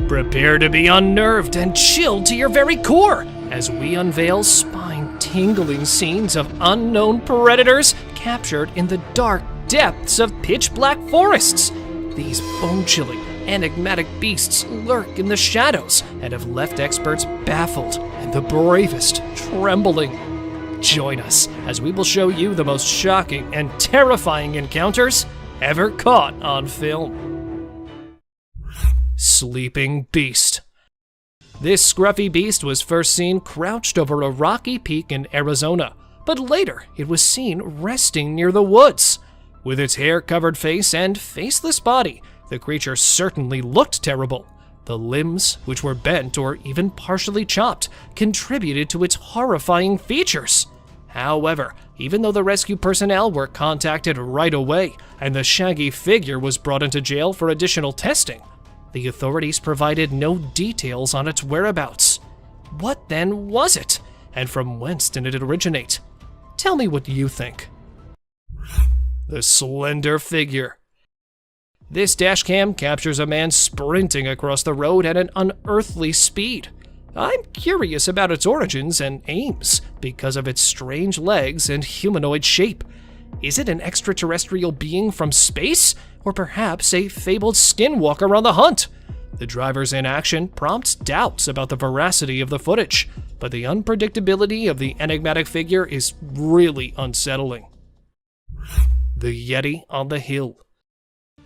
Prepare to be unnerved and chilled to your very core as we unveil spine-tingling scenes of unknown predators captured in the dark depths of pitch-black forests. These bone-chilling, enigmatic beasts lurk in the shadows and have left experts baffled and the bravest trembling. Join us as we will show you the most shocking and terrifying encounters ever caught on film. Sleeping Beast. This scruffy beast was first seen crouched over a rocky peak in Arizona, but later it was seen resting near the woods. With its hair-covered face and faceless body, the creature certainly looked terrible. The limbs, which were bent or even partially chopped, contributed to its horrifying features. However, even though the rescue personnel were contacted right away and the shaggy figure was brought into jail for additional testing, the authorities provided no details on its whereabouts. What then was it? And from whence did it originate? Tell me what you think. The slender figure. This dashcam captures a man sprinting across the road at an unearthly speed. I'm curious about its origins and aims because of its strange legs and humanoid shape. Is it an extraterrestrial being from space, or perhaps a fabled skinwalker on the hunt? The driver's inaction prompts doubts about the veracity of the footage, but the unpredictability of the enigmatic figure is really unsettling. The Yeti on the Hill.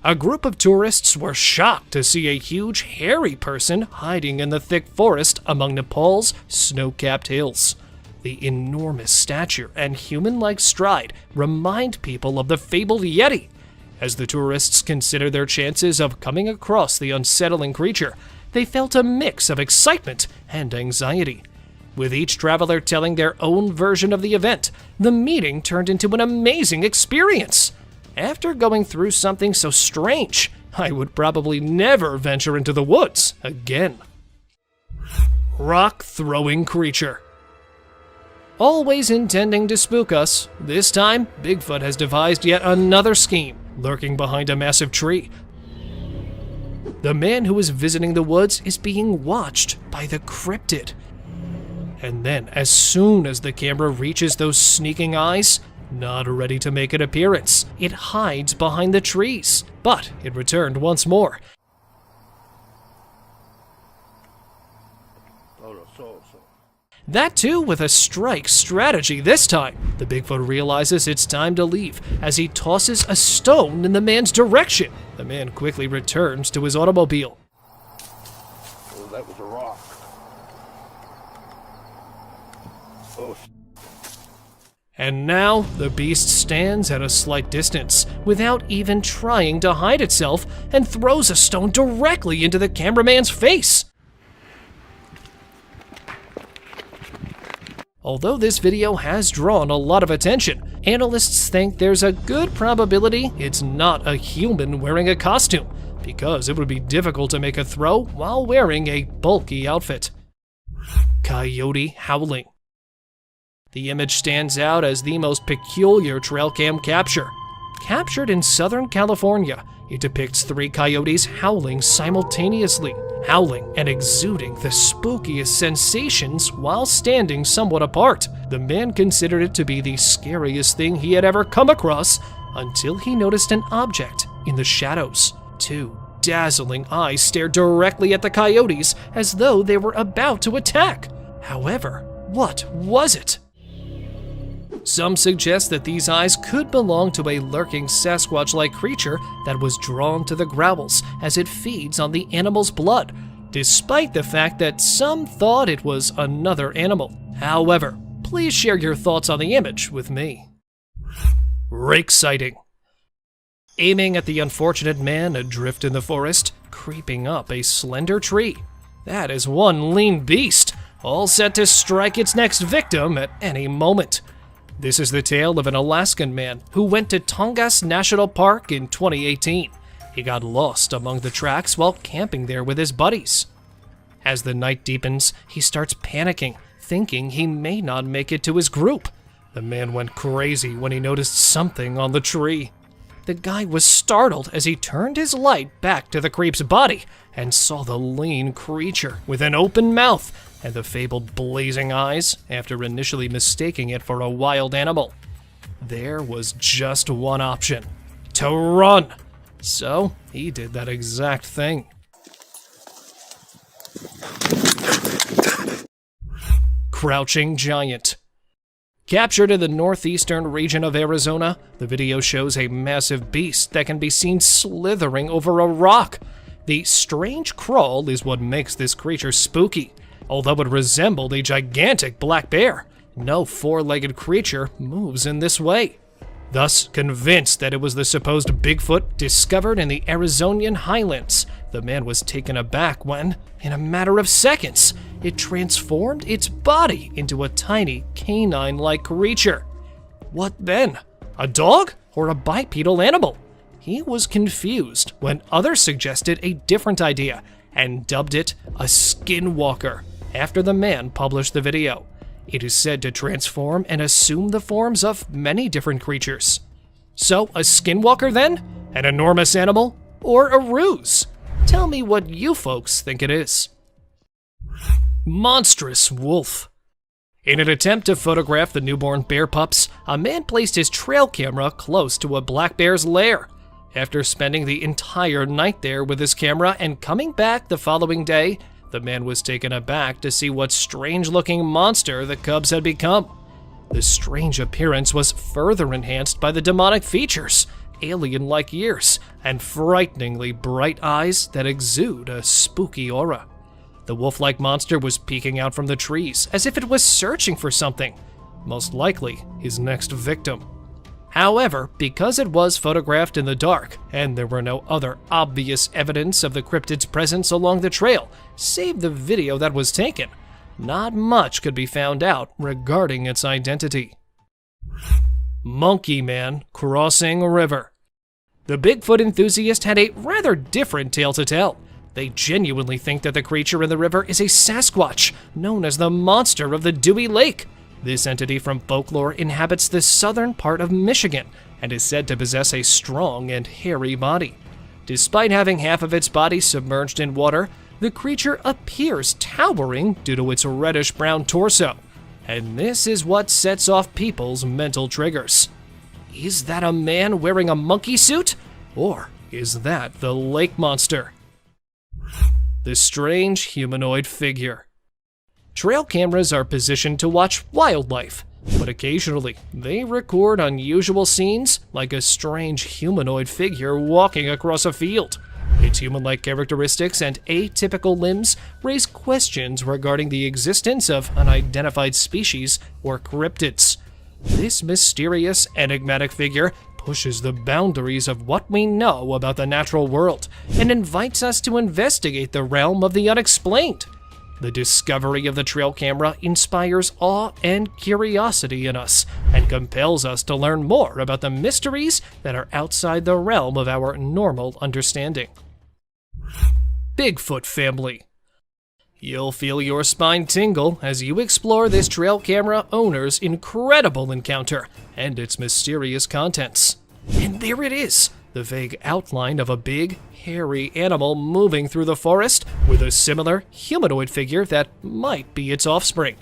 A group of tourists were shocked to see a huge, hairy person hiding in the thick forest among Nepal's snow-capped hills. The enormous stature and human-like stride remind people of the fabled Yeti. As the tourists considered their chances of coming across the unsettling creature, they felt a mix of excitement and anxiety. With each traveler telling their own version of the event, the meeting turned into an amazing experience. After going through something so strange, I would probably never venture into the woods again. Rock-throwing creature. Always intending to spook us, this time Bigfoot has devised yet another scheme, lurking behind a massive tree. The man who is visiting the woods is being watched by the cryptid. And then, as soon as the camera reaches those sneaking eyes, not ready to make an appearance, it hides behind the trees, but it returned once more. That too with a strike strategy this time. The Bigfoot realizes it's time to leave as he tosses a stone in the man's direction. The man quickly returns to his automobile. Oh, that was a rock. Oh. And now, the beast stands at a slight distance, without even trying to hide itself, and throws a stone directly into the cameraman's face. Although this video has drawn a lot of attention, analysts think there's a good probability it's not a human wearing a costume, because it would be difficult to make a throw while wearing a bulky outfit. Coyote howling. The image stands out as the most peculiar trail cam capture. Captured in Southern California, it depicts 3 coyotes howling simultaneously, howling and exuding the spookiest sensations while standing somewhat apart. The man considered it to be the scariest thing he had ever come across until he noticed an object in the shadows. 2 dazzling eyes stared directly at the coyotes as though they were about to attack. However, what was it? Some suggest that these eyes could belong to a lurking Sasquatch-like creature that was drawn to the growls as it feeds on the animal's blood, despite the fact that some thought it was another animal. However, please share your thoughts on the image with me. Rake sighting. Aiming at the unfortunate man adrift in the forest, creeping up a slender tree. That is one lean beast, all set to strike its next victim at any moment. This is the tale of an Alaskan man who went to Tongass National Park in 2018. He got lost among the tracks while camping there with his buddies. As the night deepens, he starts panicking, thinking he may not make it to his group. The man went crazy when he noticed something on the tree. The guy was startled as he turned his light back to the creep's body and saw the lean creature with an open mouth and the fabled blazing eyes after initially mistaking it for a wild animal. There was just one option: to run. So he did that exact thing. Crouching giant. Captured in the northeastern region of Arizona, the video shows a massive beast that can be seen slithering over a rock. The strange crawl is what makes this creature spooky. although it resembled a gigantic black bear. No four-legged creature moves in this way. Thus, convinced that it was the supposed Bigfoot discovered in the Arizonian highlands, the man was taken aback when, in a matter of seconds, it transformed its body into a tiny canine-like creature. What then? A dog or a bipedal animal? He was confused when others suggested a different idea and dubbed it a skinwalker after the man published the video. It is said to transform and assume the forms of many different creatures. So, a skinwalker then? An enormous animal? Or a ruse? Tell me what you folks think it is. Monstrous wolf. In an attempt to photograph the newborn bear pups, a man placed his trail camera close to a black bear's lair. After spending the entire night there with his camera and coming back the following day, the man was taken aback to see what strange-looking monster the cubs had become. The strange appearance was further enhanced by the demonic features, alien-like ears, and frighteningly bright eyes that exude a spooky aura. The wolf-like monster was peeking out from the trees as if it was searching for something, most likely his next victim. However, because it was photographed in the dark and there were no other obvious evidence of the cryptid's presence along the trail, save the video that was taken, not much could be found out regarding its identity. Monkey Man crossing a river. The Bigfoot enthusiast had a rather different tale to tell. They genuinely think that the creature in the river is a Sasquatch, known as the monster of the Dewey Lake. This entity from folklore inhabits the southern part of Michigan and is said to possess a strong and hairy body. Despite having half of its body submerged in water, the creature appears towering due to its reddish-brown torso, and this is what sets off people's mental triggers. Is that a man wearing a monkey suit? Or is that the lake monster? The strange humanoid figure. Trail cameras are positioned to watch wildlife, but occasionally they record unusual scenes like a strange humanoid figure walking across a field. Its human-like characteristics and atypical limbs raise questions regarding the existence of unidentified species or cryptids. This mysterious, enigmatic figure pushes the boundaries of what we know about the natural world and invites us to investigate the realm of the unexplained. The discovery of the trail camera inspires awe and curiosity in us and compels us to learn more about the mysteries that are outside the realm of our normal understanding. Bigfoot family. You'll feel your spine tingle as you explore this trail camera owner's incredible encounter and its mysterious contents. And there it is, the vague outline of a big, hairy animal moving through the forest with a similar humanoid figure that might be its offspring.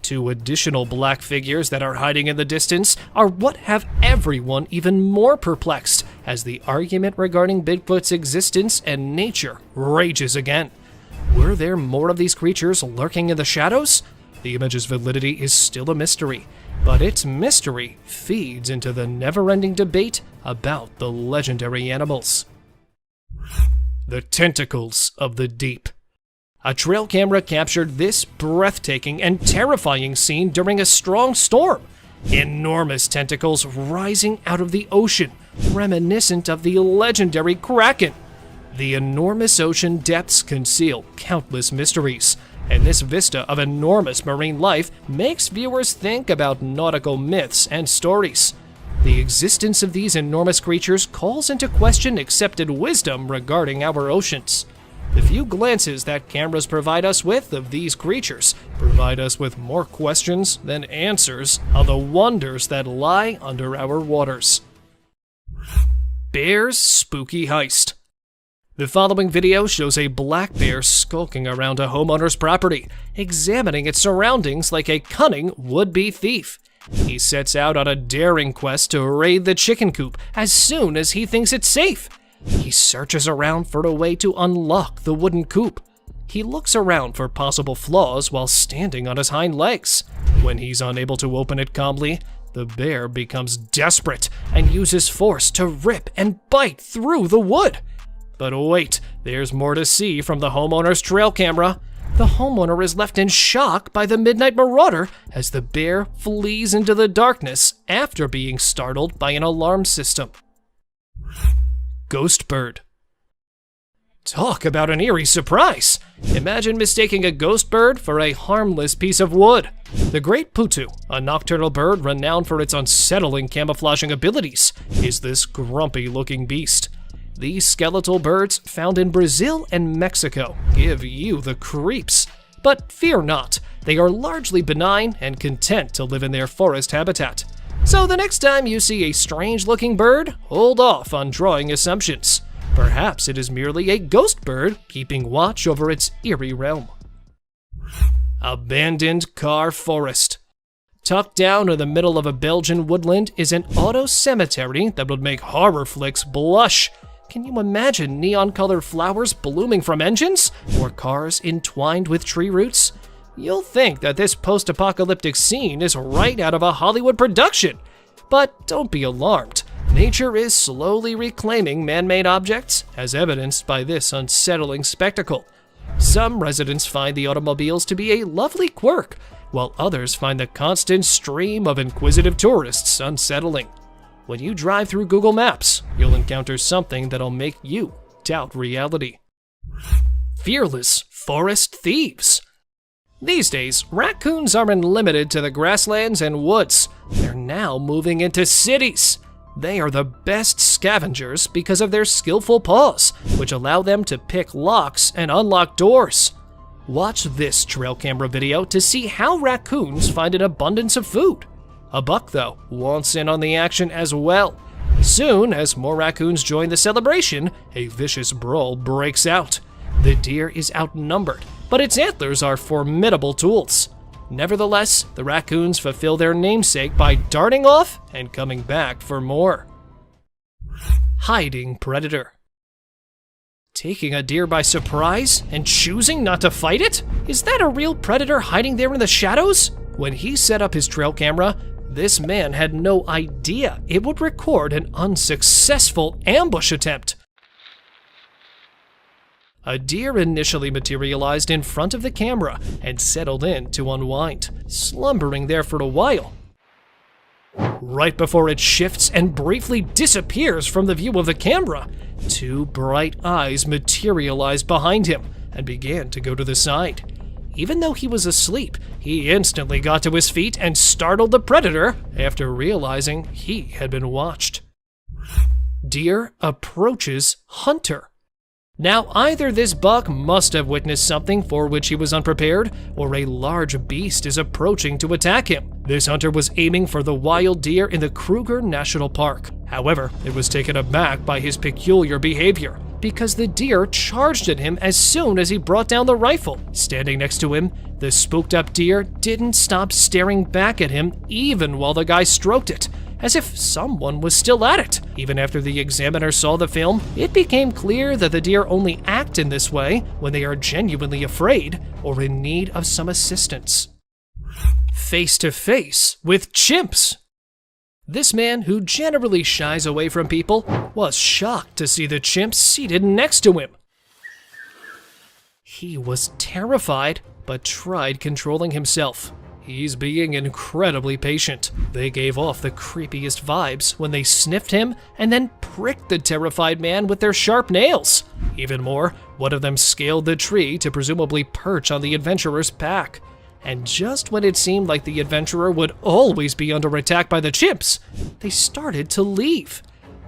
Two additional black figures that are hiding in the distance are what have everyone even more perplexed as the argument regarding Bigfoot's existence and nature rages again. Were there more of these creatures lurking in the shadows? The image's validity is still a mystery, but its mystery feeds into the never-ending debate about the legendary animals. The tentacles of the deep. A trail camera captured this breathtaking and terrifying scene during a strong storm. Enormous tentacles rising out of the ocean, reminiscent of the legendary Kraken. The enormous ocean depths conceal countless mysteries, and this vista of enormous marine life makes viewers think about nautical myths and stories. The existence of these enormous creatures calls into question accepted wisdom regarding our oceans. The few glances that cameras provide us with of these creatures provide us with more questions than answers of the wonders that lie under our waters. Bear's spooky heist. The following video shows a black bear skulking around a homeowner's property, examining its surroundings like a cunning would-be thief. He sets out on a daring quest to raid the chicken coop as soon as he thinks it's safe. He searches around for a way to unlock the wooden coop. He looks around for possible flaws while standing on his hind legs. When he's unable to open it calmly, the bear becomes desperate and uses force to rip and bite through the wood. But wait, there's more to see from the homeowner's trail camera. The homeowner is left in shock by the midnight marauder as the bear flees into the darkness after being startled by an alarm system. Ghost bird. Talk about an eerie surprise! Imagine mistaking a ghost bird for a harmless piece of wood. The great putu, a nocturnal bird renowned for its unsettling camouflaging abilities, is this grumpy-looking beast. These skeletal birds, found in Brazil and Mexico, give you the creeps. But fear not, they are largely benign and content to live in their forest habitat. So the next time you see a strange-looking bird, hold off on drawing assumptions. Perhaps it is merely a ghost bird keeping watch over its eerie realm. Abandoned car forest. Tucked down in the middle of a Belgian woodland is an auto cemetery that would make horror flicks blush. Can you imagine neon-colored flowers blooming from engines, or cars entwined with tree roots? You'll think that this post-apocalyptic scene is right out of a Hollywood production. But don't be alarmed. Nature is slowly reclaiming man-made objects, as evidenced by this unsettling spectacle. Some residents find the automobiles to be a lovely quirk, while others find the constant stream of inquisitive tourists unsettling. When you drive through Google Maps, you'll encounter something that'll make you doubt reality. Fearless forest thieves. These days, raccoons aren't limited to the grasslands and woods. They're now moving into cities. They are the best scavengers because of their skillful paws, which allow them to pick locks and unlock doors. Watch this trail camera video to see how raccoons find an abundance of food. A buck, though, wants in on the action as well. Soon, as more raccoons join the celebration, a vicious brawl breaks out. The deer is outnumbered, but its antlers are formidable tools. Nevertheless, the raccoons fulfill their namesake by darting off and coming back for more. Hiding predator. Taking a deer by surprise and choosing not to fight it? Is that a real predator hiding there in the shadows? When he set up his trail camera, this man had no idea it would record an unsuccessful ambush attempt. A deer initially materialized in front of the camera and settled in to unwind, slumbering there for a while. Right before it shifts and briefly disappears from the view of the camera, two bright eyes materialized behind him and began to go to the side. Even though he was asleep, he instantly got to his feet and startled the predator after realizing he had been watched. Deer approaches hunter. Now, either this buck must have witnessed something for which he was unprepared, or a large beast is approaching to attack him. This hunter was aiming for the wild deer in the Kruger National Park. However, it was taken aback by his peculiar behavior, because the deer charged at him as soon as he brought down the rifle. Standing next to him, the spooked up deer didn't stop staring back at him even while the guy stroked it, as if someone was still at it. Even after the examiner saw the film, it became clear that the deer only act in this way when they are genuinely afraid or in need of some assistance. Face to face with chimps. This man, who generally shies away from people, was shocked to see the chimp seated next to him. He was terrified, but tried controlling himself. He's being incredibly patient. They gave off the creepiest vibes when they sniffed him and then pricked the terrified man with their sharp nails. Even more, one of them scaled the tree to presumably perch on the adventurer's back. And just when it seemed like the adventurer would always be under attack by the chimps, they started to leave.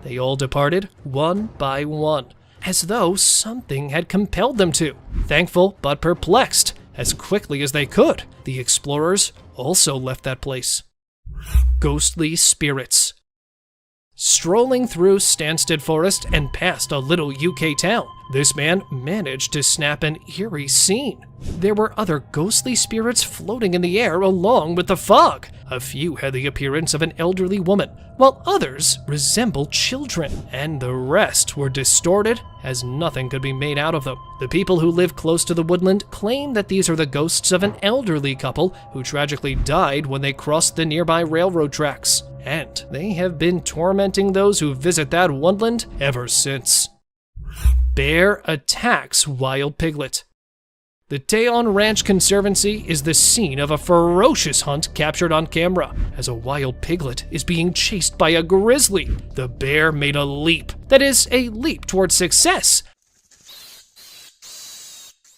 They all departed one by one, as though something had compelled them to. Thankful but perplexed, as quickly as they could, the explorers also left that place. Ghostly spirits. Strolling through Stansted Forest and past a little UK town, this man managed to snap an eerie scene. There were other ghostly spirits floating in the air along with the fog. A few had the appearance of an elderly woman, while others resembled children, and the rest were distorted as nothing could be made out of them. The people who live close to the woodland claim that these are the ghosts of an elderly couple who tragically died when they crossed the nearby railroad tracks, and they have been tormenting those who visit that woodland ever since. Bear attacks wild piglet. The Tejon Ranch Conservancy is the scene of a ferocious hunt captured on camera as a wild piglet is being chased by a grizzly. The bear made a leap, that is, a leap towards success,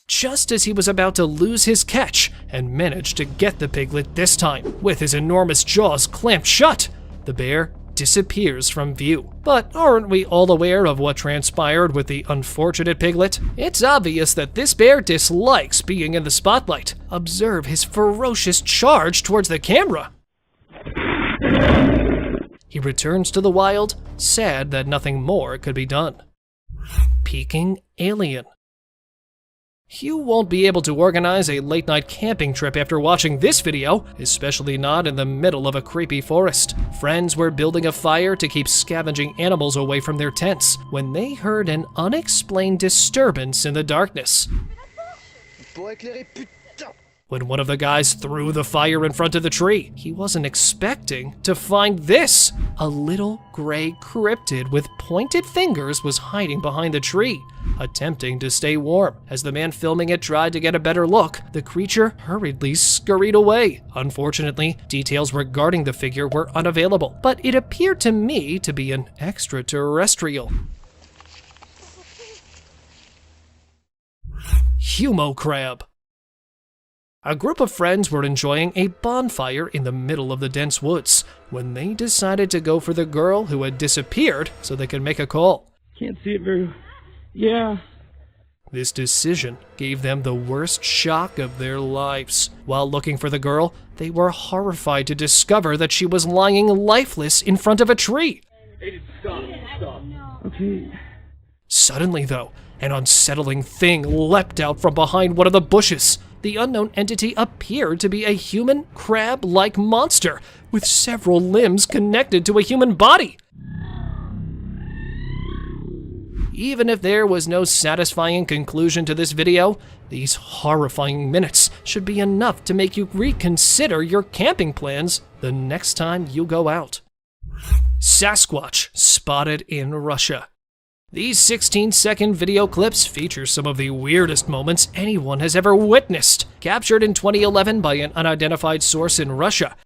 just as he was about to lose his catch and managed to get the piglet this time. With his enormous jaws clamped shut, the bear disappears from view. But aren't we all aware of what transpired with the unfortunate piglet? It's obvious that this bear dislikes being in the spotlight. Observe his ferocious charge towards the camera. He returns to the wild, sad that nothing more could be done. Peeking alien. You won't be able to organize a late-night camping trip after watching this video, especially not in the middle of a creepy forest. Friends were building a fire to keep scavenging animals away from their tents when they heard an unexplained disturbance in the darkness. When one of the guys threw the fire in front of the tree, he wasn't expecting to find this. A little gray cryptid with pointed fingers was hiding behind the tree, attempting to stay warm. As the man filming it tried to get a better look, the creature hurriedly scurried away. Unfortunately, details regarding the figure were unavailable, but it appeared to me to be an extraterrestrial. Humo crab. A group of friends were enjoying a bonfire in the middle of the dense woods when they decided to go for the girl who had disappeared so they could make a call. Can't see it very... Yeah. This decision gave them the worst shock of their lives. While looking for the girl, they were horrified to discover that she was lying lifeless in front of a tree. Stop. Okay. Suddenly, though, an unsettling thing leapt out from behind one of the bushes. The unknown entity appeared to be a human crab-like monster with several limbs connected to a human body. Even if there was no satisfying conclusion to this video, these horrifying minutes should be enough to make you reconsider your camping plans the next time you go out. Sasquatch spotted in Russia. These 16-second video clips feature some of the weirdest moments anyone has ever witnessed, captured in 2011 by an unidentified source in Russia.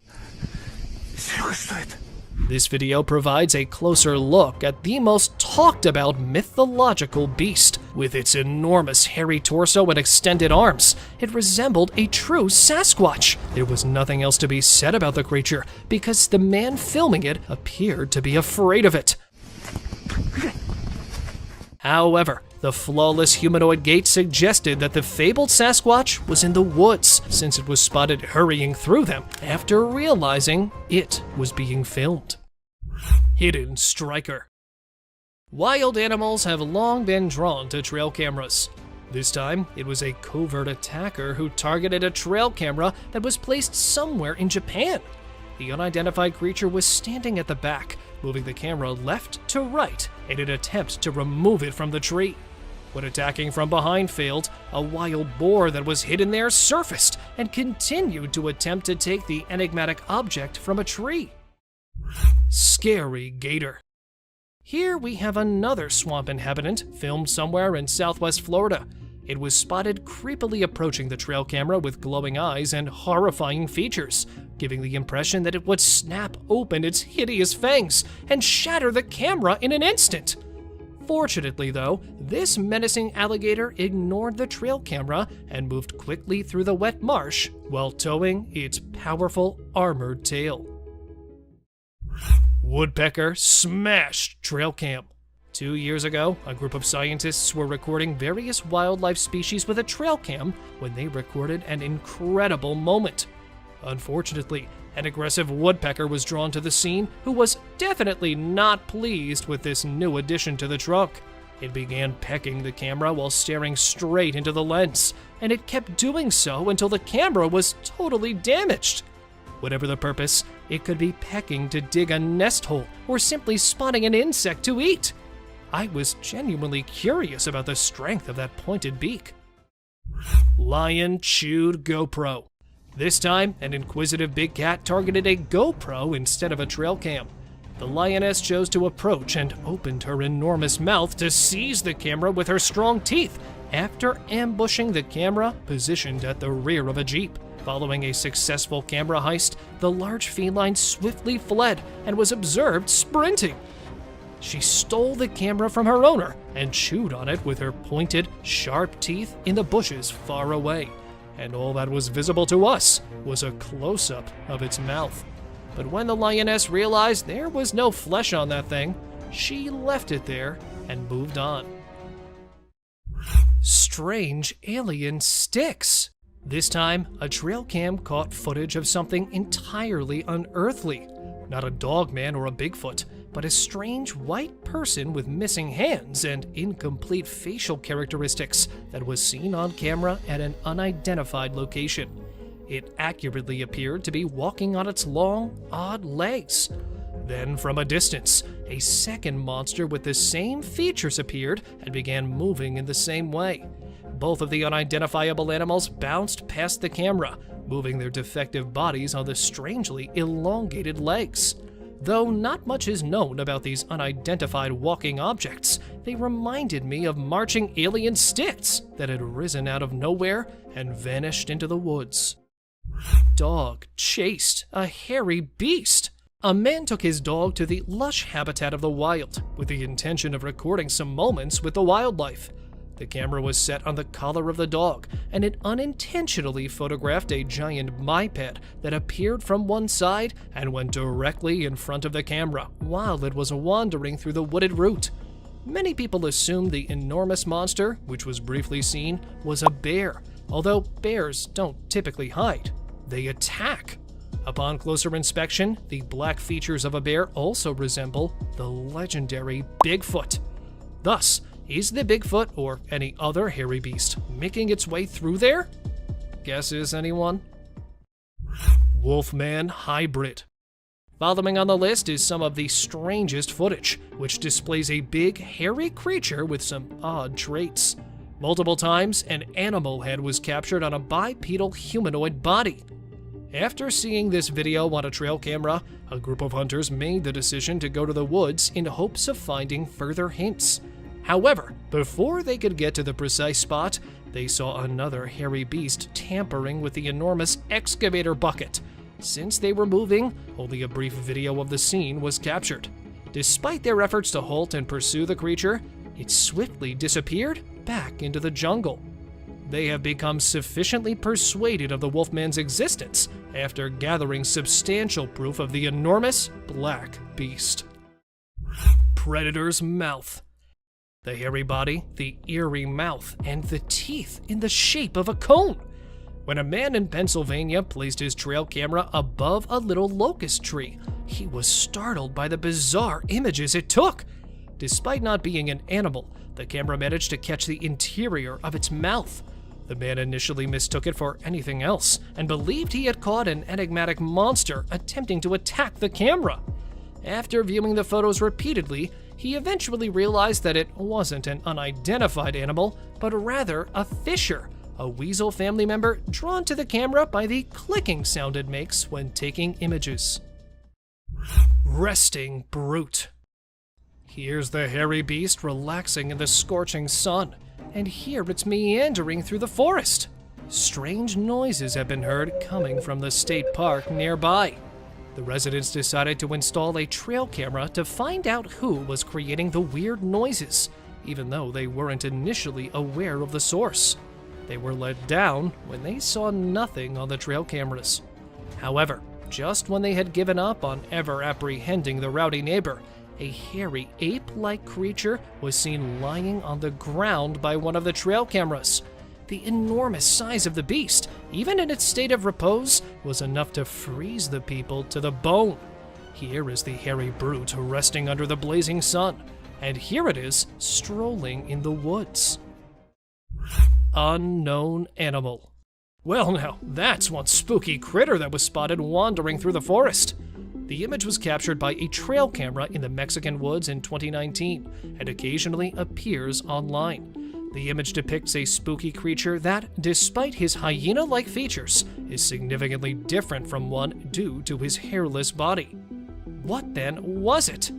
This video provides a closer look at the most talked about mythological beast. With its enormous hairy torso and extended arms, it resembled a true Sasquatch. There was nothing else to be said about the creature because the man filming it appeared to be afraid of it. However, the flawless humanoid gait suggested that the fabled Sasquatch was in the woods, since it was spotted hurrying through them after realizing it was being filmed. Hidden striker. Wild animals have long been drawn to trail cameras. This time, it was a covert attacker who targeted a trail camera that was placed somewhere in Japan. The unidentified creature was standing at the back, moving the camera left to right in an attempt to remove it from the tree. When attacking from behind failed, a wild boar that was hidden there surfaced and continued to attempt to take the enigmatic object from a tree. Scary gator. Here we have another swamp inhabitant filmed somewhere in southwest Florida. It was spotted creepily approaching the trail camera with glowing eyes and horrifying features, giving the impression that it would snap open its hideous fangs and shatter the camera in an instant. Fortunately, though, this menacing alligator ignored the trail camera and moved quickly through the wet marsh while towing its powerful armored tail. Woodpecker smashed trail cam. 2 years ago, a group of scientists were recording various wildlife species with a trail cam when they recorded an incredible moment. Unfortunately, an aggressive woodpecker was drawn to the scene who was definitely not pleased with this new addition to the trunk. It began pecking the camera while staring straight into the lens, and it kept doing so until the camera was totally damaged. Whatever the purpose, it could be pecking to dig a nest hole or simply spotting an insect to eat. I was genuinely curious about the strength of that pointed beak. Lion chewed GoPro. This time, an inquisitive big cat targeted a GoPro instead of a trail cam. The lioness chose to approach and opened her enormous mouth to seize the camera with her strong teeth after ambushing the camera positioned at the rear of a Jeep. Following a successful camera heist, the large feline swiftly fled and was observed sprinting. She stole the camera from her owner and chewed on it with her pointed, sharp teeth in the bushes far away. And all that was visible to us was a close-up of its mouth. But when the lioness realized there was no flesh on that thing, she left it there and moved on. Strange alien sticks. This time, a trail cam caught footage of something entirely unearthly. Not a dogman or a Bigfoot, but a strange white person with missing hands and incomplete facial characteristics that was seen on camera at an unidentified location. It accurately appeared to be walking on its long, odd legs. Then, from a distance, a second monster with the same features appeared and began moving in the same way. Both of the unidentifiable animals bounced past the camera, moving their defective bodies on the strangely elongated legs. Though not much is known about these unidentified walking objects, they reminded me of marching alien sticks that had risen out of nowhere and vanished into the woods. Dog chased a hairy beast. A man took his dog to the lush habitat of the wild with the intention of recording some moments with the wildlife. The camera was set on the collar of the dog, and it unintentionally photographed a giant biped that appeared from one side and went directly in front of the camera while it was wandering through the wooded route. Many people assumed the enormous monster, which was briefly seen, was a bear, although bears don't typically hide. They attack. Upon closer inspection, the black features of a bear also resemble the legendary Bigfoot. Thus, is the Bigfoot or any other hairy beast making its way through there? Guesses, anyone? Wolfman hybrid. Following on the list is some of the strangest footage, which displays a big, hairy creature with some odd traits. Multiple times, an animal head was captured on a bipedal humanoid body. After seeing this video on a trail camera, a group of hunters made the decision to go to the woods in hopes of finding further hints. However, before they could get to the precise spot, they saw another hairy beast tampering with the enormous excavator bucket. Since they were moving, only a brief video of the scene was captured. Despite their efforts to halt and pursue the creature, it swiftly disappeared back into the jungle. They have become sufficiently persuaded of the wolfman's existence after gathering substantial proof of the enormous black beast. Predator's mouth. The hairy body, the eerie mouth, and the teeth in the shape of a cone. When a man in Pennsylvania placed his trail camera above a little locust tree, he was startled by the bizarre images it took. Despite not being an animal, the camera managed to catch the interior of its mouth. The man initially mistook it for anything else and believed he had caught an enigmatic monster attempting to attack the camera. After viewing the photos repeatedly, he eventually realized that it wasn't an unidentified animal, but rather a fisher, a weasel family member drawn to the camera by the clicking sound it makes when taking images. Resting brute. Here's the hairy beast relaxing in the scorching sun, and here it's meandering through the forest. Strange noises have been heard coming from the state park nearby. The residents decided to install a trail camera to find out who was creating the weird noises, even though they weren't initially aware of the source. They were let down when they saw nothing on the trail cameras. However, just when they had given up on ever apprehending the rowdy neighbor, a hairy ape-like creature was seen lying on the ground by one of the trail cameras. The enormous size of the beast, even in its state of repose, was enough to freeze the people to the bone. Here is the hairy brute resting under the blazing sun, and here it is strolling in the woods. Unknown animal. Well now, that's one spooky critter that was spotted wandering through the forest. The image was captured by a trail camera in the Mexican woods in 2019 and occasionally appears online. The image depicts a spooky creature that, despite his hyena-like features, is significantly different from one due to his hairless body. What then was it?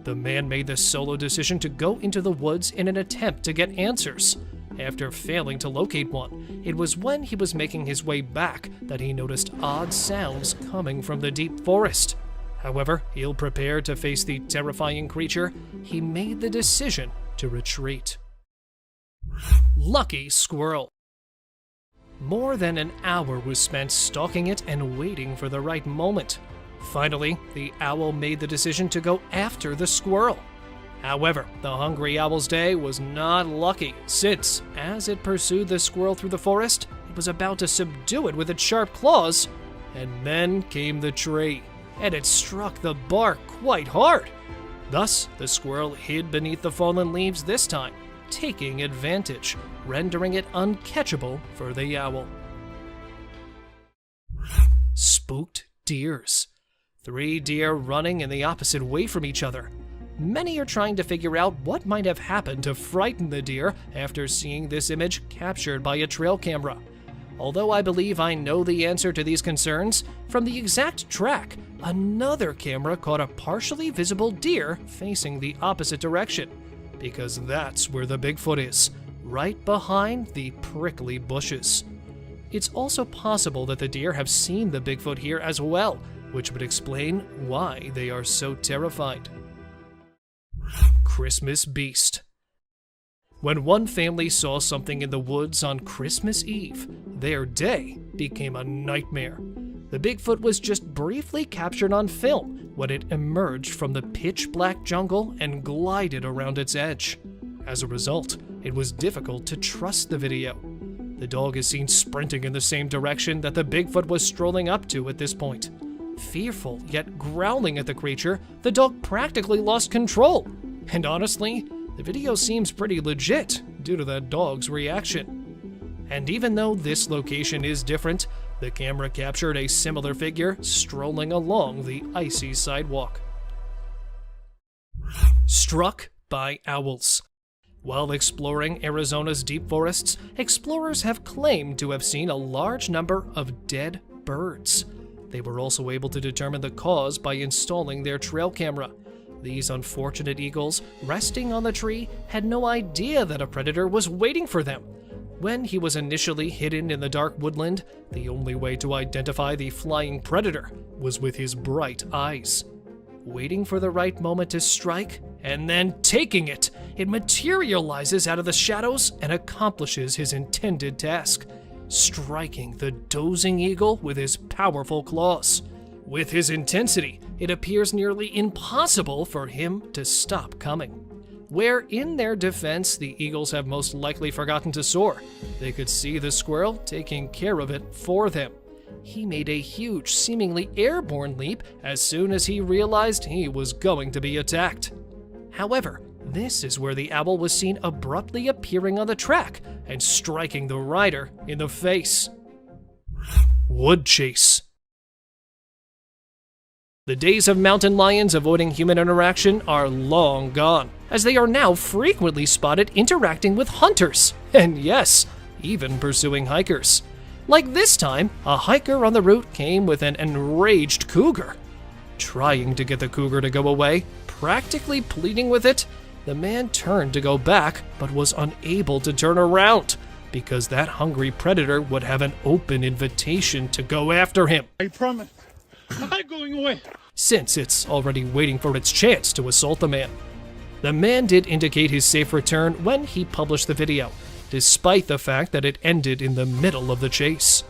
The man made the solo decision to go into the woods in an attempt to get answers. after failing to locate one. It was when he was making his way back that he noticed odd sounds coming from the deep forest. However, ill-prepared to face the terrifying creature, he made the decision to retreat. Lucky Squirrel. More than an hour was spent stalking it and waiting for the right moment. Finally, the owl made the decision to go after the squirrel. However, the hungry owl's day was not lucky, since, as it pursued the squirrel through the forest, it was about to subdue it with its sharp claws, and then came the tree, and it struck the bark quite hard. Thus, the squirrel hid beneath the fallen leaves this time, taking advantage, rendering it uncatchable for the owl. Spooked deers. 3 deer running in the opposite way from each other. Many are trying to figure out what might have happened to frighten the deer after seeing this image captured by a trail camera. Although I believe I know the answer to these concerns, from the exact track, another camera caught a partially visible deer facing the opposite direction, because that's where the Bigfoot is, right behind the prickly bushes. It's also possible that the deer have seen the Bigfoot here as well, which would explain why they are so terrified. Christmas Beast. When one family saw something in the woods on Christmas Eve, their day became a nightmare. The Bigfoot was just briefly captured on film when it emerged from the pitch-black jungle and glided around its edge. As a result, it was difficult to trust the video. The dog is seen sprinting in the same direction that the Bigfoot was strolling up to at this point. Fearful yet growling at the creature, the dog practically lost control. And honestly, the video seems pretty legit due to the dog's reaction. And even though this location is different, the camera captured a similar figure strolling along the icy sidewalk. Struck by owls. While exploring Arizona's deep forests, explorers have claimed to have seen a large number of dead birds. They were also able to determine the cause by installing their trail camera. These unfortunate eagles, resting on the tree, had no idea that a predator was waiting for them. When he was initially hidden in the dark woodland, the only way to identify the flying predator was with his bright eyes. Waiting for the right moment to strike, and then taking it, it materializes out of the shadows and accomplishes his intended task, striking the dozing eagle with his powerful claws. With his intensity, it appears nearly impossible for him to stop coming. Where in their defense, the eagles have most likely forgotten to soar, they could see the squirrel taking care of it for them. He made a huge, seemingly airborne leap as soon as he realized he was going to be attacked. However, this is where the owl was seen abruptly appearing on the track and striking the rider in the face. Woodchase. The days of mountain lions avoiding human interaction are long gone, as they are now frequently spotted interacting with hunters, and yes, even pursuing hikers. Like this time, a hiker on the route came with an enraged cougar. Trying to get the cougar to go away, practically pleading with it, the man turned to go back, but was unable to turn around, because that hungry predator would have an open invitation to go after him. I promise, I'm not going away. Since it's already waiting for its chance to assault the man. The man did indicate his safe return when he published the video, despite the fact that it ended in the middle of the chase.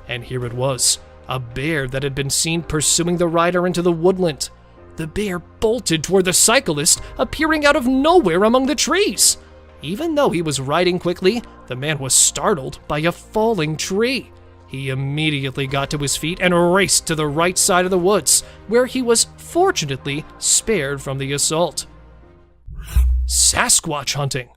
And here it was, a bear that had been seen pursuing the rider into the woodland. The bear bolted toward the cyclist, appearing out of nowhere among the trees. Even though he was riding quickly, the man was startled by a falling tree. He immediately got to his feet and raced to the right side of the woods, where he was fortunately spared from the assault. Sasquatch hunting.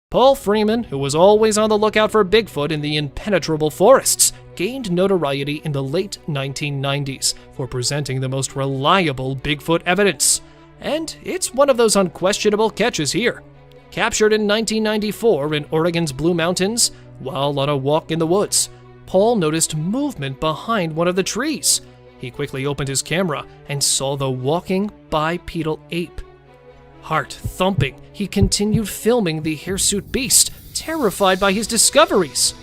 Paul Freeman, who was always on the lookout for Bigfoot in the impenetrable forests, gained notoriety in the late 1990s for presenting the most reliable Bigfoot evidence. And it's one of those unquestionable catches here. Captured in 1994 in Oregon's Blue Mountains, while on a walk in the woods, Paul noticed movement behind one of the trees. He quickly opened his camera and saw the walking bipedal ape. Heart thumping, he continued filming the hirsute beast, terrified by his discoveries.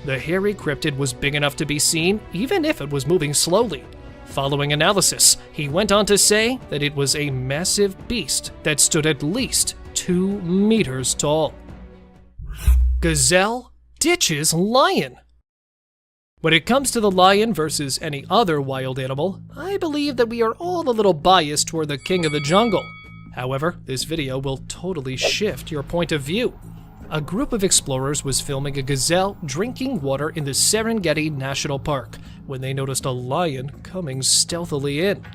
The hairy cryptid was big enough to be seen, even if it was moving slowly. Following analysis, he went on to say that it was a massive beast that stood at least 2 meters tall. Gazelle ditches lion. When it comes to the lion versus any other wild animal, I believe that we are all a little biased toward the king of the jungle. However, this video will totally shift your point of view. A group of explorers was filming a gazelle drinking water in the Serengeti National Park when they noticed a lion coming stealthily in.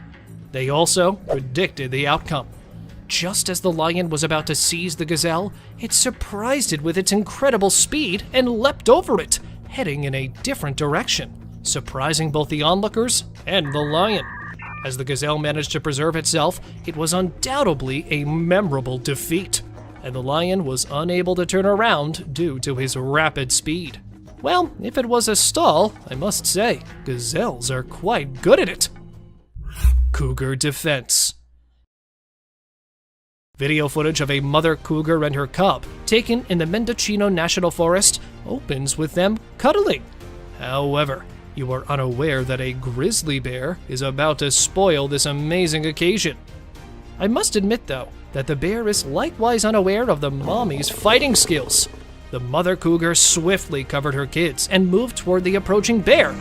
They also predicted the outcome. Just as the lion was about to seize the gazelle, it surprised it with its incredible speed and leapt over it, heading in a different direction, surprising both the onlookers and the lion. As the gazelle managed to preserve itself, it was undoubtedly a memorable defeat, and the lion was unable to turn around due to his rapid speed. Well, if it was a stall, I must say, gazelles are quite good at it. Cougar defense. Video footage of a mother cougar and her cub, taken in the Mendocino National Forest, opens with them cuddling. However, you are unaware that a grizzly bear is about to spoil this amazing occasion. I must admit, though, that the bear is likewise unaware of the mommy's fighting skills. The mother cougar swiftly covered her kids and moved toward the approaching bear,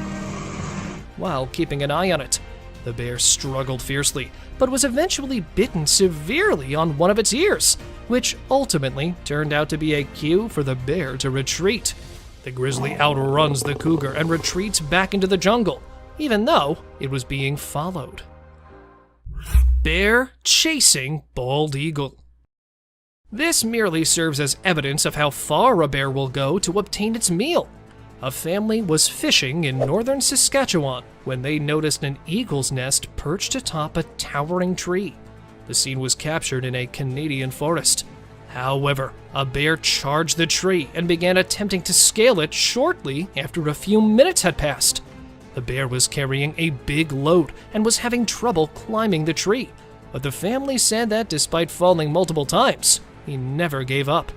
while keeping an eye on it. The bear struggled fiercely, but was eventually bitten severely on one of its ears, which ultimately turned out to be a cue for the bear to retreat. The grizzly outruns the cougar and retreats back into the jungle, even though it was being followed. Bear chasing bald eagle. This merely serves as evidence of how far a bear will go to obtain its meal. A family was fishing in northern Saskatchewan when they noticed an eagle's nest perched atop a towering tree. The scene was captured in a Canadian forest. However, a bear charged the tree and began attempting to scale it shortly after a few minutes had passed. The bear was carrying a big load and was having trouble climbing the tree, but the family said that despite falling multiple times, he never gave up.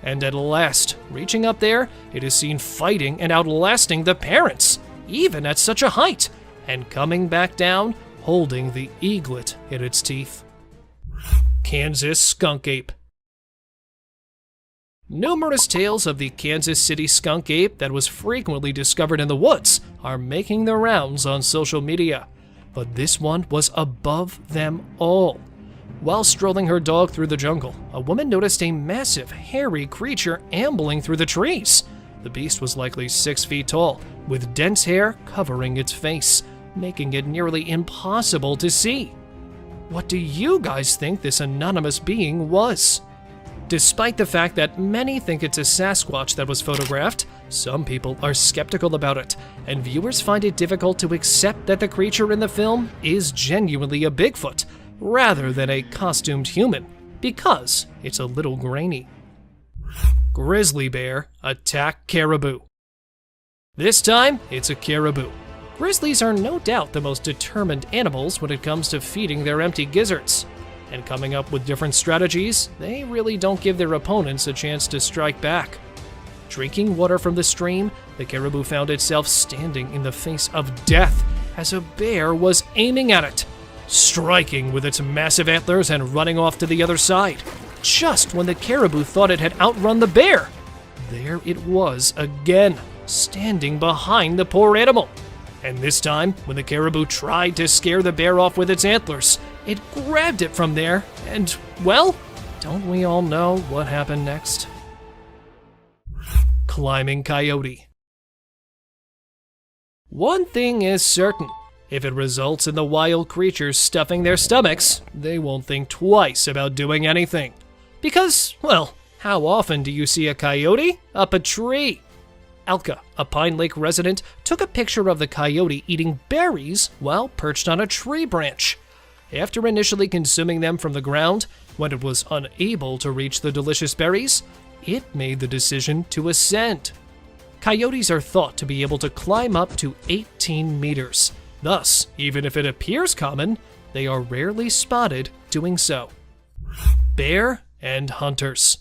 And at last, reaching up there, it is seen fighting and outlasting the parents, even at such a height, and coming back down, holding the eaglet in its teeth. Kansas skunk ape. Numerous tales of the Kansas City skunk ape that was frequently discovered in the woods are making the rounds on social media, but this one was above them all. While strolling her dog through the jungle, a woman noticed a massive, hairy creature ambling through the trees. The beast was likely 6 feet tall, with dense hair covering its face, making it nearly impossible to see. What do you guys think this anonymous being was? Despite the fact that many think it's a Sasquatch that was photographed, some people are skeptical about it, and viewers find it difficult to accept that the creature in the film is genuinely a Bigfoot, rather than a costumed human, because it's a little grainy. Grizzly bear attack caribou. This time, it's a caribou. Grizzlies are no doubt the most determined animals when it comes to feeding their empty gizzards. And coming up with different strategies, they really don't give their opponents a chance to strike back. Drinking water from the stream, the caribou found itself standing in the face of death as a bear was aiming at it, striking with its massive antlers and running off to the other side. Just when the caribou thought it had outrun the bear, there it was again, standing behind the poor animal. And this time, when the caribou tried to scare the bear off with its antlers, it grabbed it from there, and, well, don't we all know what happened next? Climbing coyote. One thing is certain. If it results in the wild creatures stuffing their stomachs, they won't think twice about doing anything. Because, well, how often do you see a coyote up a tree? Elka, a Pine Lake resident, took a picture of the coyote eating berries while perched on a tree branch. After initially consuming them from the ground, when it was unable to reach the delicious berries, it made the decision to ascend. Coyotes are thought to be able to climb up to 18 meters. Thus, even if it appears common, they are rarely spotted doing so. Bear and Hunters.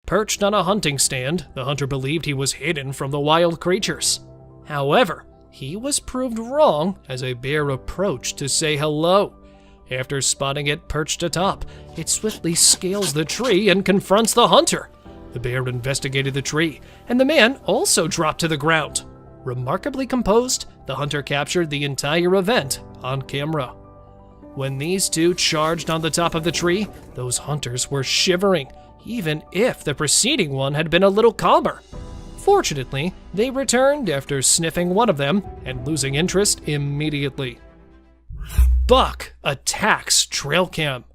Perched on a hunting stand, the hunter believed he was hidden from the wild creatures. However, he was proved wrong as a bear approached to say hello. After spotting it perched atop, it swiftly scales the tree and confronts the hunter. The bear investigated the tree, and the man also dropped to the ground. Remarkably composed, the hunter captured the entire event on camera. When these two charged on the top of the tree, those hunters were shivering, even if the preceding one had been a little calmer. Fortunately, they returned after sniffing one of them and losing interest immediately. Buck attacks trail cam.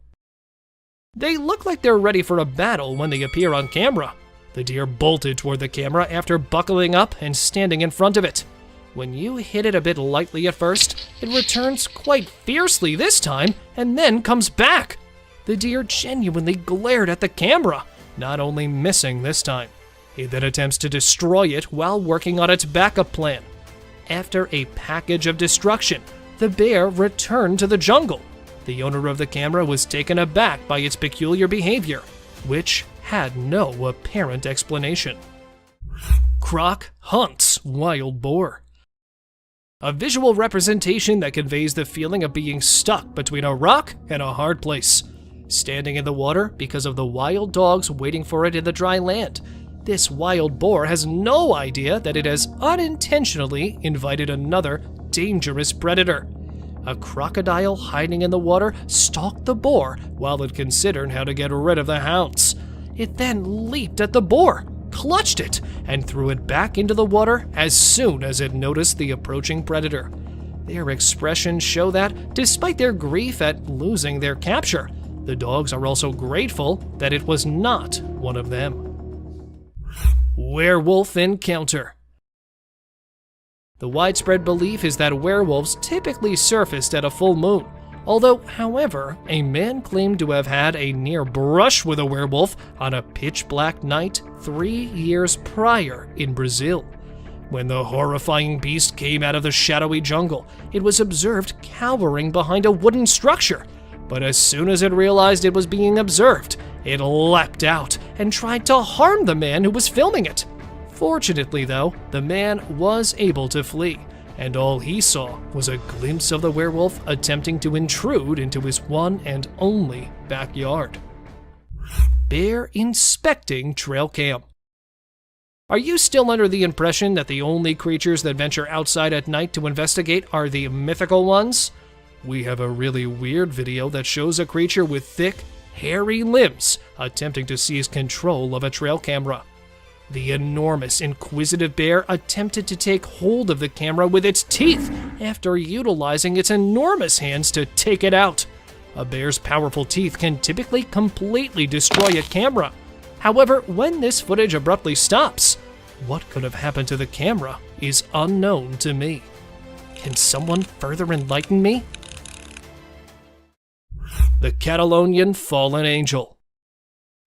They look like they're ready for a battle when they appear on camera. The deer bolted toward the camera after buckling up and standing in front of it. When you hit it a bit lightly at first, it returns quite fiercely this time and then comes back. The deer genuinely glared at the camera, not only missing this time. He then attempts to destroy it while working on its backup plan. After a package of destruction, the bear returned to the jungle. The owner of the camera was taken aback by its peculiar behavior, which had no apparent explanation. Croc hunts wild boar. A visual representation that conveys the feeling of being stuck between a rock and a hard place. Standing in the water because of the wild dogs waiting for it in the dry land. This wild boar has no idea that it has unintentionally invited another dangerous predator. A crocodile hiding in the water stalked the boar while it considered how to get rid of the hounds. It then leaped at the boar, clutched it, and threw it back into the water as soon as it noticed the approaching predator. Their expressions show that, despite their grief at losing their capture, the dogs are also grateful that it was not one of them. Werewolf encounter. The widespread belief is that werewolves typically surfaced at a full moon. Although, however, a man claimed to have had a near brush with a werewolf on a pitch-black night 3 years prior in Brazil. When the horrifying beast came out of the shadowy jungle, it was observed cowering behind a wooden structure. But as soon as it realized it was being observed, it leapt out and tried to harm the man who was filming it. Fortunately, though, the man was able to flee, and all he saw was a glimpse of the werewolf attempting to intrude into his one and only backyard. Bear inspecting trail cam. Are you still under the impression that the only creatures that venture outside at night to investigate are the mythical ones? We have a really weird video that shows a creature with thick, hairy limbs attempting to seize control of a trail camera. The enormous, inquisitive bear attempted to take hold of the camera with its teeth after utilizing its enormous hands to take it out. A bear's powerful teeth can typically completely destroy a camera. However, when this footage abruptly stops, what could have happened to the camera is unknown to me. Can someone further enlighten me? The Catalonian Fallen Angel.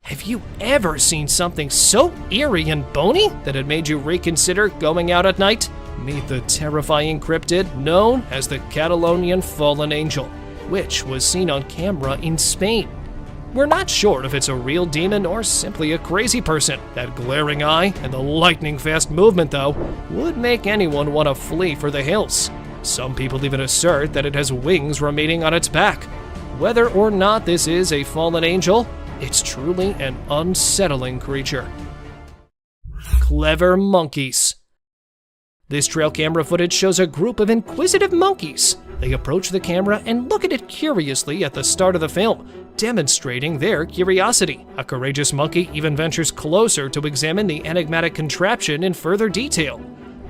Have you ever seen something so eerie and bony that it made you reconsider going out at night? Meet the terrifying cryptid known as the Catalonian Fallen Angel, which was seen on camera in Spain. We're not sure if it's a real demon or simply a crazy person. That glaring eye and the lightning-fast movement, though, would make anyone want to flee for the hills. Some people even assert that it has wings remaining on its back. Whether or not this is a fallen angel, it's truly an unsettling creature. Clever monkeys. This trail camera footage shows a group of inquisitive monkeys. They approach the camera and look at it curiously at the start of the film, demonstrating their curiosity. A courageous monkey even ventures closer to examine the enigmatic contraption in further detail.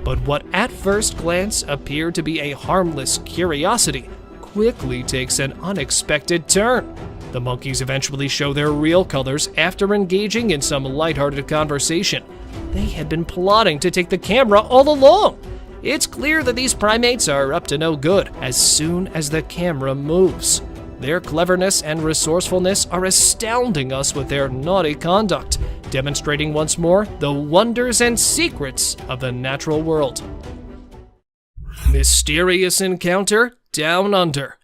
But what at first glance appeared to be a harmless curiosity quickly takes an unexpected turn. The monkeys eventually show their real colors after engaging in some lighthearted conversation. They had been plotting to take the camera all along. It's clear that these primates are up to no good as soon as the camera moves. Their cleverness and resourcefulness are astounding us with their naughty conduct, demonstrating once more the wonders and secrets of the natural world. Mysterious encounter down under.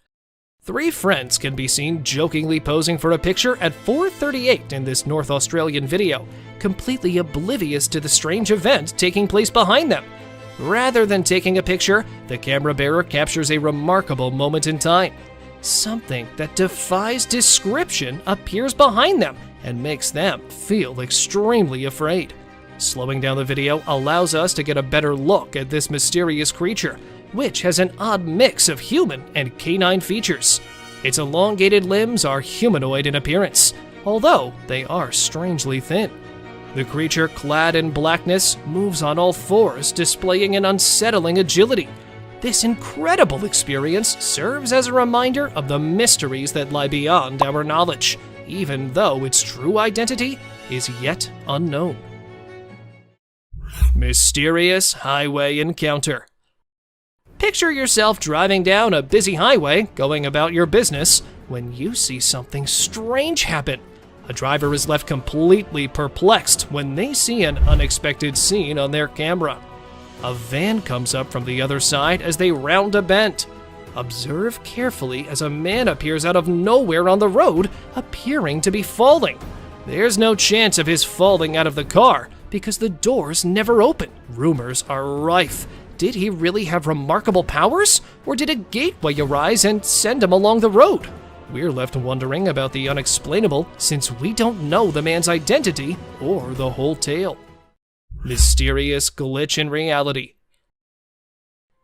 Three friends can be seen jokingly posing for a picture at 4:38 in this North Australian video, completely oblivious to the strange event taking place behind them. Rather than taking a picture, the camera bearer captures a remarkable moment in time. Something that defies description appears behind them and makes them feel extremely afraid. Slowing down the video allows us to get a better look at this mysterious creature, which has an odd mix of human and canine features. Its elongated limbs are humanoid in appearance, although they are strangely thin. The creature, clad in blackness, moves on all fours, displaying an unsettling agility. This incredible experience serves as a reminder of the mysteries that lie beyond our knowledge, even though its true identity is yet unknown. Mysterious highway encounter. Picture yourself driving down a busy highway, going about your business, when you see something strange happen. A driver is left completely perplexed when they see an unexpected scene on their camera. A van comes up from the other side as they round a bend. Observe carefully as a man appears out of nowhere on the road, appearing to be falling. There's no chance of his falling out of the car because the doors never open. Rumors are rife. Did he really have remarkable powers, or did a gateway arise and send him along the road? We're left wondering about the unexplainable since we don't know the man's identity or the whole tale. Mysterious glitch in reality.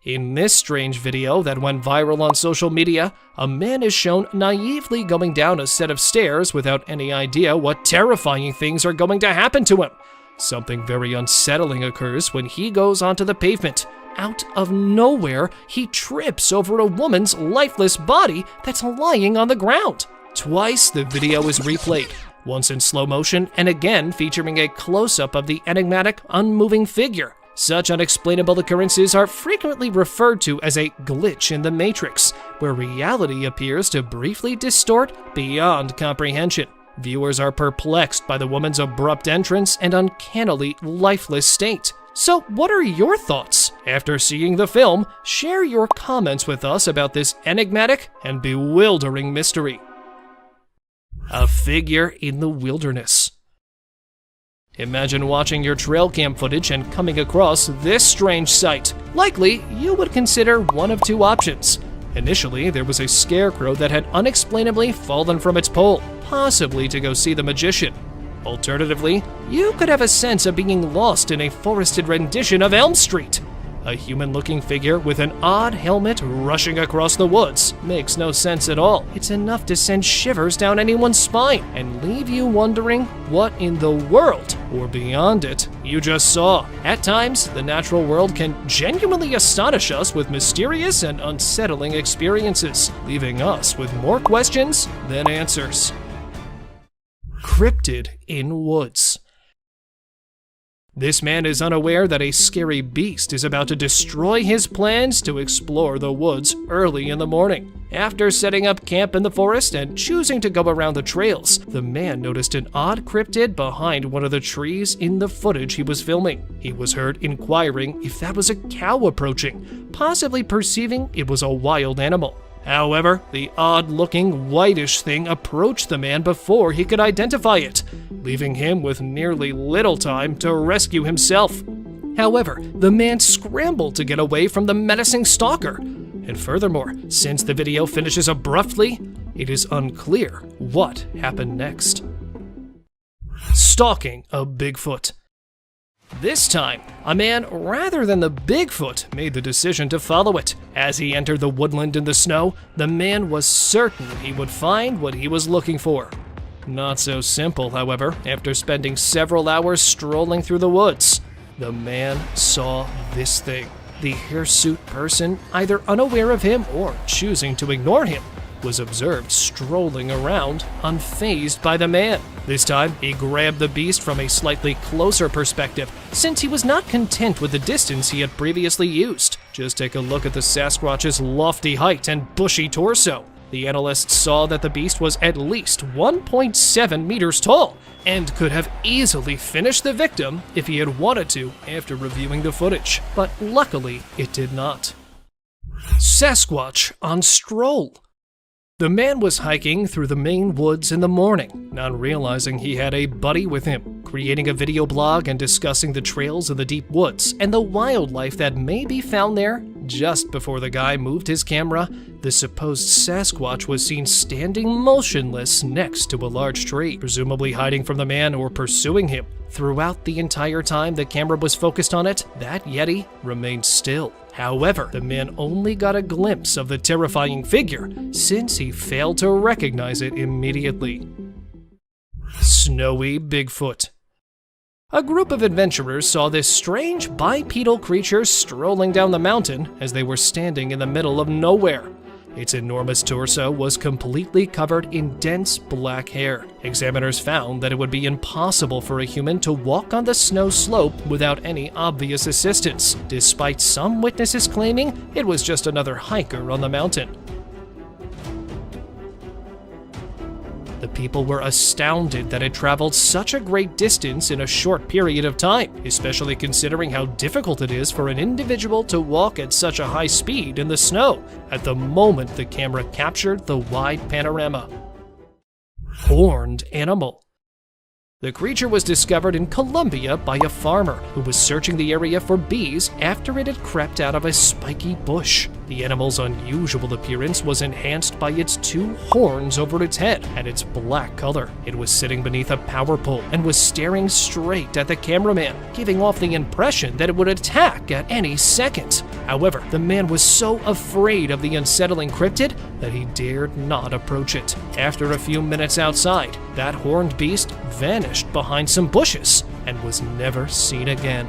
In this strange video that went viral on social media, a man is shown naively going down a set of stairs without any idea what terrifying things are going to happen to him. Something very unsettling occurs when he goes onto the pavement. Out of nowhere, he trips over a woman's lifeless body that's lying on the ground. Twice the video is replayed, once in slow motion and again featuring a close-up of the enigmatic, unmoving figure. Such unexplainable occurrences are frequently referred to as a glitch in the matrix, where reality appears to briefly distort beyond comprehension. Viewers are perplexed by the woman's abrupt entrance and uncannily lifeless state. So what are your thoughts? After seeing the film, share your comments with us about this enigmatic and bewildering mystery. A figure in the wilderness. Imagine watching your trail cam footage and coming across this strange sight. Likely, you would consider one of two options. Initially, there was a scarecrow that had unexplainably fallen from its pole, possibly to go see the magician. Alternatively, you could have a sense of being lost in a forested rendition of Elm Street. A human-looking figure with an odd helmet rushing across the woods makes no sense at all. It's enough to send shivers down anyone's spine and leave you wondering what in the world, or beyond it, you just saw. At times, the natural world can genuinely astonish us with mysterious and unsettling experiences, leaving us with more questions than answers. Cryptid in woods. This man is unaware that a scary beast is about to destroy his plans to explore the woods early in the morning. After setting up camp in the forest and choosing to go around the trails, the man noticed an odd cryptid behind one of the trees in the footage he was filming. He was heard inquiring if that was a cow approaching, possibly perceiving it was a wild animal. However, the odd-looking, whitish thing approached the man before he could identify it, leaving him with nearly little time to rescue himself. However, the man scrambled to get away from the menacing stalker. And furthermore, since the video finishes abruptly, it is unclear what happened next. Stalking a Bigfoot. This time, a man rather than the Bigfoot made the decision to follow it. As he entered the woodland in the snow, the man was certain he would find what he was looking for. Not so simple, however, after spending several hours strolling through the woods. The man saw this thing. The hirsute person, either unaware of him or choosing to ignore him, was observed strolling around, unfazed by the man. This time, he grabbed the beast from a slightly closer perspective, since he was not content with the distance he had previously used. Just take a look at the Sasquatch's lofty height and bushy torso. The analyst saw that the beast was at least 1.7 meters tall, and could have easily finished the victim if he had wanted to after reviewing the footage, but luckily it did not. Sasquatch on stroll. The man was hiking through the Maine woods in the morning, not realizing he had a buddy with him, creating a video blog and discussing the trails in the deep woods and the wildlife that may be found there. Just before the guy moved his camera, the supposed Sasquatch was seen standing motionless next to a large tree, presumably hiding from the man or pursuing him. Throughout the entire time the camera was focused on it, that Yeti remained still. However, the man only got a glimpse of the terrifying figure since he failed to recognize it immediately. Snowy Bigfoot. A group of adventurers saw this strange bipedal creature strolling down the mountain as they were standing in the middle of nowhere. Its enormous torso was completely covered in dense black hair. Examiners found that it would be impossible for a human to walk on the snow slope without any obvious assistance, despite some witnesses claiming it was just another hiker on the mountain. The people were astounded that it traveled such a great distance in a short period of time, especially considering how difficult it is for an individual to walk at such a high speed in the snow at the moment the camera captured the wide panorama. Horned animal. The creature was discovered in Colombia by a farmer who was searching the area for bees after it had crept out of a spiky bush. The animal's unusual appearance was enhanced by its two horns over its head and its black color. It was sitting beneath a power pole and was staring straight at the cameraman, giving off the impression that it would attack at any second. However, the man was so afraid of the unsettling cryptid that he dared not approach it. After a few minutes outside, that horned beast vanished behind some bushes and was never seen again.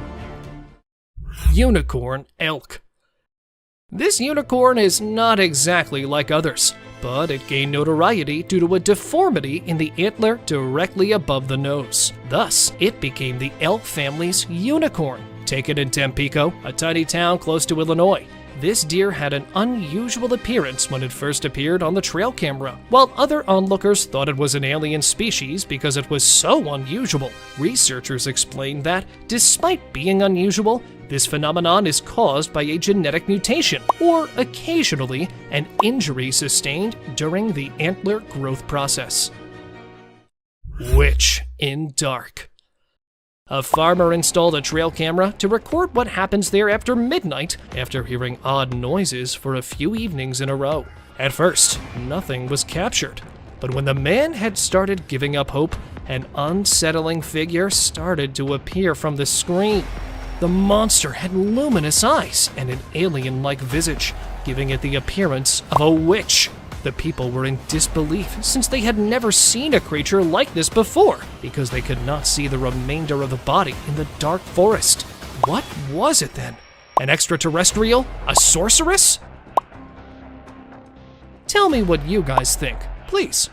Unicorn elk. This unicorn is not exactly like others, but it gained notoriety due to a deformity in the antler directly above the nose. Thus, it became the elk family's unicorn. Taken in Tampico, a tiny town close to Illinois, this deer had an unusual appearance when it first appeared on the trail camera. While other onlookers thought it was an alien species because it was so unusual, researchers explained that, despite being unusual, this phenomenon is caused by a genetic mutation, or occasionally an injury sustained during the antler growth process. Witch in dark. A farmer installed a trail camera to record what happens there after midnight after hearing odd noises for a few evenings in a row. At first, nothing was captured, but when the man had started giving up hope, an unsettling figure started to appear from the screen. The monster had luminous eyes and an alien-like visage, giving it the appearance of a witch. The people were in disbelief since they had never seen a creature like this before because they could not see the remainder of the body in the dark forest. What was it then? An extraterrestrial? A sorceress? Tell me what you guys think, please.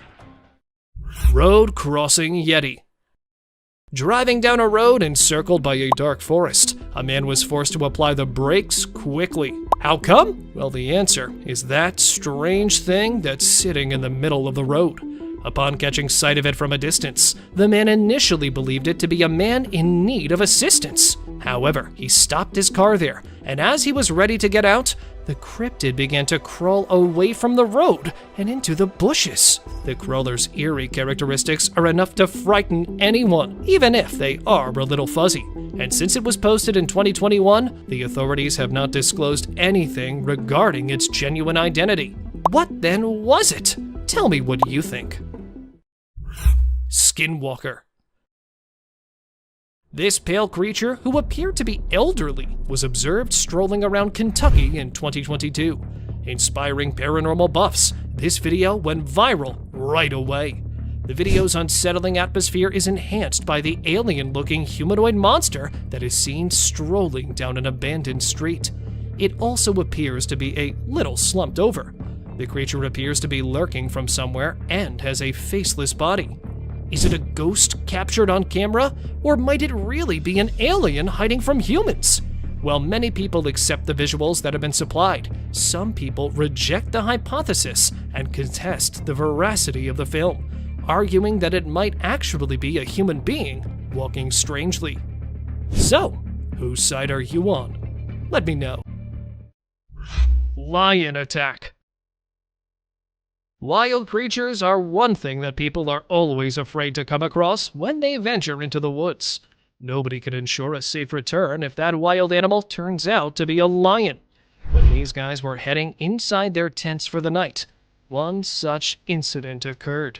Road crossing Yeti. Driving down a road encircled by a dark forest, a man was forced to apply the brakes quickly. How come? Well, the answer is that strange thing that's sitting in the middle of the road. Upon catching sight of it from a distance, the man initially believed it to be a man in need of assistance. However, he stopped his car there, and as he was ready to get out, the cryptid began to crawl away from the road and into the bushes. The crawler's eerie characteristics are enough to frighten anyone, even if they are a little fuzzy. And since it was posted in 2021, the authorities have not disclosed anything regarding its genuine identity. What then was it? Tell me what you think. Skinwalker. This pale creature, who appeared to be elderly, was observed strolling around Kentucky in 2022. Inspiring paranormal buffs, this video went viral right away. The video's unsettling atmosphere is enhanced by the alien-looking humanoid monster that is seen strolling down an abandoned street. It also appears to be a little slumped over. The creature appears to be lurking from somewhere and has a faceless body. Is it a ghost captured on camera, or might it really be an alien hiding from humans? While many people accept the visuals that have been supplied, some people reject the hypothesis and contest the veracity of the film, arguing that it might actually be a human being walking strangely. So, whose side are you on? Let me know. Lion attack. Wild creatures are one thing that people are always afraid to come across when they venture into the woods. Nobody can ensure a safe return if that wild animal turns out to be a lion. When these guys were heading inside their tents for the night, one such incident occurred.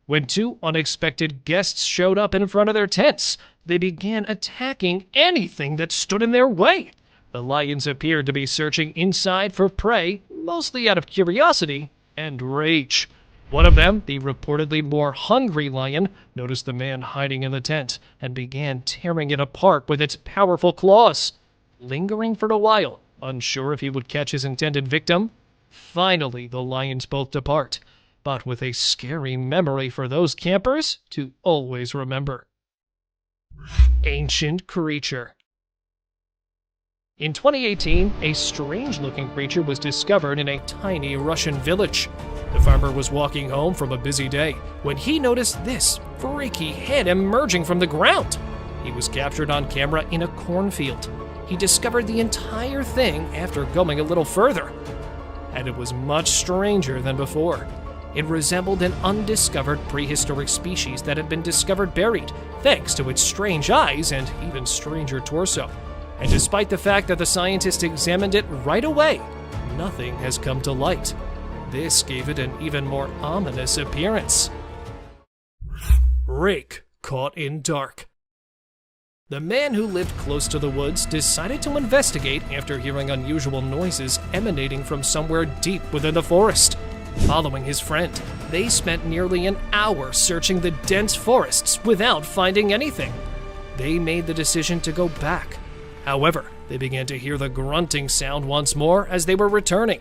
When two unexpected guests showed up in front of their tents, they began attacking anything that stood in their way. The lions appeared to be searching inside for prey, mostly out of curiosity and rage. One of them, the reportedly more hungry lion, noticed the man hiding in the tent and began tearing it apart with its powerful claws. Lingering for a while, unsure if he would catch his intended victim, finally the lions both depart, but with a scary memory for those campers to always remember. Ancient creature. In 2018, a strange-looking creature was discovered in a tiny Russian village. The farmer was walking home from a busy day when he noticed this freaky head emerging from the ground. He was captured on camera in a cornfield. He discovered the entire thing after going a little further, and it was much stranger than before. It resembled an undiscovered prehistoric species that had been discovered buried, thanks to its strange eyes and even stranger torso. And despite the fact that the scientists examined it right away, nothing has come to light. This gave it an even more ominous appearance. Rake caught in dark. The man who lived close to the woods decided to investigate after hearing unusual noises emanating from somewhere deep within the forest. Following his friend, they spent nearly an hour searching the dense forests without finding anything. They made the decision to go back. However, they began to hear the grunting sound once more as they were returning.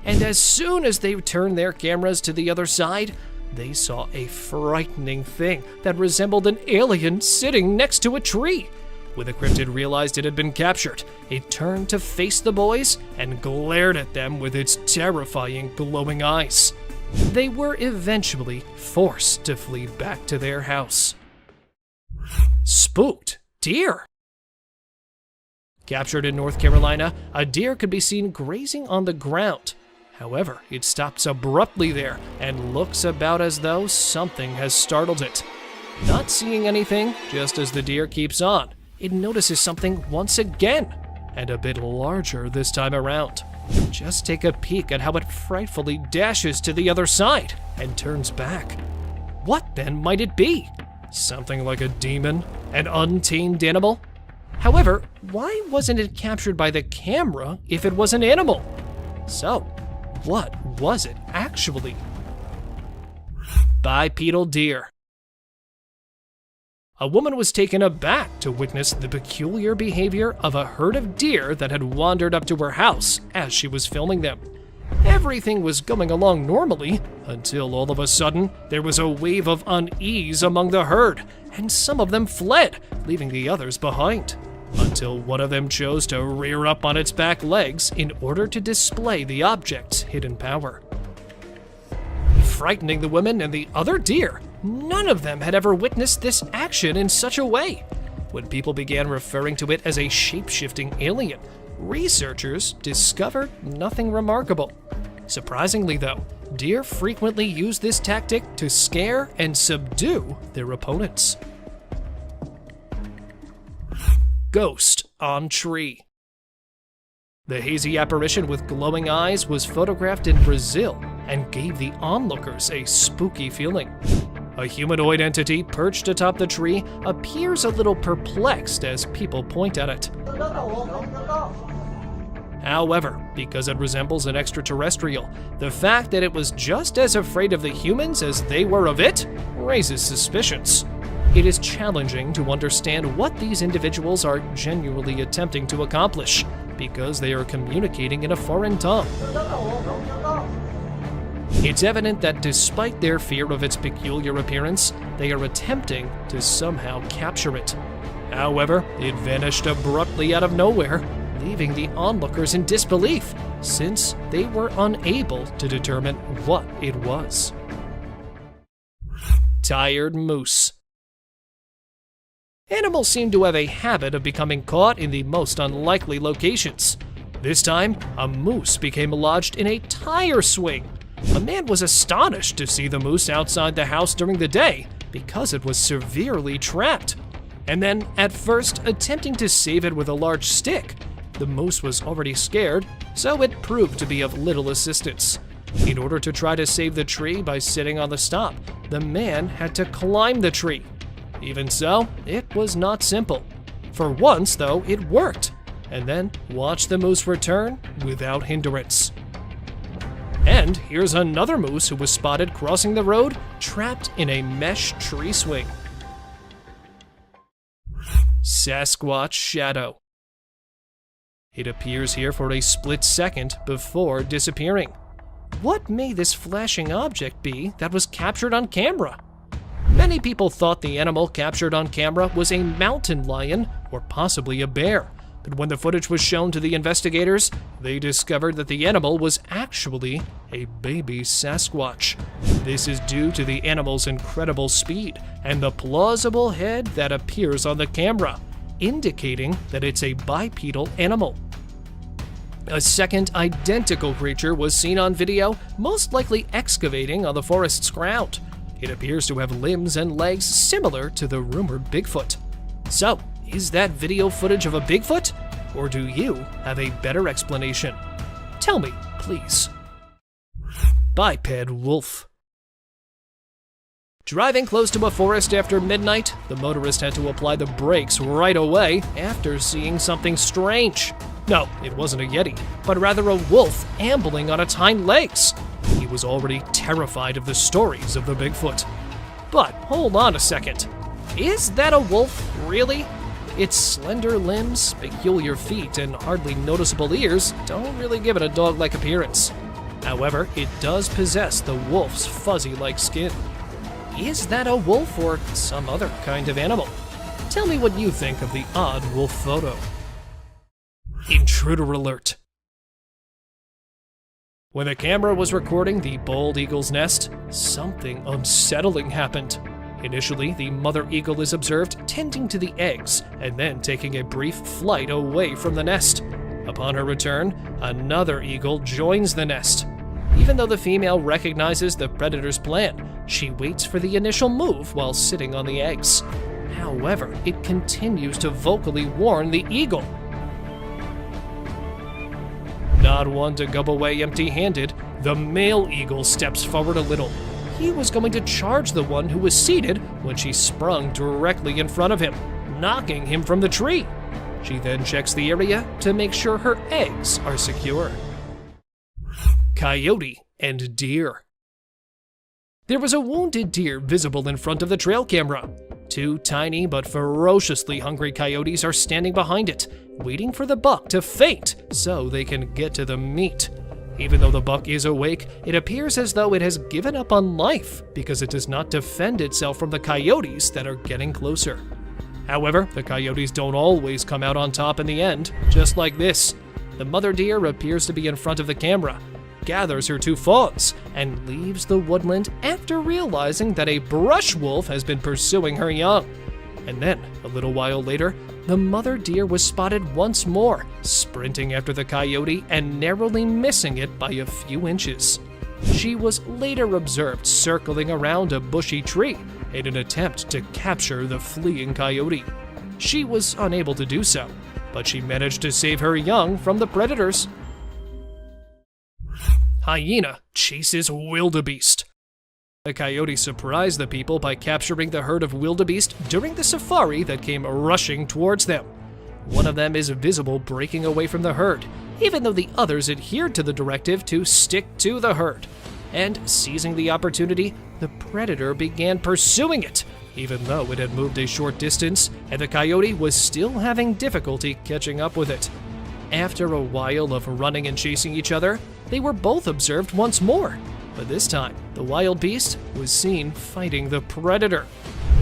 And as soon as they turned their cameras to the other side, they saw a frightening thing that resembled an alien sitting next to a tree. When the cryptid realized it had been captured, it turned to face the boys and glared at them with its terrifying glowing eyes. They were eventually forced to flee back to their house. Spooked deer. Captured in North Carolina, a deer could be seen grazing on the ground. However, it stops abruptly there and looks about as though something has startled it. Not seeing anything, just as the deer keeps on, it notices something once again, and a bit larger this time around. Just take a peek at how it frightfully dashes to the other side and turns back. What then might it be? Something like a demon? An untamed animal? However, why wasn't it captured by the camera if it was an animal? So, what was it actually? Bipedal deer. A woman was taken aback to witness the peculiar behavior of a herd of deer that had wandered up to her house as she was filming them. Everything was going along normally until all of a sudden there was a wave of unease among the herd, and some of them fled, leaving the others behind. Until one of them chose to rear up on its back legs in order to display the object's hidden power. Frightening the women and the other deer, none of them had ever witnessed this action in such a way. When people began referring to it as a shape-shifting alien, researchers discovered nothing remarkable. Surprisingly though, deer frequently use this tactic to scare and subdue their opponents. Ghost on tree. The hazy apparition with glowing eyes was photographed in Brazil and gave the onlookers a spooky feeling. A humanoid entity perched atop the tree appears a little perplexed as people point at it. However, because it resembles an extraterrestrial, the fact that it was just as afraid of the humans as they were of it raises suspicions. It is challenging to understand what these individuals are genuinely attempting to accomplish, because they are communicating in a foreign tongue. It's evident that despite their fear of its peculiar appearance, they are attempting to somehow capture it. However, it vanished abruptly out of nowhere, leaving the onlookers in disbelief, since they were unable to determine what it was. Tired moose. Animals seem to have a habit of becoming caught in the most unlikely locations. This time, a moose became lodged in a tire swing. A man was astonished to see the moose outside the house during the day because it was severely trapped. And then, at first, attempting to save it with a large stick, the moose was already scared, so it proved to be of little assistance. In order to try to save the tree by sitting on the stop, the man had to climb the tree. Even so, it was not simple. For once, though, it worked. And then watch the moose return without hindrance. And here's another moose who was spotted crossing the road, trapped in a mesh tree swing. Sasquatch Shadow. It appears here for a split second before disappearing. What may this flashing object be that was captured on camera? Many people thought the animal captured on camera was a mountain lion or possibly a bear, but when the footage was shown to the investigators, they discovered that the animal was actually a baby Sasquatch. This is due to the animal's incredible speed and the plausible head that appears on the camera, indicating that it's a bipedal animal. A second identical creature was seen on video, most likely excavating on the forest's ground. It appears to have limbs and legs similar to the rumored Bigfoot. So, is that video footage of a Bigfoot? Or do you have a better explanation? Tell me, please. Biped wolf. Driving close to a forest after midnight, the motorist had to apply the brakes right away after seeing something strange. No, it wasn't a Yeti, but rather a wolf ambling on its hind legs. He was already terrified of the stories of the Bigfoot. But hold on a second. Is that a wolf, really? Its slender limbs, peculiar feet, and hardly noticeable ears don't really give it a dog-like appearance. However, it does possess the wolf's fuzzy-like skin. Is that a wolf or some other kind of animal? Tell me what you think of the odd wolf photo. Intruder alert. When the camera was recording the bald eagle's nest, something unsettling happened. Initially, the mother eagle is observed tending to the eggs and then taking a brief flight away from the nest. Upon her return, another eagle joins the nest. Even though the female recognizes the predator's plan, she waits for the initial move while sitting on the eggs. However, it continues to vocally warn the eagle. Not one to go away empty-handed, the male eagle steps forward a little. He was going to charge the one who was seated when she sprung directly in front of him, knocking him from the tree. She then checks the area to make sure her eggs are secure. Coyote and deer. There was a wounded deer visible in front of the trail camera. Two tiny but ferociously hungry coyotes are standing behind it, waiting for the buck to faint so they can get to the meat. Even though the buck is awake, it appears as though it has given up on life because it does not defend itself from the coyotes that are getting closer. However, the coyotes don't always come out on top in the end, just like this. The mother deer appears to be in front of the camera, gathers her two fawns, and leaves the woodland after realizing that a brush wolf has been pursuing her young. And then, a little while later, the mother deer was spotted once more, sprinting after the coyote and narrowly missing it by a few inches. She was later observed circling around a bushy tree in an attempt to capture the fleeing coyote. She was unable to do so, but she managed to save her young from the predators. Hyena chases wildebeest. The coyote surprised the people by capturing the herd of wildebeest during the safari that came rushing towards them. One of them is visible breaking away from the herd, even though the others adhered to the directive to stick to the herd. And seizing the opportunity, the predator began pursuing it, even though it had moved a short distance and the coyote was still having difficulty catching up with it. After a while of running and chasing each other, they were both observed once more, but this time the wild beast was seen fighting the predator.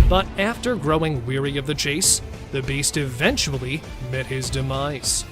But after growing weary of the chase, the beast eventually met his demise.